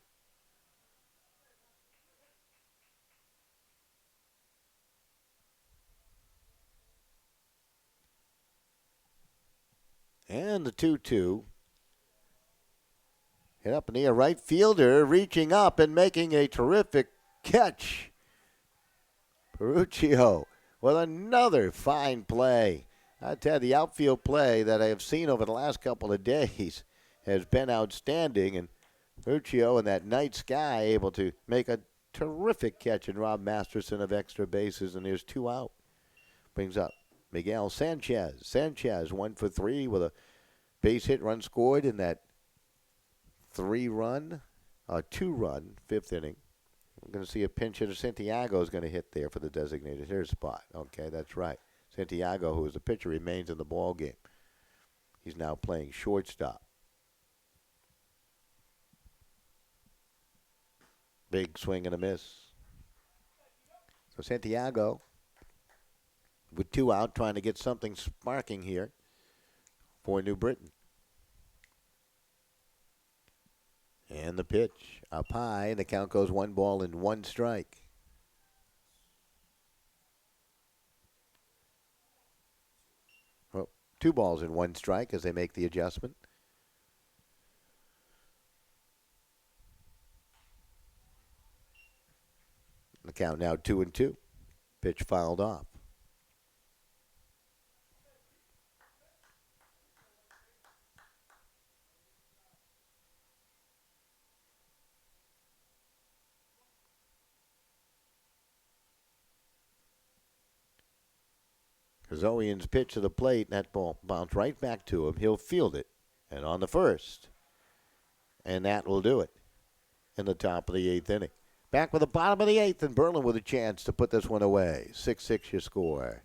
And the 2-2. Hit up in the air. Right fielder reaching up and making a terrific catch. Peruccio with another fine play. I tell you, the outfield play that I have seen over the last couple of days has been outstanding. And Peruccio in that night sky able to make a terrific catch and rob Masterson of extra bases. And there's 2 out. Brings up Miguel Sanchez. Sanchez 1 for 3 with a base hit, run scored in that 2-run 5th inning. We're going to see a pinch hitter. Santiago is going to hit there for the designated hitter spot. Okay, that's right. Santiago, who is the pitcher, remains in the ball game. He's now playing shortstop. Big swing and a miss. So Santiago, with 2 out, trying to get something sparking here for New Britain. And the pitch up high, and the count goes 1 ball and 1 strike. Well, 2 balls and 1 strike as they make the adjustment. The count now 2 and 2. Pitch fouled off. Kazoian's pitch to the plate, and that ball bounced right back to him. He'll field it, and on the first. And that will do it in the top of the 8th inning. Back with the bottom of the 8th, and Berlin with a chance to put this one away. 6-6 your score.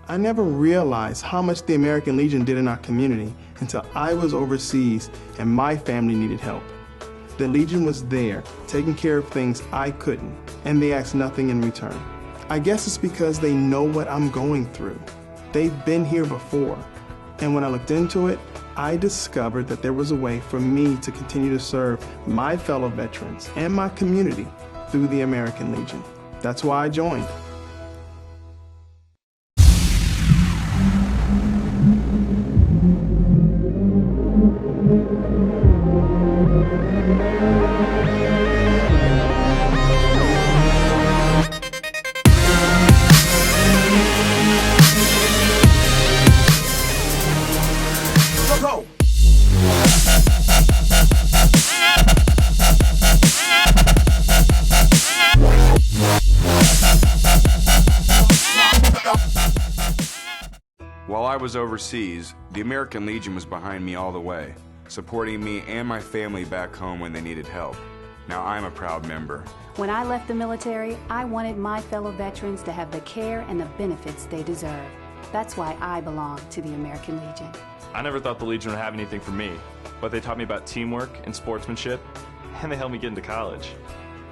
I never realized how much the American Legion did in our community until I was overseas and my family needed help. The Legion was there, taking care of things I couldn't, and they asked nothing in return. I guess it's because they know what I'm going through. They've been here before. And when I looked into it, I discovered that there was a way for me to continue to serve my fellow veterans and my community through the American Legion. That's why I joined. I was overseas, the American Legion was behind me all the way, supporting me and my family back home when they needed help. Now I'm a proud member. When I left the military, I wanted my fellow veterans to have the care and the benefits they deserve. That's why I belong to the American Legion. I never thought the Legion would have anything for me, but they taught me about teamwork and sportsmanship, and they helped me get into college.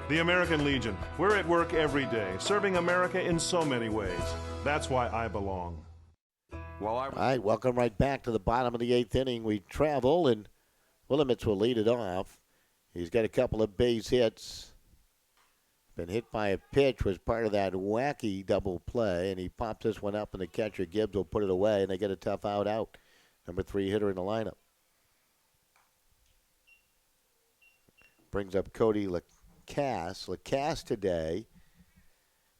The American Legion. We're at work every day, serving America in so many ways. That's why I belong. All right, welcome right back to the bottom of the 8th inning. We travel, and Willamette will lead it off. He's got a couple of base hits. Been hit by a pitch, was part of that wacky double play, and he pops this one up, and the catcher, Gibbs, will put it away, and they get a tough out. Number 3 hitter in the lineup. Brings up Cody Lacasse. Lacasse today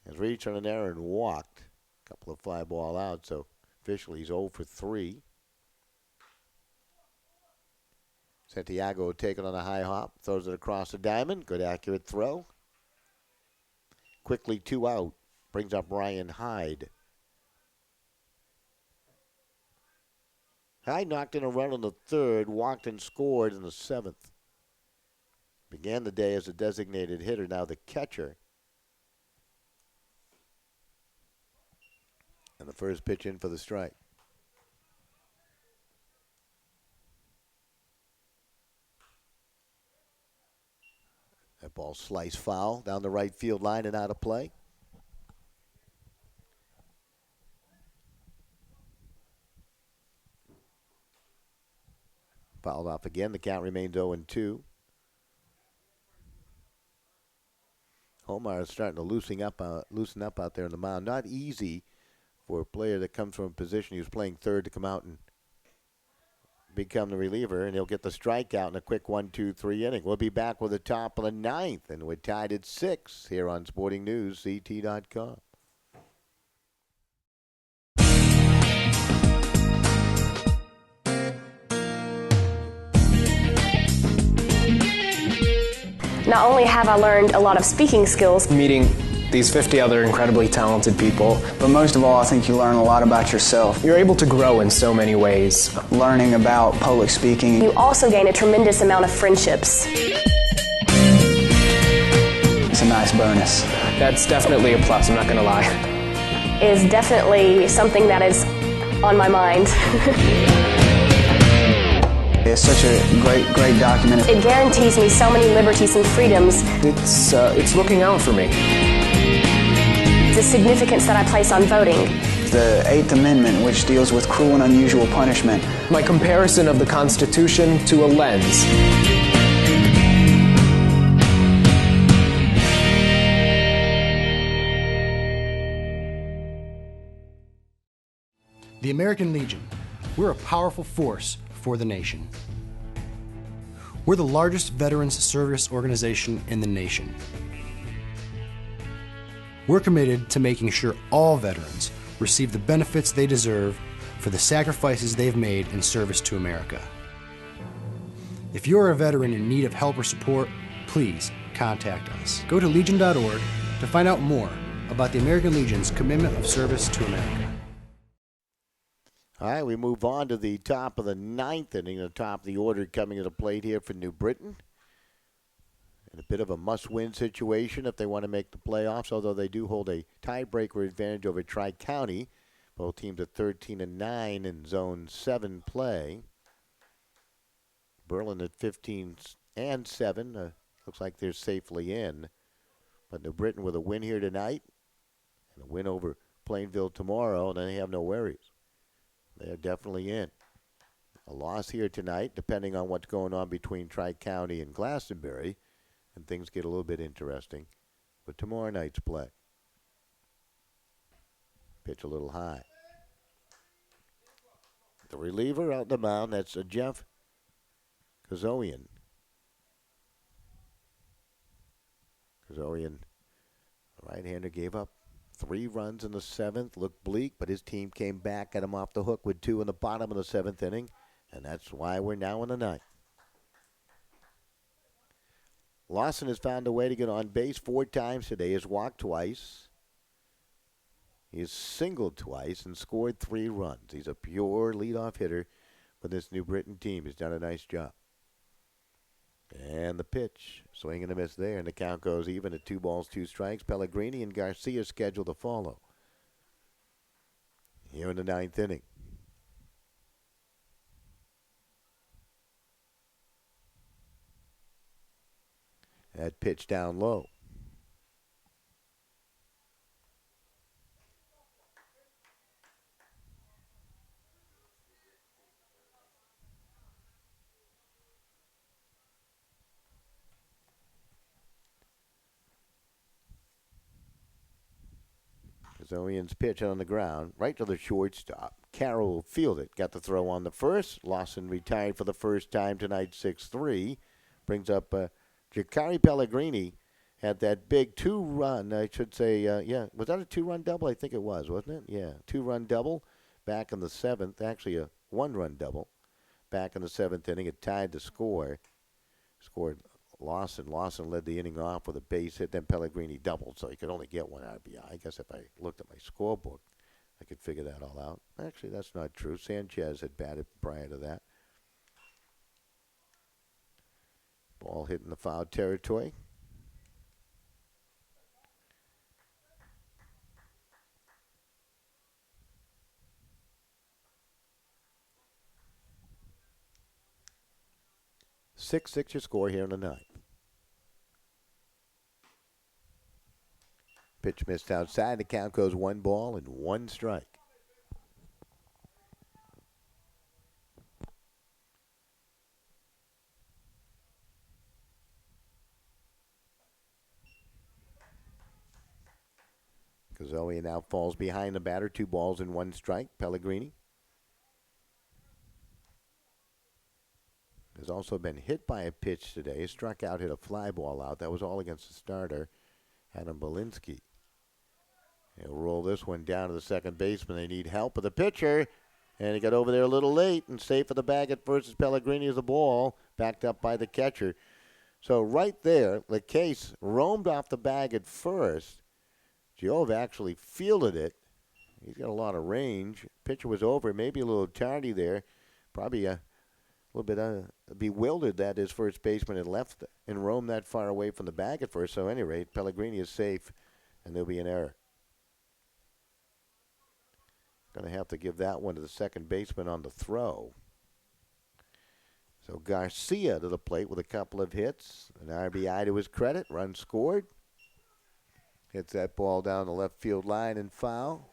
has reached on an error and walked. A couple of fly ball outs, so officially he's 0 for 3. Santiago taking on a high hop, throws it across the diamond. Good accurate throw. Quickly 2 out. Brings up Ryan Hyde. Hyde knocked in a run in the 3rd, walked and scored in the 7th. Began the day as a designated hitter, now the catcher. And the first pitch in for the strike. That ball sliced foul down the right field line and out of play. Fouled off again. The count remains 0-2. Homar is starting to loosen up out there on the mound. Not easy for a player that comes from a position he was playing third to come out and become the reliever, and he'll get the strikeout in a quick 1-2-3 inning. We'll be back with the top of the 9th, and we're tied at 6 here on SportingNewsCT.com. Not only have I learned a lot of speaking skills, Meeting these 50 other incredibly talented people, But most of all, I think you learn a lot about yourself. you're able to grow in so many ways. Learning about public speaking. you also gain a tremendous amount of friendships. It's a nice bonus. That's definitely a plus, I'm not going to lie. Is definitely something that is on my mind. It's such a great document. It guarantees me so many liberties and freedoms. It's looking out for me. The significance that I place on voting. The 8th Amendment, which deals with cruel and unusual punishment. My comparison of the Constitution to a lens. The American Legion. We're a powerful force for the nation. We're the largest veterans service organization in the nation. We're committed to making sure all veterans receive the benefits they deserve for the sacrifices they've made in service to America. If you're a veteran in need of help or support, please contact us. Go to legion.org to find out more about the American Legion's commitment of service to America. All right, we move on to the top of the 9th inning, the top of the order coming to the plate here for New Britain. In a bit of a must-win situation if they want to make the playoffs, although they do hold a tiebreaker advantage over Tri-County. Both teams at 13-9 in Zone 7 play. Berlin at 15-7. Looks like they're safely in. But New Britain with a win here tonight and a win over Plainville tomorrow, and then they have no worries. They're definitely in. A loss here tonight, depending on what's going on between Tri-County and Glastonbury, and things get a little bit interesting with tomorrow night's play. Pitch a little high. The reliever out the mound, that's Jeff Kazoian. Kazoian, the right-hander, gave up 3 runs in the 7th, looked bleak, but his team came back, got him off the hook with 2 in the bottom of the 7th inning, and that's why we're now in the 9th. Lawson has found a way to get on base 4 times today. Has walked twice. He's singled twice and scored 3 runs. He's a pure leadoff hitter for this New Britain team. He's done a nice job. And the pitch, swing and a miss there, and the count goes even at 2 balls, 2 strikes. Pellegrini and Garcia scheduled to follow here in the 9th inning. That pitch down low. Zoian's pitch on the ground, right to the shortstop. Carroll will field it. Got the throw on the first. Lawson retired for the first time tonight, 6-3. Brings up Jacari Pellegrini. Had that big 2-run, I should say, was that a 2-run double? I think it was, wasn't it? Yeah, 2-run double back in the 7th. Actually, a 1-run double back in the 7th inning. It tied the score. Scored Lawson. Lawson led the inning off with a base hit. Then Pellegrini doubled, so he could only get 1 RBI. I guess if I looked at my scorebook, I could figure that all out. Actually, that's not true. Sanchez had batted prior to that. Ball hit in the foul territory. Six your score here in the 9th. Pitch missed outside. The count goes 1 ball and 1 strike. Zoe now falls behind the batter. 2 balls and 1 strike. Pellegrini has also been hit by a pitch today. Struck out, hit a fly ball out. That was all against the starter, Adam Belinsky. He'll roll this one down to the second baseman. They need help with the pitcher. And he got over there a little late and safe for the bag at first as Pellegrini is the ball, backed up by the catcher. So right there, the case roamed off the bag at first. Giove actually fielded it. He's got a lot of range. Pitcher was over, maybe a little tardy there. Probably a little bit bewildered that his first baseman had left and roamed that far away from the bag at first. So at any rate, Pellegrini is safe, and there'll be an error. Going to have to give that one to the second baseman on the throw. So Garcia to the plate with a couple of hits. An RBI to his credit. Run scored. Hits that ball down the left field line and foul.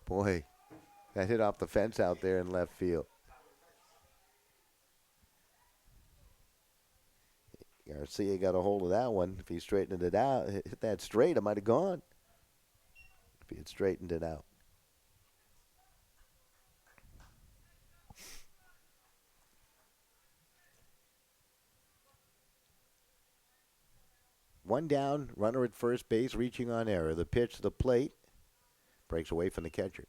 Boy, that hit off the fence out there in left field. Garcia got a hold of that one. If he straightened it out, hit that straight, it might have gone. If he had straightened it out. One down, runner at first base, reaching on error. The pitch to the plate breaks away from the catcher.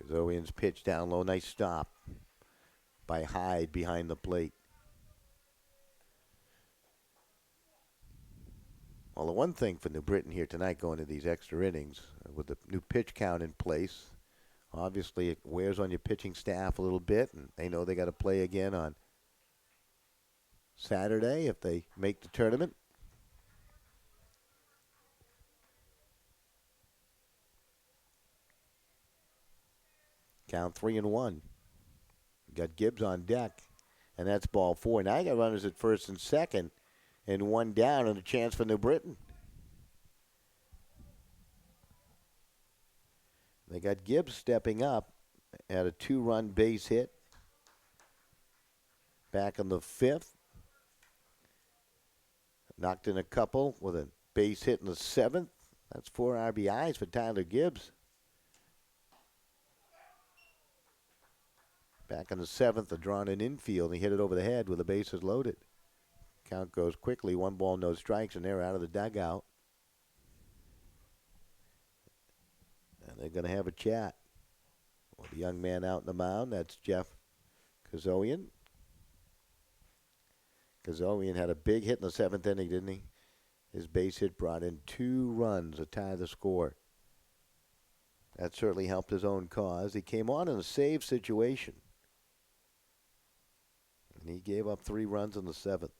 Zoian's pitch down low. Nice stop by Hyde behind the plate. Well, the one thing for New Britain here tonight going to these extra innings with the new pitch count in place, obviously it wears on your pitching staff a little bit, and they know they got to play again on Saturday if they make the tournament. Count 3-1. Got Gibbs on deck, and that's ball 4. Now you got runners at first and second, and 1 down, and a chance for New Britain. They got Gibbs stepping up at a 2-run base hit back in the 5th. Knocked in a couple with a base hit in the 7th. That's 4 RBIs for Tyler Gibbs. Back in the 7th, a drawn in infield. He hit it over the head with the bases loaded. Count goes quickly. 1 ball, no strikes, and they're out of the dugout. they're going to have a chat. Well, the young man out in the mound, that's Jeff Kazoian. Kazoian had a big hit in the 7th inning, didn't he? His base hit brought in 2 runs to tie the score. That certainly helped his own cause. He came on in a save situation. And he gave up 3 runs in the 7th.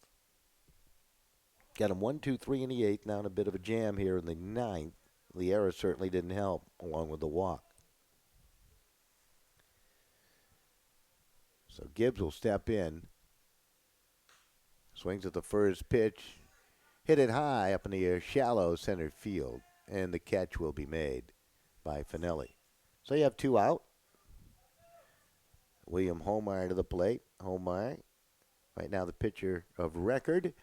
Got him 1, 2, 3 in the 8th. Now in a bit of a jam here in the 9th. The error certainly didn't help, along with the walk. So Gibbs will step in. Swings at the first pitch. Hit it high up in the air, shallow center field. And the catch will be made by Finelli. So you have 2 out. William Holmeyer to the plate. Holmeyer, right now the pitcher of record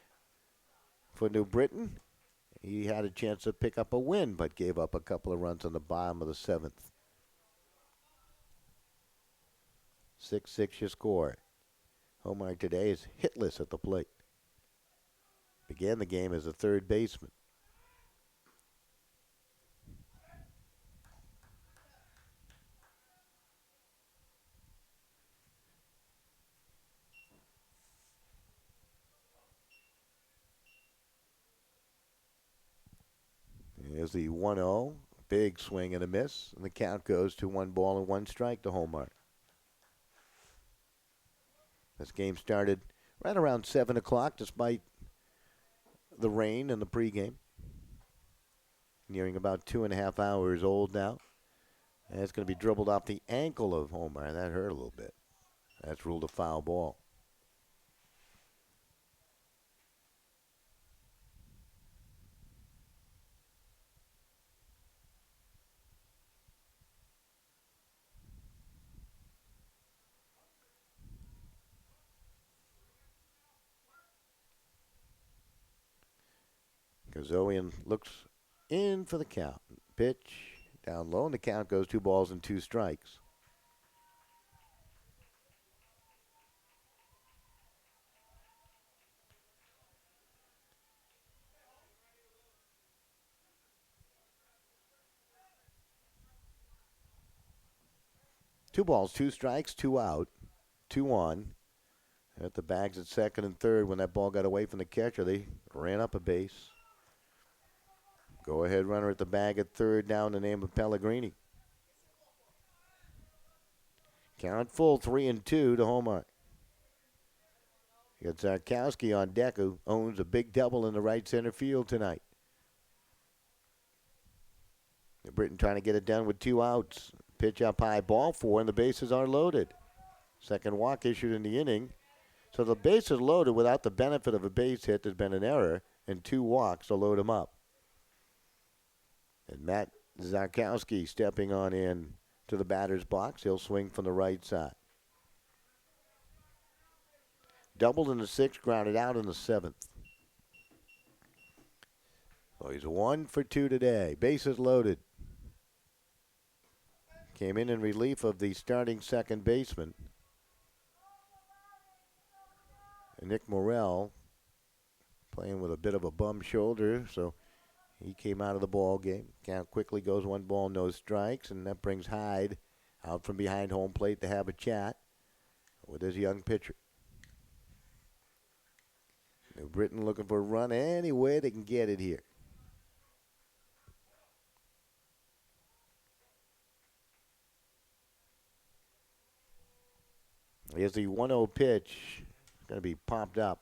for New Britain. He had a chance to pick up a win, but gave up a couple of runs on the bottom of the 7th. 6-6 your score. Holmeyer today is hitless at the plate. Began the game as a third baseman. Here's the 1-0. Big swing and a miss. And the count goes to 1 ball and 1 strike to Holmeyer. This game started right around 7 o'clock despite the rain and the pregame. Nearing about 2.5 hours old now. And it's going to be dribbled off the ankle of Holmeyer. That hurt a little bit. That's ruled a foul ball. Kazoian looks in for the count. Pitch down low, and the count goes 2 balls and 2 strikes. Two balls, 2 strikes, 2 out, 2 on. At the bags at second and third, when that ball got away from the catcher, they ran up a base. Go ahead runner at the bag at third now in the name of Pellegrini. Count full, 3-2 to Holmeyer. You got Zarkowski on deck, who owns a big double in the right center field tonight. Britain trying to get it done with 2 outs. Pitch up high, ball 4, and the bases are loaded. Second walk issued in the inning. So the base is loaded without the benefit of a base hit. There's been an error, and 2 walks to load him up. And Matt Zarkowski stepping on in to the batter's box. He'll swing from the right side. Doubled in the 6th, grounded out in the 7th. So he's 1 for 2 today. Bases loaded. Came in relief of the starting second baseman. And Nick Morrell playing with a bit of a bum shoulder, so he came out of the ball game. Count quickly goes 1 ball, no strikes, and that brings Hyde out from behind home plate to have a chat with his young pitcher. New Britain looking for a run any way they can get it here. Here's the 1-0 pitch. It's going to be popped up.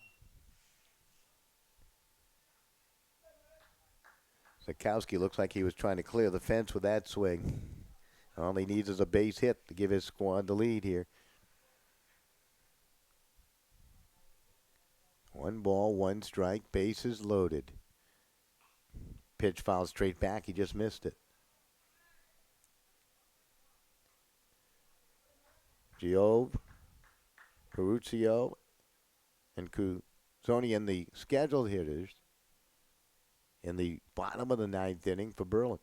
Zarkowski looks like he was trying to clear the fence with that swing. All he needs is a base hit to give his squad the lead here. 1 ball, 1 strike, bases loaded. Pitch fouled straight back, he just missed it. Giove, Peruzio, and Kuzonian, the scheduled hitters, in the bottom of the 9th inning for Berlin.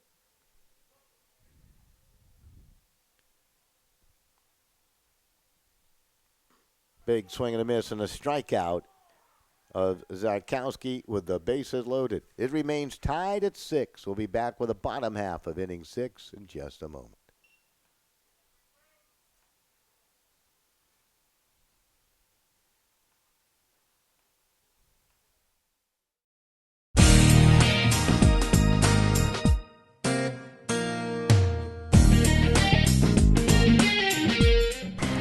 Big swing and a miss and a strikeout of Zarkowski with the bases loaded. It remains tied at 6. We'll be back with the bottom half of inning 6 in just a moment.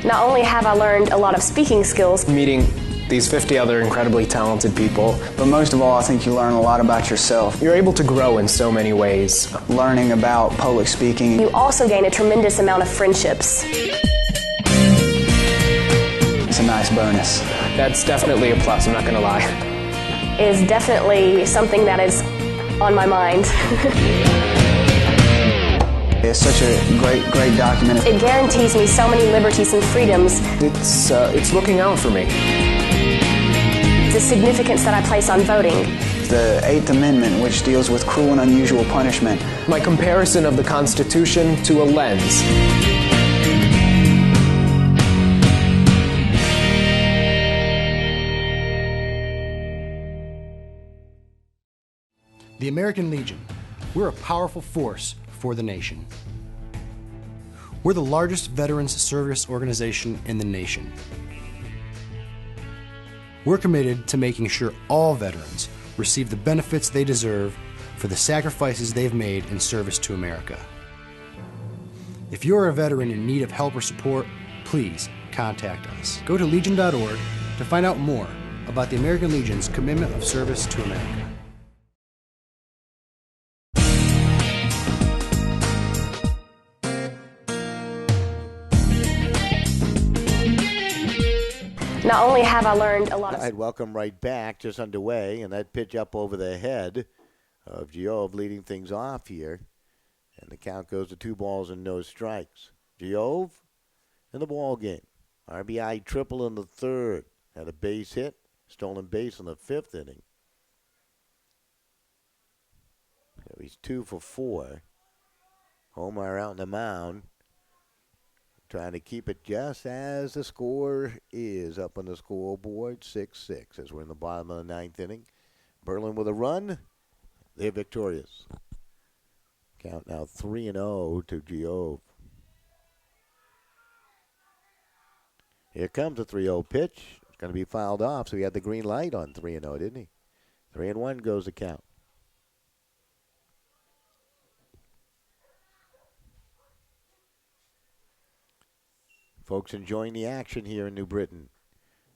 Not only have I learned a lot of speaking skills, Meeting these 50 other incredibly talented people, But most of all, I think you learn a lot about yourself. you're able to grow in so many ways. Learning about public speaking. you also gain a tremendous amount of friendships. It's a nice bonus. That's definitely a plus, I'm not going to lie. Is definitely something that is on my mind. It's such a great document. It guarantees me so many liberties and freedoms. It's looking out for me. The significance that I place on voting. The 8th Amendment, which deals with cruel and unusual punishment. My comparison of the Constitution to a lens. The American Legion. We're a powerful force for the nation. We're the largest veterans service organization in the nation. We're committed to making sure all veterans receive the benefits they deserve for the sacrifices they've made in service to America. If you're a veteran in need of help or support, please contact us. Go to legion.org to find out more about the American Legion's commitment of service to America. Not only have I learned a lot of... All right, welcome right back. Just underway, and that pitch up over the head of Giove leading things off here. And the count goes to 2 balls and no strikes. Giove in the ball game. RBI triple in the 3rd. Had a base hit, stolen base in the 5th inning. So he's 2 for 4. Omar out on the mound, trying to keep it just as the score is up on the scoreboard, 6-6, as we're in the bottom of the 9th inning. Berlin with a run. They're victorious. Count now 3-0 to Giove. Here comes a 3-0 pitch. It's going to be fouled off, so he had the green light on 3-0, didn't he? 3-1 goes the count. Folks enjoying the action here in New Britain.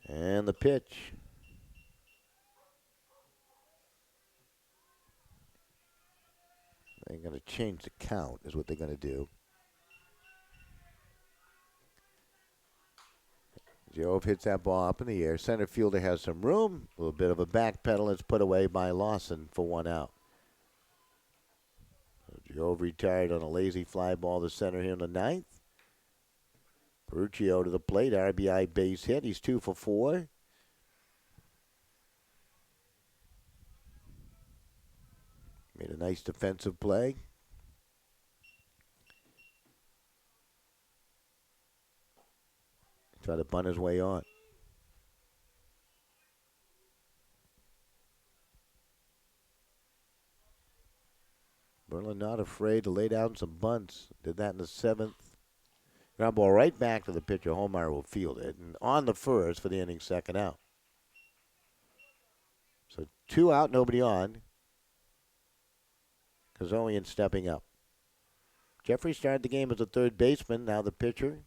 And the pitch. They're going to change the count is what they're going to do. Giove hits that ball up in the air. Center fielder has some room. A little bit of a back pedal. It's put away by Lawson for 1 out. So Giove retired on a lazy fly ball to center here in the 9th. Peruccio to the plate, RBI base hit. He's 2 for 4. Made a nice defensive play. Try to bunt his way on. Berlin not afraid to lay down some bunts. Did that in the 7th. Ground ball right back to the pitcher. Holmeyer will field it. And on the first for the inning's 2nd out. So 2 out, nobody on. Kazolian stepping up. Jeffrey started the game as a 3rd baseman. Now the pitcher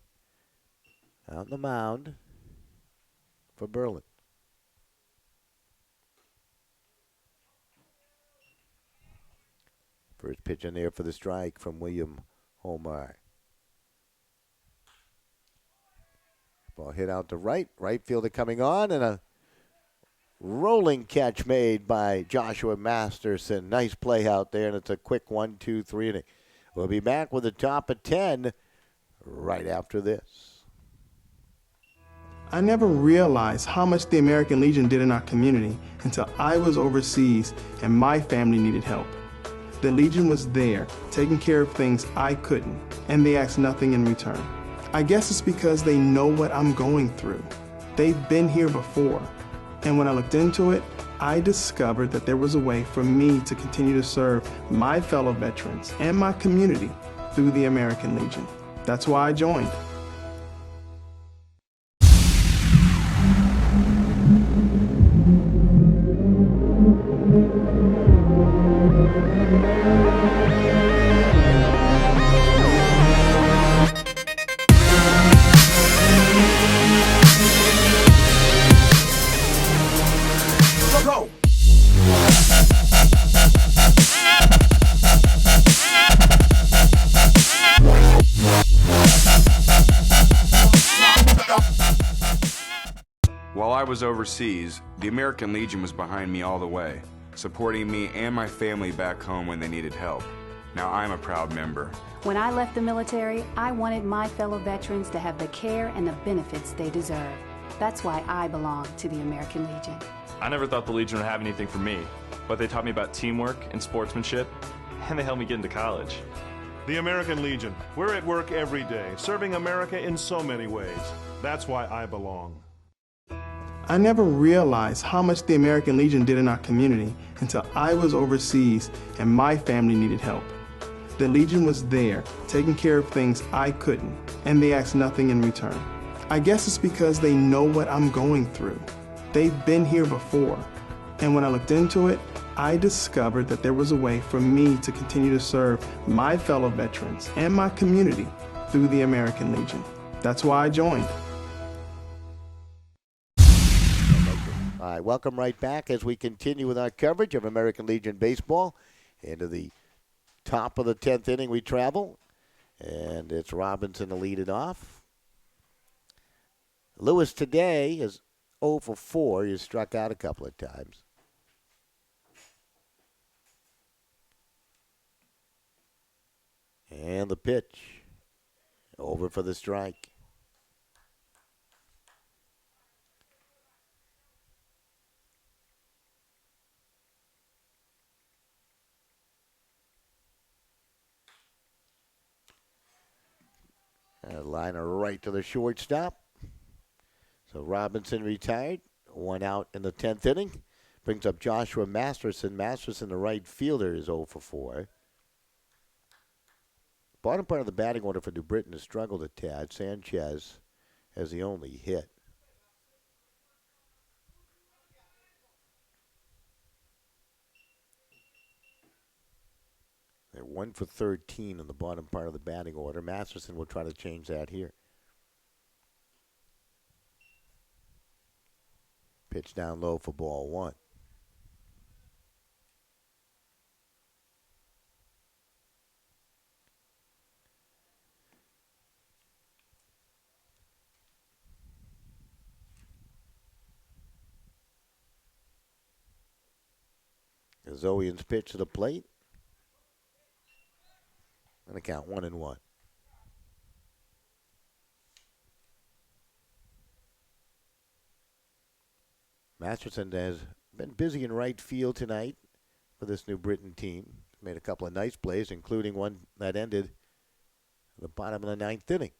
out on the mound for Berlin. First pitch in there for the strike from William Holmeyer. Ball hit out to right. Right fielder coming on, and a rolling catch made by Joshua Masterson. Nice play out there, and it's a quick 1-2-3 inning. We'll be back with the top of 10 right after this. I never realized how much the American Legion did in our community until I was overseas and my family needed help. The Legion was there, taking care of things I couldn't, and they asked nothing in return. I guess it's because they know what I'm going through. They've been here before. And when I looked into it, I discovered that there was a way for me to continue to serve my fellow veterans and my community through the American Legion. That's why I joined. Go! While I was overseas, the American Legion was behind me all the way, supporting me and my family back home when they needed help. Now I'm a proud member. When I left the military, I wanted my fellow veterans to have the care and the benefits they deserve. That's why I belong to the American Legion. I never thought the Legion would have anything for me, but they taught me about teamwork and sportsmanship, and they helped me get into college. The American Legion. We're at work every day, serving America in so many ways. That's why I belong. I never realized how much the American Legion did in our community until I was overseas and my family needed help. The Legion was there, taking care of things I couldn't, and they asked nothing in return. I guess it's because they know what I'm going through. They've been here before. And when I looked into it, I discovered that there was a way for me to continue to serve my fellow veterans and my community through the American Legion. That's why I joined. All right, welcome right back as we continue with our coverage of American Legion baseball. Into the top of the 10th inning we travel, and it's Robinson to lead it off. Lewis today is 0 for 4. He struck out a couple of times. And the pitch. Over for the strike. A liner right to the shortstop. So Robinson retired. 1 out in the 10th inning. Brings up Joshua Masterson. Masterson, the right fielder, is 0 for 4. Bottom part of the batting order for New Britain has struggled a tad. Sanchez has the only hit. They're 1 for 13 in the bottom part of the batting order. Masterson will try to change that here. Pitch down low for ball 1. Zoian's pitch to the plate. And the count 1-1. Masterson has been busy in right field tonight for this New Britain team. Made a couple of nice plays, including one that ended at the bottom of the 9th inning.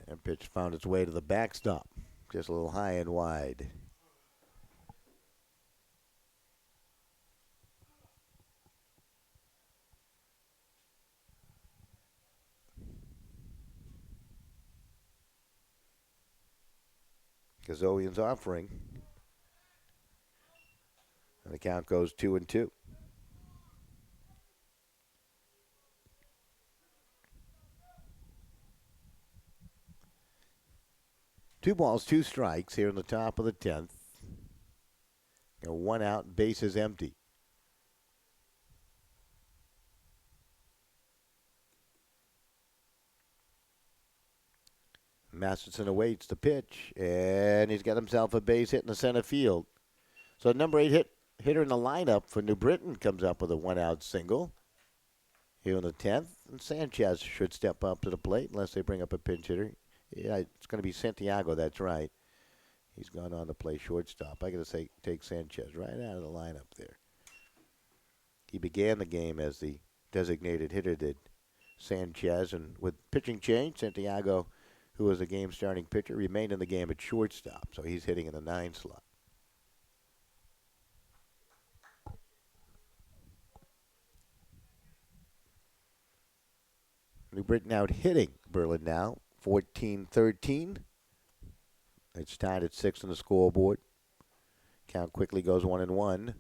And pitch found its way to the backstop. Just a little high and wide. Kazoian's offering. And the count goes 2-2. Two balls, 2 strikes here in the top of the 10th. 1 out, bases empty. Masterson awaits the pitch, and he's got himself a base hit in the center field. So number 8 hitter in the lineup for New Britain comes up with a 1-out single here in the 10th. And Sanchez should step up to the plate unless they bring up a pinch hitter. Yeah, it's going to be Santiago, that's right. He's gone on to play shortstop. I got to say, take Sanchez right out of the lineup there. He began the game as the designated hitter did. Sanchez, and with pitching change, Santiago who was a game-starting pitcher, remained in the game at shortstop, so he's hitting in the 9 slot. New Britain out hitting Berlin now, 14-13. It's tied at 6 on the scoreboard. Count quickly goes 1-1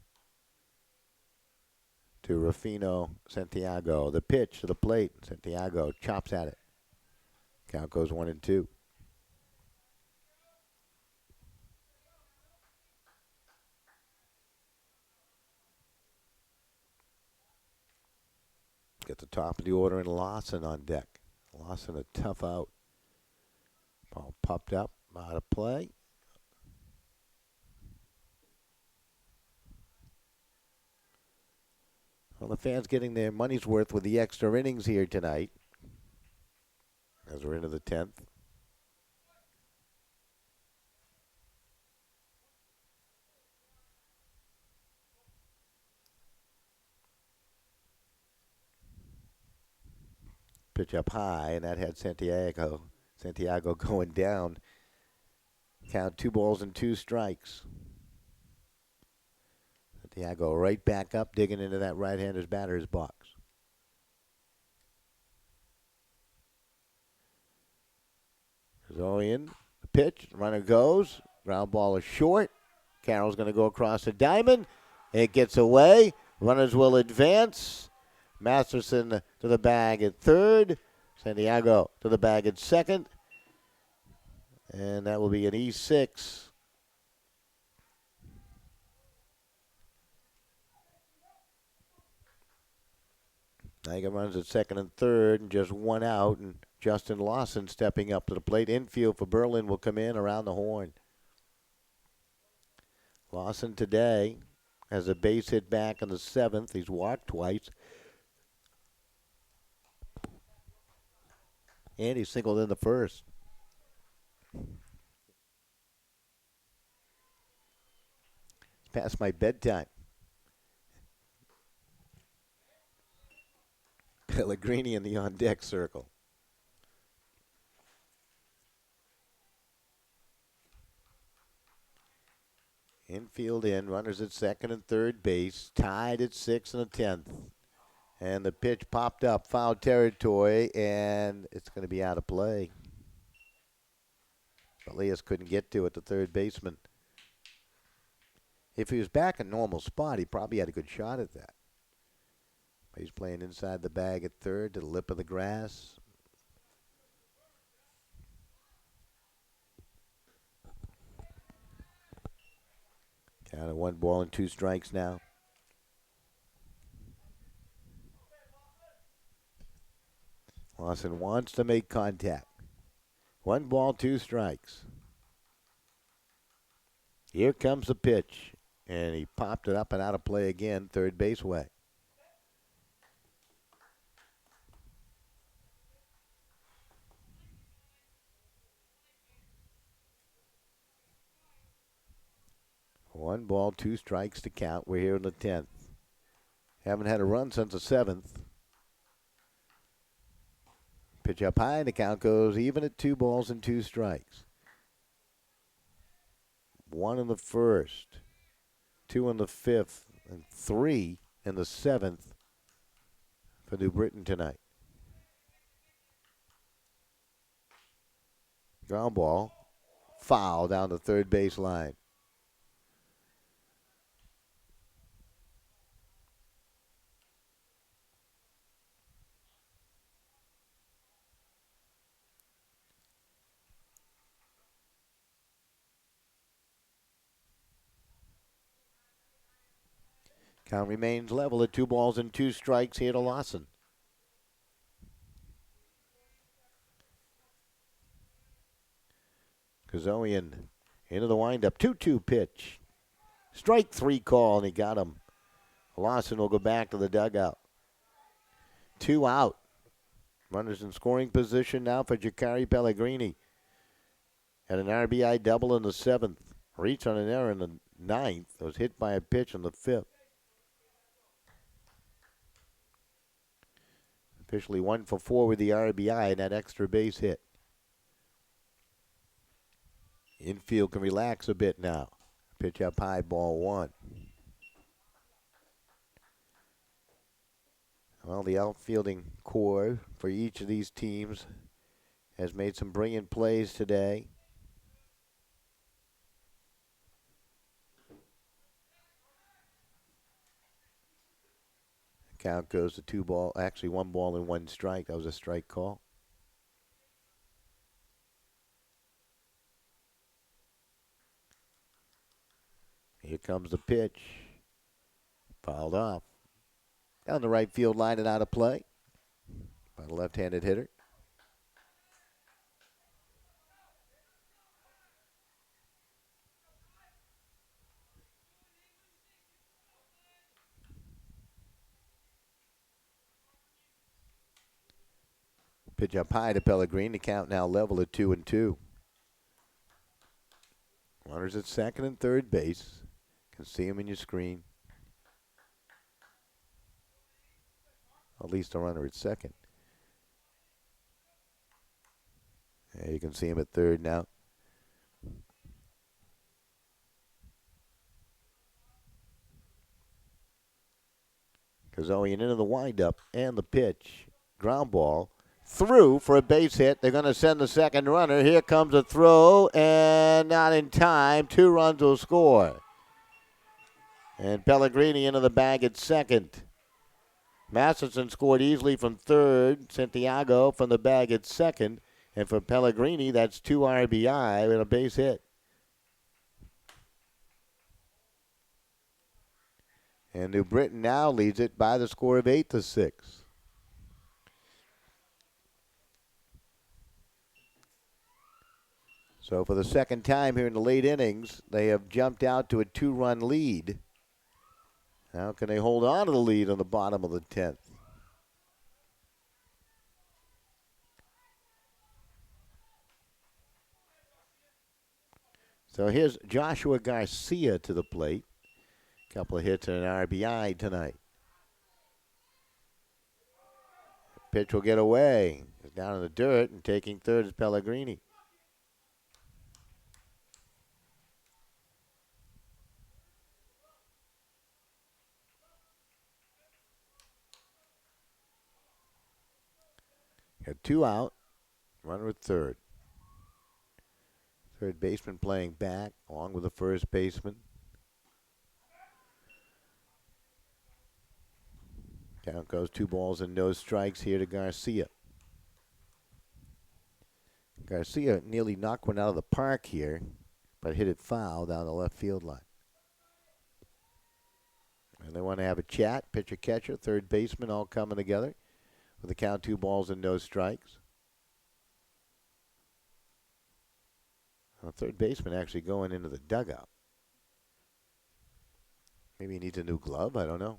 to Rufino Santiago. The pitch to the plate. Santiago chops at it. Count goes 1-2. Get the top of the order and Lawson on deck. Lawson a tough out. Ball popped up, out of play. Well, the fans getting their money's worth with the extra innings here tonight as we're into the 10th. Pitch up high, and that had Santiago going down. Count 2 balls and 2 strikes. Santiago right back up, digging into that right-hander's batter's box. Zoyan, the pitch, runner goes. Ground ball is short. Carroll's going to go across the diamond. It gets away. Runners will advance. Masterson to the bag at third. Santiago to the bag at second. And that will be an E6. Tiger runs at second and third, and just 1 out, and Justin Lawson stepping up to the plate. Infield for Berlin will come in around the horn. Lawson today has a base hit back in the 7th. He's walked twice. And he singled in the 1st. It's past my bedtime. Pellegrini in the on-deck circle. Infield in, runners at second and third base, tied at 6 and the 10th. And the pitch popped up, foul territory, and it's going to be out of play. Elias couldn't get to it, the third baseman. If he was back in normal spot, he probably had a good shot at that. He's playing inside the bag at third to the lip of the grass. Count of 1 ball and 2 strikes now. Lawson wants to make contact. 1 ball, 2 strikes. Here comes the pitch, and he popped it up and out of play again, third base way. One ball, 2 strikes to count. We're here in the 10th. Haven't had a run since the 7th. Pitch up high, and the count goes even at 2 balls and 2 strikes. 1 in the 1st, 2 in the 5th, and 3 in the 7th for New Britain tonight. Ground ball, foul down the third base line. Count remains level at 2 balls and 2 strikes here to Lawson. Kazoian into the windup. 2-2 pitch. Strike 3 call, and he got him. Lawson will go back to the dugout. 2 out. Runners in scoring position now for Jacare Pellegrini. Had an RBI double in the 7th. Reached on an error in the 9th. Was hit by a pitch in the 5th. Officially 1 for 4 with the RBI and that extra base hit. Infield can relax a bit now. Pitch up high, ball one. Well, the outfielding core for each of these teams has made some brilliant plays today. Count goes to 2-ball, actually 1 ball and 1 strike. That was a strike call. Here comes the pitch. Fouled off. Down the right field line and out of play by the left-handed hitter. Pitch up high to Pellegrini. The count now level at 2-2. Runners at second and third base. Can see him in your screen. At least a runner at second. Yeah, you can see him at third now. Kazoian into the windup and the pitch. Ground ball. Through for a base hit. They're going to send the second runner. Here comes a throw, and not in time. 2 runs will score. And Pellegrini into the bag at second. Masterson scored easily from third. Santiago from the bag at second. And for Pellegrini, that's 2 RBI and a base hit. And New Britain now leads it by the score of 8-6. So for the second time here in the late innings, they have jumped out to a 2-run lead. How can they hold on to the lead on the bottom of the 10th? So here's Joshua Garcia to the plate. Couple of hits and an RBI tonight. Pitch will get away. It's down in the dirt, and taking third is Pellegrini. Got 2 out. Runner at third. Third baseman playing back along with the first baseman. Count goes 2 balls and no strikes here to Garcia. Garcia nearly knocked one out of the park here, but hit it foul down the left field line. And they want to have a chat. Pitcher, catcher, third baseman all coming together with the count 2 balls and no strikes. Well, third baseman actually going into the dugout. Maybe he needs a new glove. I don't know.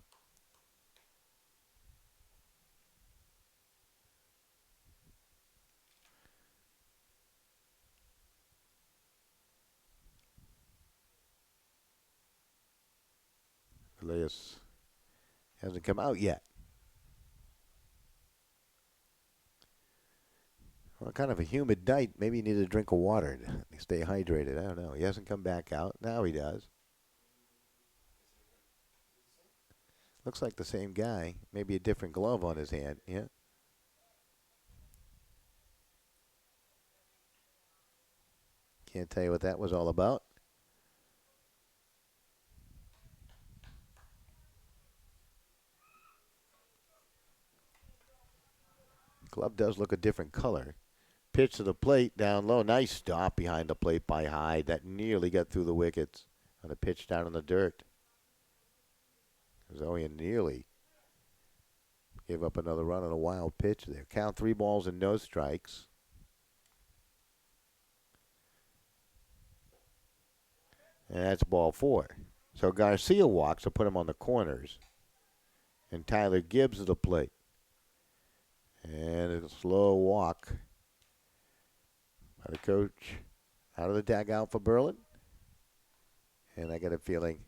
Elias hasn't come out yet. Well, kind of a humid night. Maybe he needed a drink of water to stay hydrated. I don't know. He hasn't come back out. Now he does. Looks like the same guy. Maybe a different glove on his hand. Yeah. Can't tell you what that was all about. Glove does look a different color. Pitch to the plate down low. Nice stop behind the plate by Hyde. That nearly got through the wickets on a pitch down in the dirt. Zoe nearly gave up another run on a wild pitch there. Count 3 balls and no strikes. And that's ball 4. So Garcia walks to put him on the corners. And Tyler Gibbs to the plate. And a slow walk by the coach out of the dugout for Berlin. And I got a feeling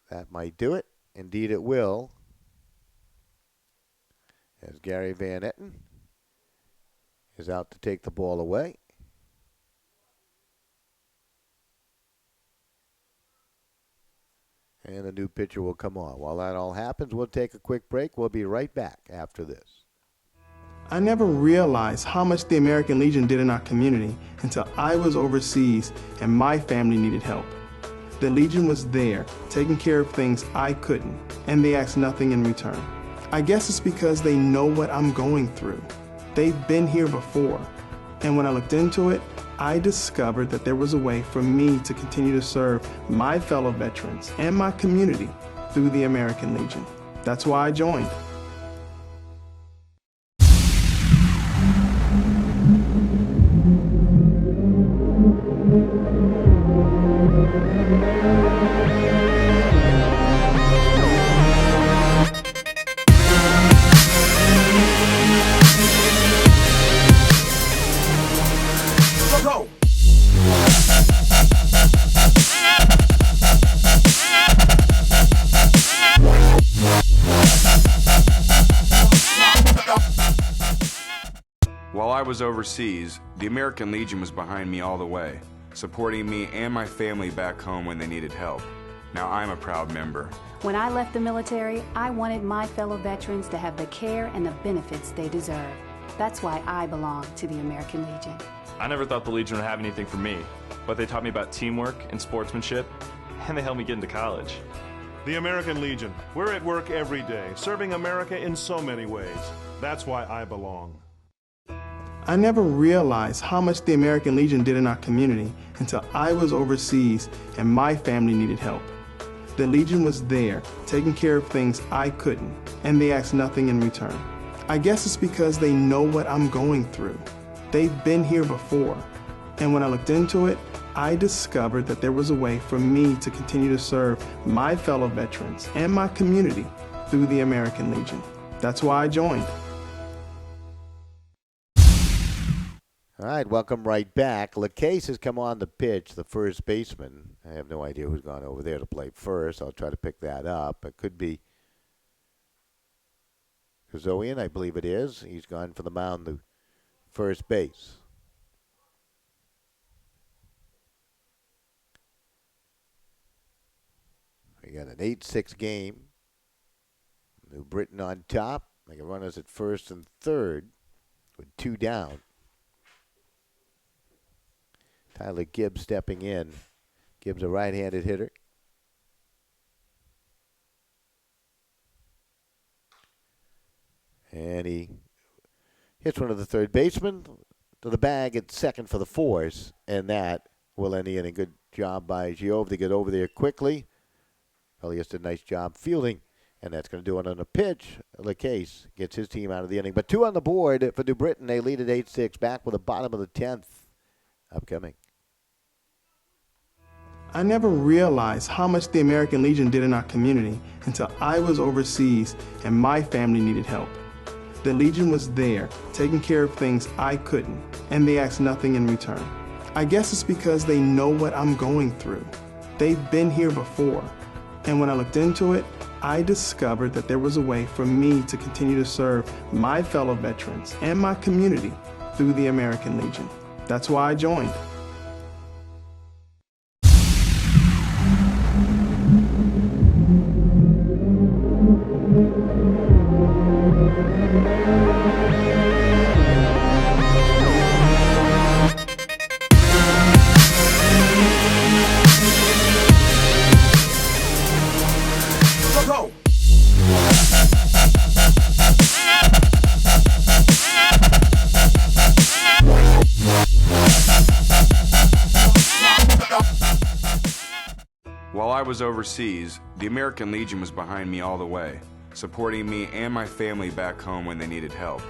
that might do it. Indeed it will. As Gary Van Etten is out to take the ball away. And the new pitcher will come on. While that all happens, we'll take a quick break. We'll be right back after this. I never realized how much the American Legion did in our community until I was overseas and my family needed help. The Legion was there, taking care of things I couldn't, and they asked nothing in return. I guess it's because they know what I'm going through. They've been here before. And when I looked into it, I discovered that there was a way for me to continue to serve my fellow veterans and my community through the American Legion. That's why I joined. Go! While I was overseas, the American Legion was behind me all the way, supporting me and my family back home when they needed help. Now I'm a proud member. When I left the military, I wanted my fellow veterans to have the care and the benefits they deserve. That's why I belong to the American Legion. I never thought the Legion would have anything for me, but they taught me about teamwork and sportsmanship, and they helped me get into college. The American Legion. We're at work every day, serving America in so many ways. That's why I belong. I never realized how much the American Legion did in our community until I was overseas and my family needed help. The Legion was there, taking care of things I couldn't, and they asked nothing in return. I guess it's because they know what I'm going through. They've been here before. And when I looked into it, I discovered that there was a way for me to continue to serve my fellow veterans and my community through the American Legion. That's why I joined. All right, welcome right back. LaCase has come on the pitch, the first baseman. I have no idea who's gone over there to play first. I'll try to pick that up. It could be Kazoian, I believe it is. He's gone for the mound to first base. We got an 8-6 game. New Britain on top. They can run us at first and third with 2 down. Tyler Gibbs stepping in. Gibbs a right-handed hitter. And he hits one of the third basemen to the bag at second for the force. And that will end the inning. Good job by Giove to get over there quickly. Elias did a nice job fielding. And that's going to do it on a pitch. LaCase gets his team out of the inning. But 2 on the board for New Britain. They lead at 8-6. Back with the bottom of the 10th upcoming. I never realized how much the American Legion did in our community until I was overseas and my family needed help. The Legion was there, taking care of things I couldn't, and they asked nothing in return. I guess it's because they know what I'm going through. They've been here before. And when I looked into it, I discovered that there was a way for me to continue to serve my fellow veterans and my community through the American Legion. That's why I joined. Go! While I was overseas, the American Legion was behind me all the way, supporting me and my family back home when they needed help.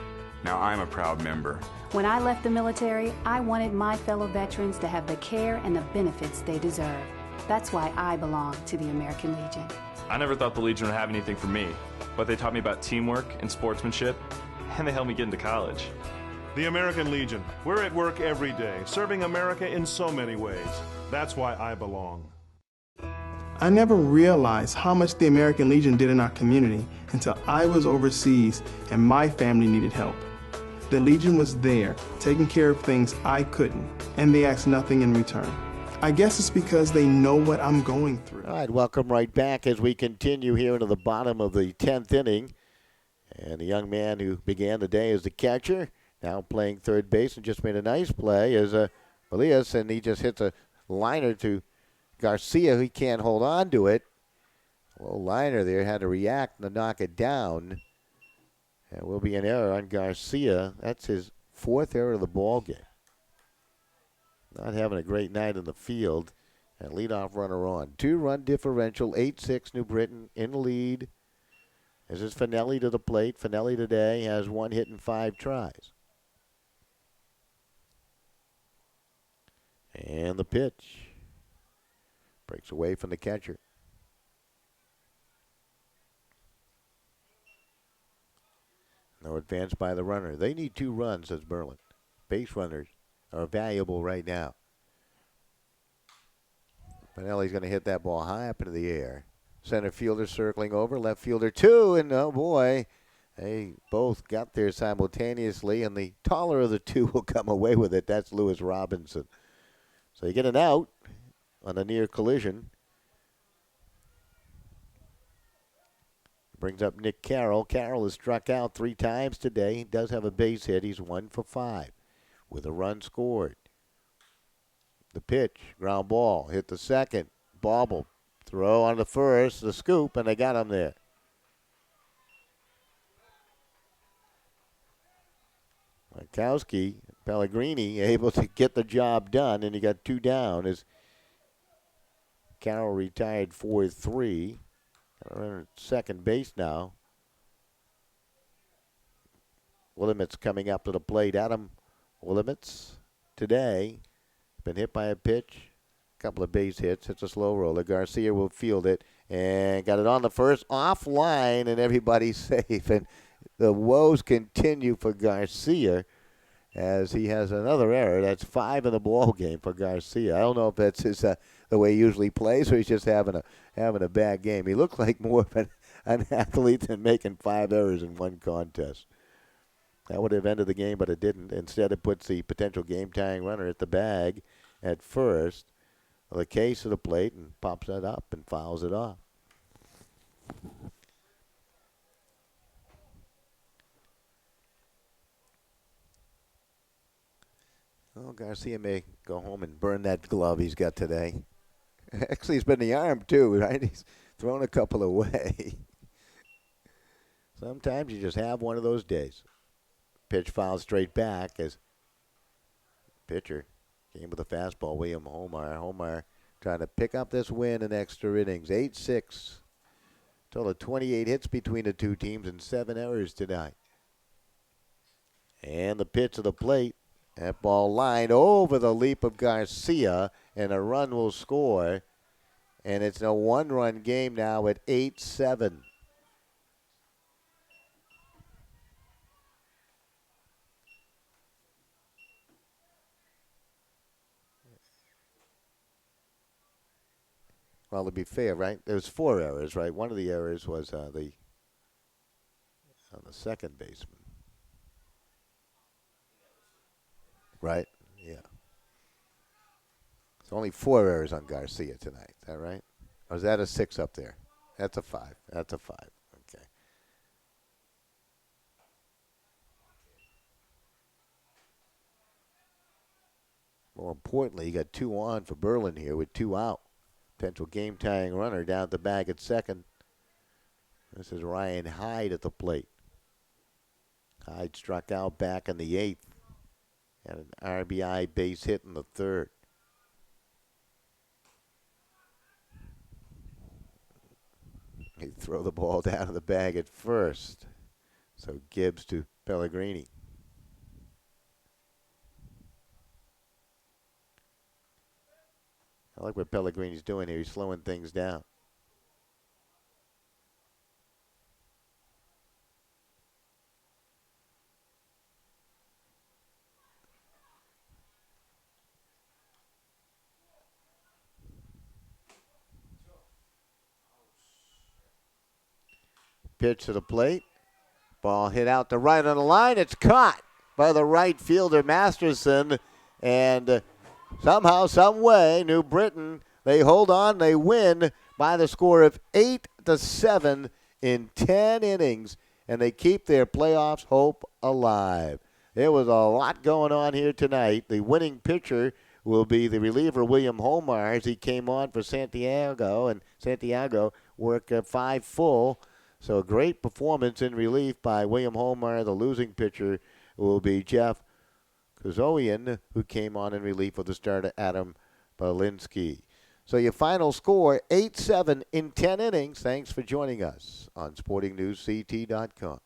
Now I'm a proud member. When I left the military, I wanted my fellow veterans to have the care and the benefits they deserve. That's why I belong to the American Legion. I never thought the Legion would have anything for me, but they taught me about teamwork and sportsmanship, and they helped me get into college. The American Legion. We're at work every day, serving America in so many ways. That's why I belong. I never realized how much the American Legion did in our community until I was overseas and my family needed help. The Legion was there, taking care of things I couldn't, and they asked nothing in return. I guess it's because they know what I'm going through. All right, welcome right back as we continue here into the bottom of the 10th inning. And the young man who began the day as the catcher, now playing third base and just made a nice play, is Elias, and he just hits a liner to Garcia. He can't hold on to it. A little liner there, had to react to knock it down. And will be an error on Garcia. That's his fourth error of the ball game. Not having a great night in the field. And leadoff runner on. 2-run differential, 8-6 New Britain in the lead. This is Finelli to the plate. Finelli today has 1 hit and 5 tries. And the pitch. Breaks away from the catcher. No advance by the runner. They need 2 runs, says Berlin. Base runners are valuable right now. Finelli's going to hit that ball high up into the air. Center fielder circling over, left fielder 2, and oh boy, they both got there simultaneously, and the taller of the 2 will come away with it. That's Lewis Robinson. So you get an out on a near collision. Brings up Nick Carroll. Carroll has struck out 3 times today. He does have a base hit. He's 1 for 5 with a run scored. The pitch, ground ball, hit the second, bobble, throw on the first, the scoop, and they got him there. Winkowski, Pellegrini able to get the job done, and he got 2 down as Carroll retired 4-3. Runner at second base now. Willamets coming up to the plate. Adam Willamets today been hit by a pitch, a couple of base hits. It's a slow roller. Garcia will field it and got it on the first, offline, and everybody's safe. And the woes continue for Garcia as he has another error. That's 5 in the ball game for Garcia. I don't know if that's his the way he usually plays, or he's just having a bad game. He looked like more of an athlete than making 5 errors in one contest. That would have ended the game, but it didn't. Instead, it puts the potential game-tying runner at the bag at first. The case of the plate and pops that up and fouls it off. Well, Garcia may go home and burn that glove he's got today. Actually, it's been the arm, too, right? He's thrown a couple away. Sometimes you just have one of those days. Pitch fouled straight back as pitcher came with a fastball, William Homar. Homar trying to pick up this win in extra innings. 8-6. Total of 28 hits between the two teams and 7 errors tonight. And the pitch to the plate. That ball lined over the leap of Garcia, and a run will score. And it's a 1-run game now at 8-7. Well, to be fair, right, there was 4 errors, right? One of the errors was on the second baseman. Right? Yeah. It's only 4 errors on Garcia tonight. Is that right? Or is that a 6 up there? That's a 5. That's a 5. Okay. More importantly, you got 2 on for Berlin here with 2 out. Potential game-tying runner down at the bag at second. This is Ryan Hyde at the plate. Hyde struck out back in the 8th. And an RBI base hit in the 3rd. He throw the ball down to the bag at first. So Gibbs to Pellegrini. I like what Pellegrini's doing here. He's slowing things down. Pitch to the plate. Ball hit out to right on the line. It's caught by the right fielder, Masterson. And somehow, some way, New Britain, they hold on, they win by the score of 8-7 in 10 innings, and they keep their playoffs hope alive. There was a lot going on here tonight. The winning pitcher will be the reliever, William Holmar, as he came on for Santiago, and Santiago worked 5 full. So a great performance in relief by William Holmar. The losing pitcher will be Jeff Kozoian, who came on in relief of the starter, Adam Belinsky. So your final score, 8-7 in 10 innings. Thanks for joining us on SportingNewsCT.com.